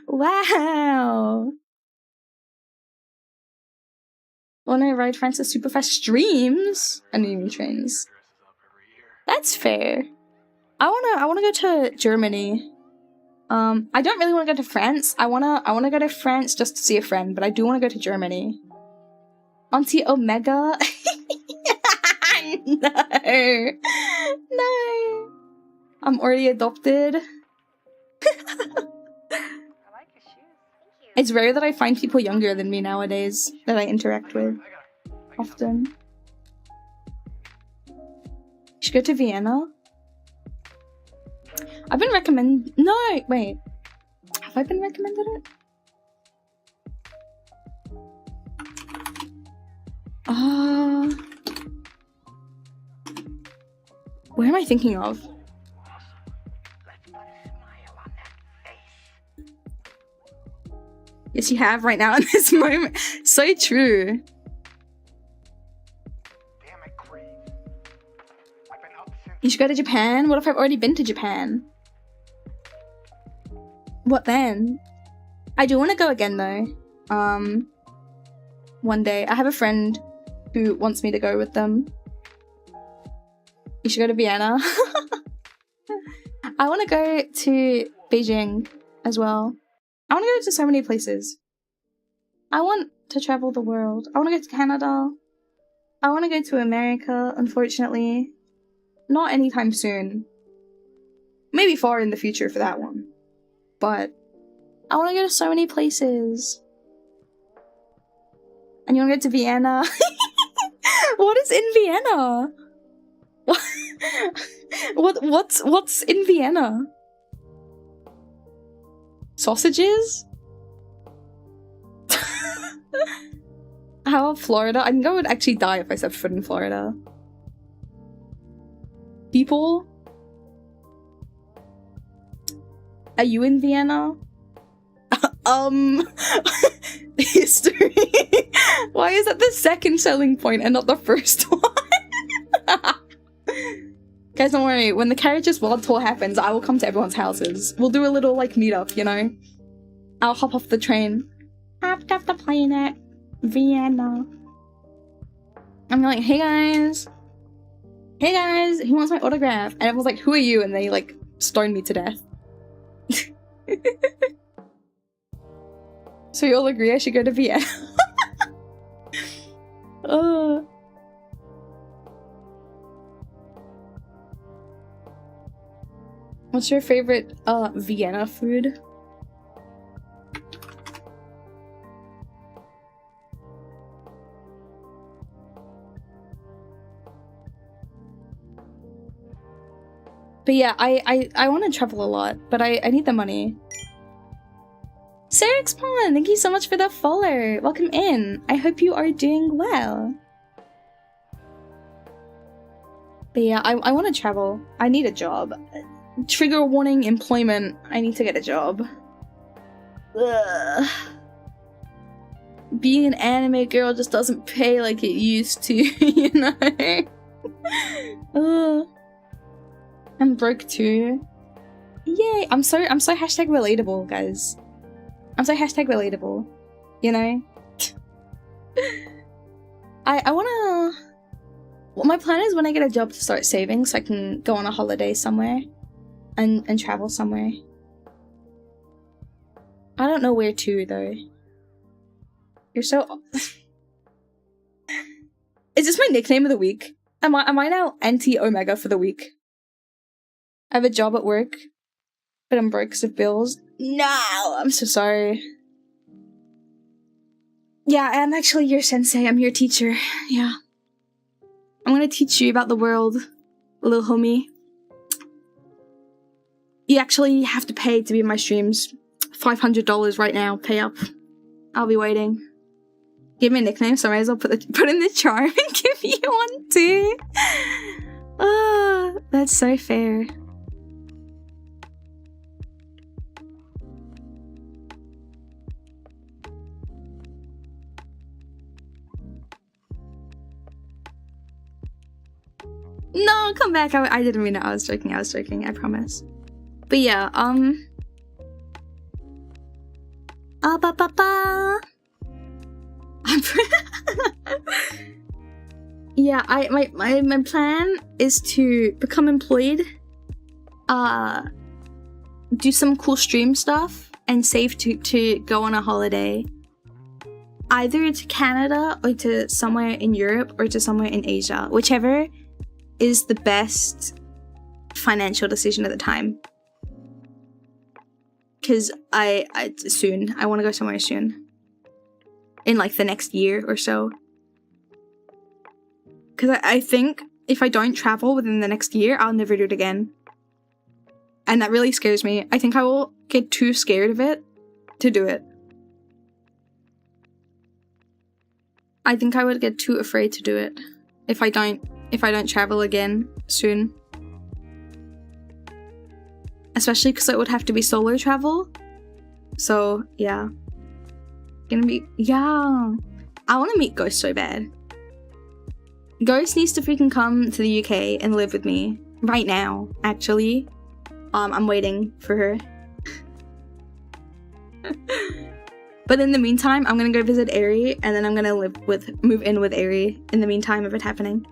Wow. When I ride Francis Superfast streams and Uni trains. That's fair. I wanna go to Germany. I don't really want to go to France. I wanna go to France just to see a friend, but I do want to go to Germany. Auntie Omega. No. No. I'm already adopted. I like your shoes. It's rare that I find people younger than me nowadays that I interact with often. You should go to Vienna. I've been recommended. No, wait. Have I been recommended it? Where am I thinking of? Yes, you have right now in this moment. So true. Damn it, Creed. I've been up since. You should go to Japan. What if I've already been to Japan? What then? I do want to go again though. One day. I have a friend who wants me to go with them. You should go to Vienna. I want to go to Beijing as well. I want to go to so many places. I want to travel the world. I want to go to Canada. I want to go to America, unfortunately. Not anytime soon. Maybe far in the future for that one. But I want to go to so many places. And you want to go to Vienna? What is in Vienna? What's in Vienna? Sausages? How about Florida? I think I would actually die if I set foot in Florida. People? Are you in Vienna? History. Why is that the second selling point and not the first one? Guys, don't worry. When the Carriages World Tour happens, I will come to everyone's houses. We'll do a little, like, meetup, you know? I'll hop off the train. Hopped off the plane at Vienna. I'm like, hey guys. Hey guys, who wants my autograph? And everyone's like, who are you? And they, like, stone me to death. So you all agree I should go to Vienna? What's your favorite Vienna food? But yeah, I want to travel a lot, but I need the money. Sarah Spawn, thank you so much for the follow. Welcome in. I hope you are doing well. But yeah, I want to travel. I need a job. Trigger warning, employment. I need to get a job. Ugh. Being an anime girl just doesn't pay like it used to, you know? I'm broke too. Yay! I'm so hashtag relatable, guys. I'm so hashtag relatable. You know? I wanna... Well, my plan is when I get a job to start saving so I can go on a holiday somewhere. And travel somewhere. I don't know where to, though. You're so... Is this my nickname of the week? Am I now anti-Omega for the week? I have a job at work, but I'm broke because of bills. No! I'm so sorry. Yeah, I'm actually your sensei. I'm your teacher. Yeah. I'm gonna teach you about the world, little homie. You actually have to pay to be in my streams. $500 right now. Pay up. I'll be waiting. Give me a nickname, so I might as well put in the charm and give you one too. Oh, that's so fair. No, come back. I didn't mean it. I was joking. I promise. But yeah, yeah, my plan is to become employed do some cool stream stuff and save to go on a holiday, either to Canada or to somewhere in Europe or to somewhere in Asia, whichever is the best financial decision at the time. Because I want to go somewhere soon, in like the next year or so. Because I think if I don't travel within the next year, I'll never do it again. And that really scares me. I think I will get too scared of it to do it. I think I would get too afraid to do it if I don't travel again soon. Especially because it would have to be solo travel. So, yeah. Yeah. I want to meet Ghost so bad. Ghost needs to freaking come to the UK and live with me. Right now, actually. I'm waiting for her. But in the meantime, I'm gonna go visit Aerie, and then I'm gonna move in with Aerie in the meantime of it happening.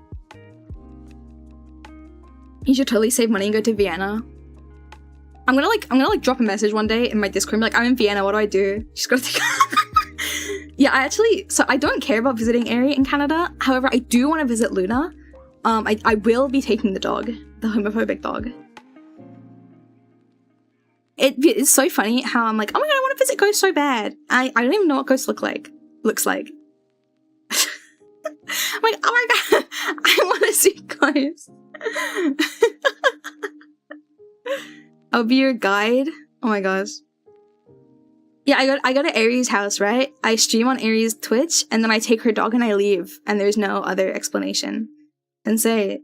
You should totally save money and go to Vienna. I'm gonna drop a message one day in my Discord and be like, I'm in Vienna, what do I do? She's gotta think. Yeah, I don't care about visiting Aerie in Canada. However, I do want to visit Luna. I will be taking the dog, the homophobic dog. It's so funny how I'm like, oh my god, I want to visit Ghost so bad. I don't even know what Ghost looks like. I'm like, oh my god, I want to see Ghost. I'll be your guide. Oh my gosh. Yeah, I go to Aerie's house, right? I stream on Aerie's Twitch, and then I take her dog and I leave, and there's no other explanation. And say,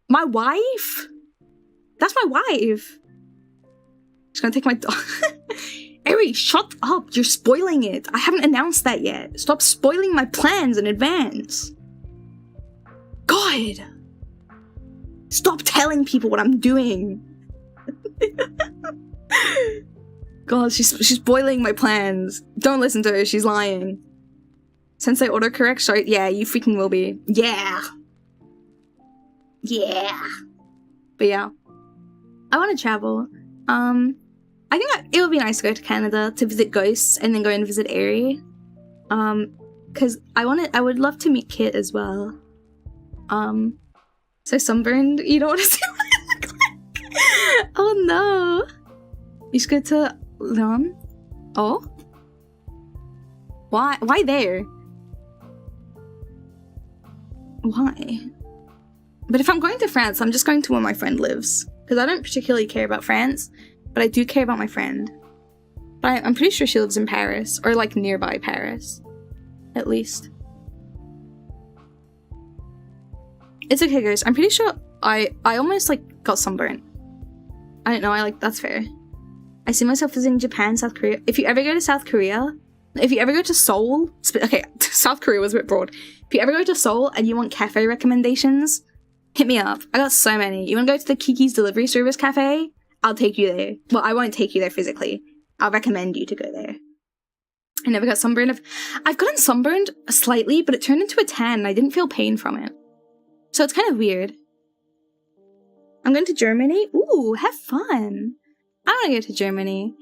my wife? That's my wife. She's gonna take my dog. Aerie, shut up. You're spoiling it. I haven't announced that yet. Stop spoiling my plans in advance. God. Stop telling people what I'm doing. God, she's spoiling my plans. Don't listen to her. She's lying. Sensei autocorrect? Sorry. Yeah, you freaking will be. Yeah. Yeah. But yeah. I want to travel. I think it would be nice to go to Canada to visit Ghosts and then go and visit Aerie. Because I would love to meet Kit as well. So sunburned, you don't want to see what I look like. Oh no. You should go to Lyon. Oh? Why? Why there? Why? But if I'm going to France, I'm just going to where my friend lives. Because I don't particularly care about France, but I do care about my friend. But I'm pretty sure she lives in Paris, or like nearby Paris. At least. It's okay, guys. I'm pretty sure I almost like got sunburnt. I don't know, that's fair. I see myself visiting Japan, South Korea. If you ever go to South Korea, if you ever go to Seoul, okay, South Korea was a bit broad. If you ever go to Seoul and you want cafe recommendations, hit me up. I got so many. You want to go to the Kiki's Delivery Service Cafe? I'll take you there. Well, I won't take you there physically. I'll recommend you to go there. I never got sunburned. I've gotten sunburned slightly, but it turned into a tan and I didn't feel pain from it. So it's kind of weird. I'm going to Germany. Ooh, have fun. I want to go to Germany.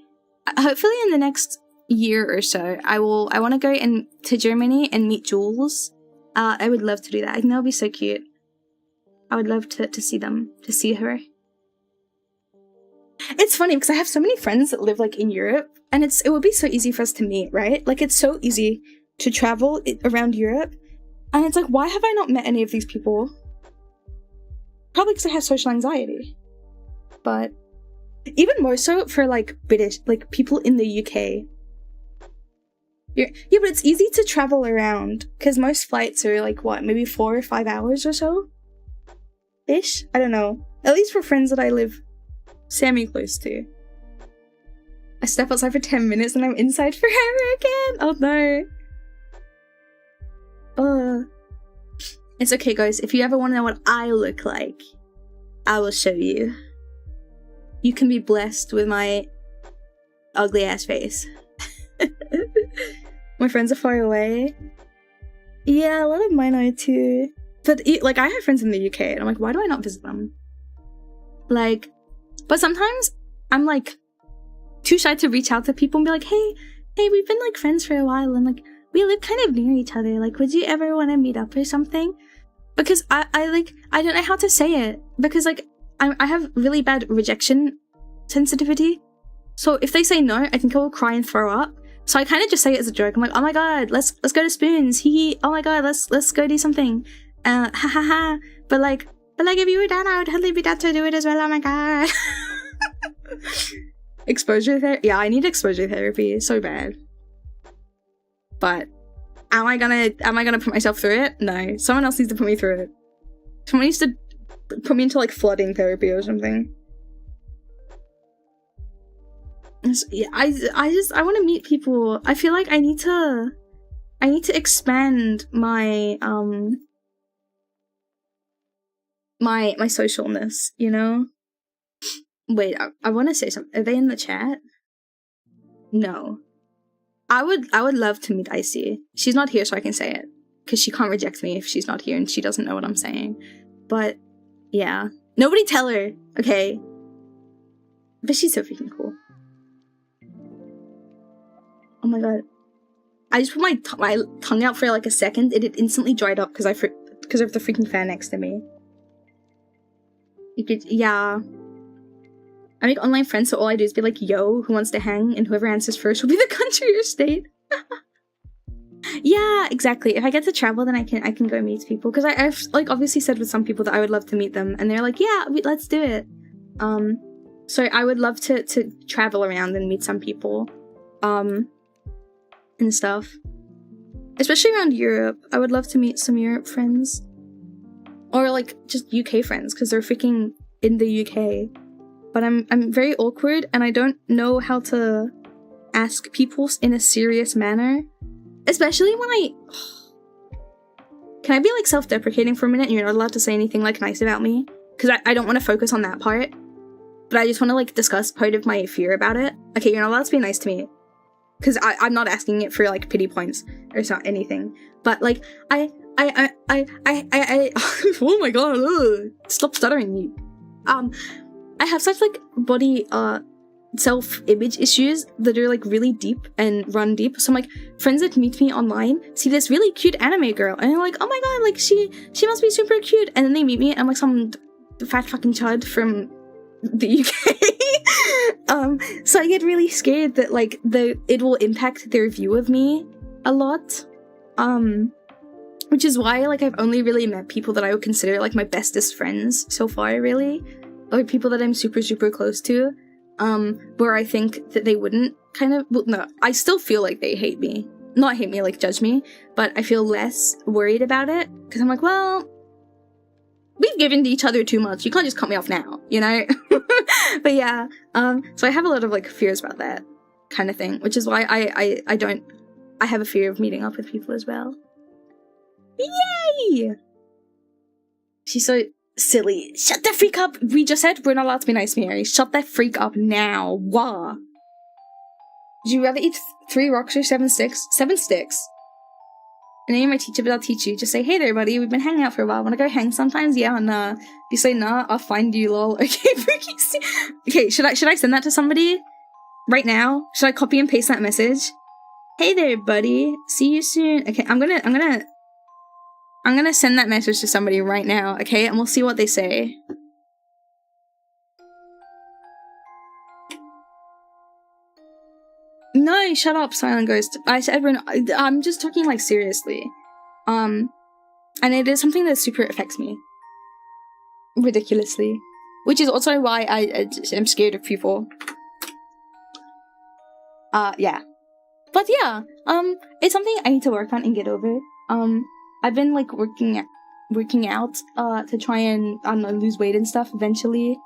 Hopefully in the next year or so, I want to go to Germany and meet Jules. I would love to do that. I think that would be so cute. I would love to see her. It's funny because I have so many friends that live like in Europe, and it would be so easy for us to meet, right? Like it's so easy to travel around Europe, and it's like, why have I not met any of these people? Probably because I have social anxiety. But even more so for like British, like people in the UK. Yeah, but it's easy to travel around because most flights are like what, maybe 4 or 5 hours or so? Ish? I don't know. At least for friends that I live semi-close to. I step outside for 10 minutes and I'm inside forever again! Oh no. It's okay, guys. If you ever want to know what I look like, I will show you. You can be blessed with my ugly ass face. My friends are far away. Yeah, a lot of mine are too. But like, I have friends in the UK, and I'm like, why do I not visit them? Like, but sometimes I'm like too shy to reach out to people and be like, hey, we've been like friends for a while and like we live kind of near each other. Like, would you ever want to meet up or something? Because I don't know how to say it, because like I have really bad rejection sensitivity. So if they say no, I think I will cry and throw up. So I kind of just say it as a joke. I'm like, oh my god, let's go to Spoons. Oh my god, let's go do something. Ha ha ha. But like if you were down, I would totally be down to do it as well. Oh my god. Exposure therapy. Yeah, I need exposure therapy so bad. But am I gonna put myself through it? No. Someone else needs to put me through it. Someone needs to put me into like flooding therapy or something. Yeah, I want to meet people. I feel like I need to expand my my socialness, you know? Wait, I want to say something. Are they in the chat? No. I would love to meet Icy. She's not here, so I can say it, because she can't reject me if she's not here and she doesn't know what I'm saying. But yeah, nobody tell her, okay? But she's so freaking cool. Oh my god, I just put my tongue out for like a second and it instantly dried up because of the freaking fan next to me. Yeah. I make online friends, so all I do is be like, yo, who wants to hang? And whoever answers first will be the country or state. Yeah, exactly. If I get to travel, then I can go meet people. Because I've like obviously said with some people that I would love to meet them, and they're like, yeah, let's do it. So I would love to travel around and meet some people, and stuff. Especially around Europe. I would love to meet some Europe friends. Or like just UK friends, because they're freaking in the UK. But I'm very awkward and I don't know how to ask people in a serious manner. Especially when Can I be like self-deprecating for a minute and you're not allowed to say anything like nice about me? Because I don't want to focus on that part. But I just want to like discuss part of my fear about it. Okay, you're not allowed to be nice to me. Because I'm not asking it for like pity points or not anything. But like I oh my god, ugh. Stop stuttering, you. I have such like body self-image issues that are like really deep and run deep. So I'm like, friends that meet me online see this really cute anime girl and they're like, oh my god, like she must be super cute, and then they meet me and I'm like some fat fucking chud from the UK. So I get really scared that like it will impact their view of me a lot. Which is why like I've only really met people that I would consider like my bestest friends so far, really. Or people that I'm super, super close to, where I think that they wouldn't kind of, well, no, I still feel like they hate me. Not hate me, like judge me, but I feel less worried about it, because I'm like, well, we've given to each other too much, you can't just cut me off now, you know? But yeah, so I have a lot of like fears about that kind of thing, which is why I have a fear of meeting up with people as well. Yay! She's so silly. Shut the freak up! We just said we're not allowed to be nice, Mary. Shut that freak up now. Wah. Would you rather eat 3 rocks or 7 sticks? 7 sticks. And then you're my teacher, but I'll teach you. Just say, hey there, buddy, we've been hanging out for a while. Wanna go hang sometimes? Yeah, nah. If you say nah, I'll find you, lol. Okay, okay, should I send that to somebody? Right now? Should I copy and paste that message? Hey there, buddy. See you soon. Okay, I'm gonna send that message to somebody right now, okay? And we'll see what they say. No, shut up, Silent Ghost. I said I'm just talking, like, seriously. And it is something that super affects me. Ridiculously. Which is also why I am scared of people. Yeah. But yeah, it's something I need to work on and get over. I've been, like, working out, to try and, I don't know, lose weight and stuff eventually.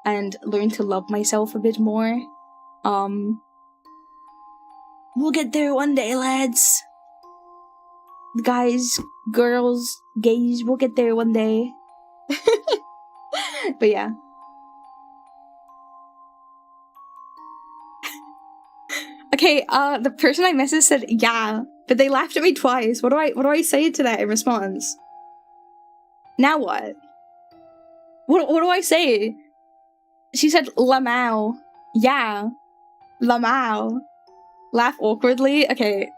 And learn to love myself a bit more. We'll get there one day, lads. Guys, girls, gays, we'll get there one day. But yeah. Okay, the person I messaged said, yeah, but they laughed at me twice. What do I say to that in response? Now what? What do I say? She said Lamau. Yeah. Lamau. Laugh awkwardly? Okay.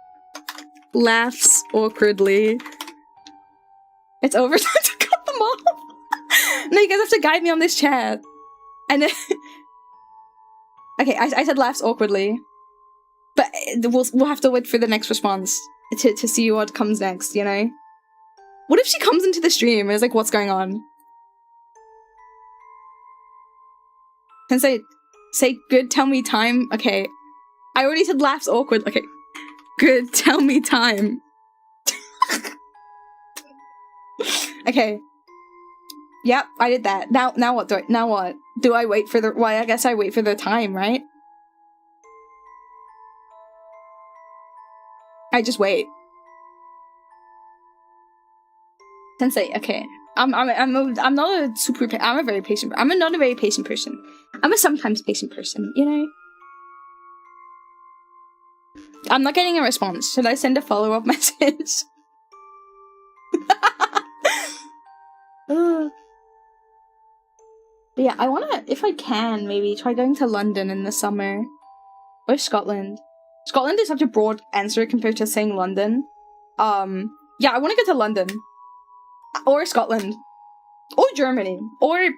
Laughs awkwardly. It's overtime to cut them off. No, you guys have to guide me on this chat. And then okay, I said laughs awkwardly. But we'll have to wait for the next response to see what comes next, you know? What if she comes into the stream and is like, what's going on? And say good, tell me time. Okay. I already said laughs awkward. Okay. Good, tell me time. Okay. Yep, I did that. Now what do I wait for the I guess I wait for the time, right? I just wait. Sensei, okay. I'm not a super I'm a very patient I'm not a very patient person. I'm a sometimes patient person, you know? I'm not getting a response. Should I send a follow-up message? But yeah, I wanna, if I can, maybe try going to London in the summer. Or Scotland. Scotland is such a broad answer compared to saying London. Yeah, I wanna go to London. Or Scotland. Or Germany. Or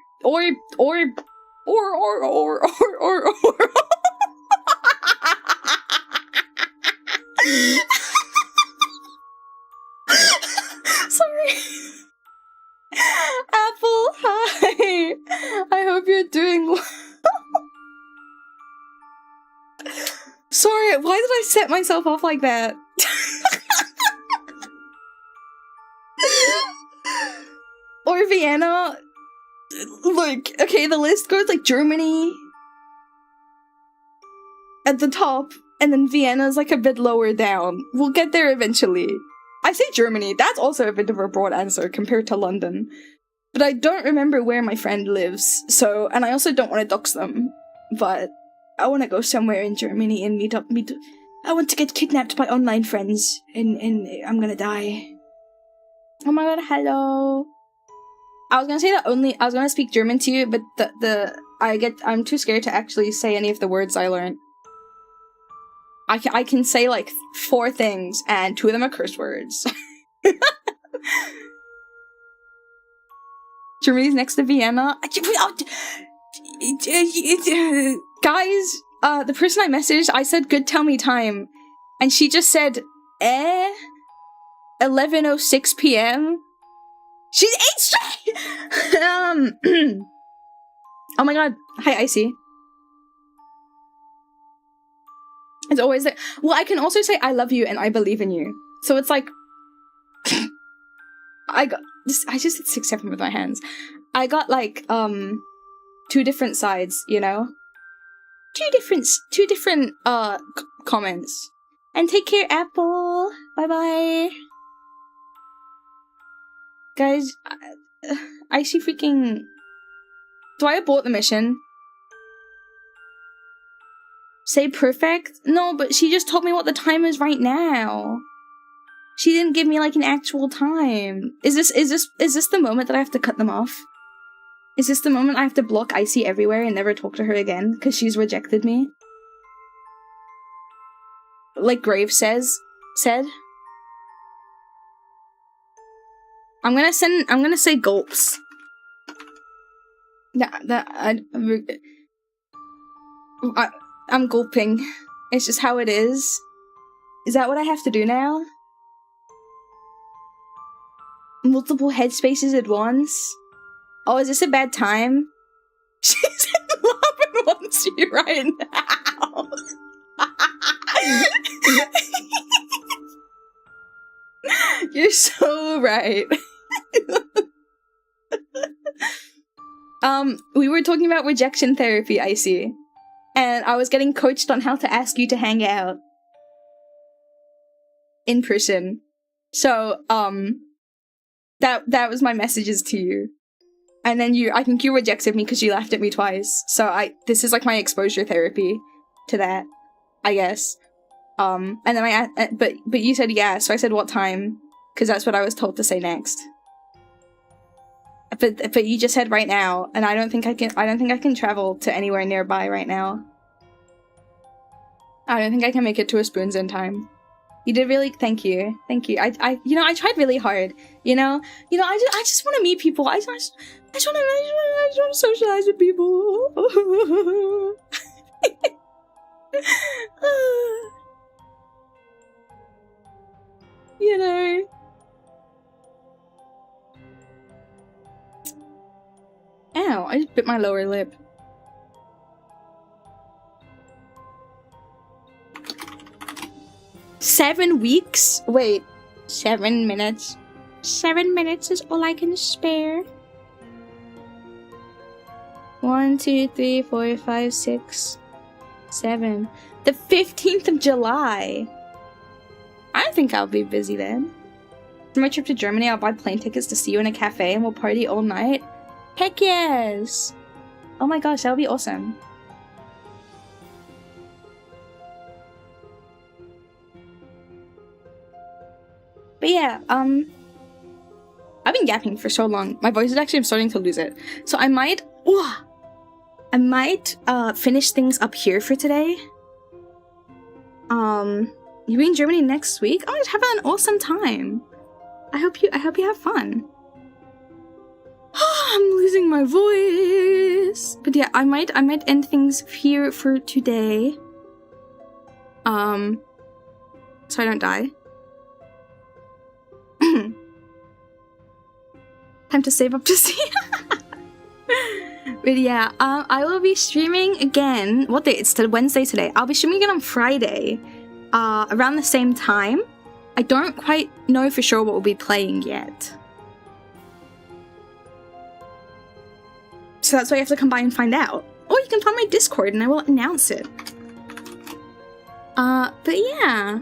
Sorry. Apple, hi. I hope you're doing well. Sorry, why did I set myself off like that? Or Vienna. Like, okay, the list goes like Germany at the top, and then Vienna's like a bit lower down. We'll get there eventually. I say Germany, that's also a bit of a broad answer compared to London. But I don't remember where my friend lives, so, and I also don't want to dox them. But I want to go somewhere in Germany and meet I want to get kidnapped by online friends, and I'm gonna die. Oh my god, hello. I was gonna say that I was gonna speak German to you, but I'm too scared to actually say any of the words I learned. I can say like 4 things, and 2 of them are curse words. Germany's next to Vienna. Guys, the person I messaged, I said good tell me time, and she just said 11:06 p.m. She's 8 straight! Oh my god. Hi, Icy. It's always there. Well, I can also say I love you and I believe in you. So it's like... I just did 6-7 with my hands. I got like, 2 different sides, you know? 2 different, comments. And take care, Apple! Bye-bye! Guys, Icy freaking... Do I abort the mission? Say perfect? No, but she just told me what the time is right now. She didn't give me like an actual time. Is this the moment that I have to cut them off? Is this the moment I have to block Icy everywhere and never talk to her again because she's rejected me? Like Grave said? I'm gonna say gulps. I'm gulping. It's just how it is. Is that what I have to do now? Multiple headspaces at once? Oh, is this a bad time? She's in love and wants you right now. You're so right. We were talking about rejection therapy, Icy. And I was getting coached on how to ask you to hang out. In person. So, that was my messages to you. And then I think you rejected me because you laughed at me twice. So this is like my exposure therapy to that, I guess. And then but you said yeah, so I said what time? Because that's what I was told to say next. But you just said right now, and I don't think I can travel to anywhere nearby right now. I don't think I can make it to a Spoons in time. You did really, thank you. I tried really hard. I just want to meet people. I just want to socialize with people. You know. Ow, I just bit my lower lip. $7 weeks? Wait, 7 minutes. 7 minutes is all I can spare. 1, 2, 3, 4, 5, 6, 7. The 15th of July. I think I'll be busy then. For my trip to Germany, I'll buy plane tickets to see you in a cafe and we'll party all night. Heck yes! Oh my gosh, that would be awesome. But yeah, I've been yapping for so long. My voice is actually, I'm starting to lose it. So I might finish things up here for today. You be in Germany next week? Oh, just have an awesome time. I hope you have fun. I'm losing my voice. But yeah, I might end things here for today. So I don't die. Time to save up to see. But yeah, I will be streaming again. What day? It's Wednesday today. I'll be streaming again on Friday. Around the same time. I don't quite know for sure what we'll be playing yet. So that's why you have to come by and find out. Or you can find my Discord and I will announce it. But yeah.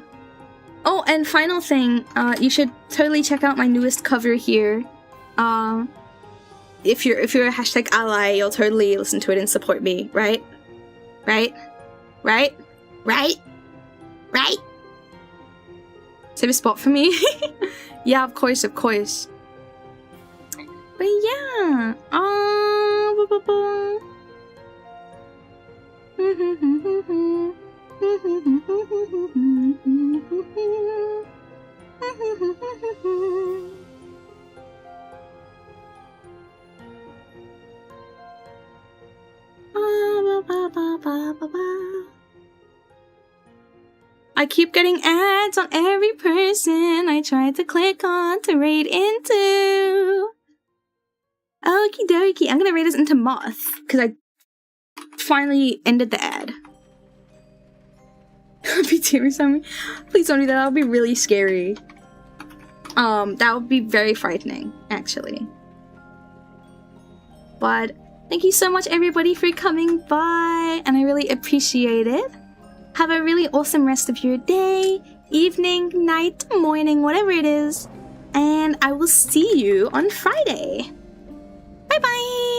Oh, and final thing, you should totally check out my newest cover here. If you're a hashtag ally, you'll totally listen to it and support me, right? Right? Right? Right? Right? Save a spot for me? Yeah, of course. But yeah, I keep getting ads on every person I try to click on to raid into. Okie dokie, I'm gonna raid us into Moth, because I finally ended the ad. Be tears on me. Please don't do that, that would be really scary. That would be very frightening, actually. But thank you so much everybody for coming by, and I really appreciate it. Have a really awesome rest of your day, evening, night, morning, whatever it is. And I will see you on Friday. Bye bye!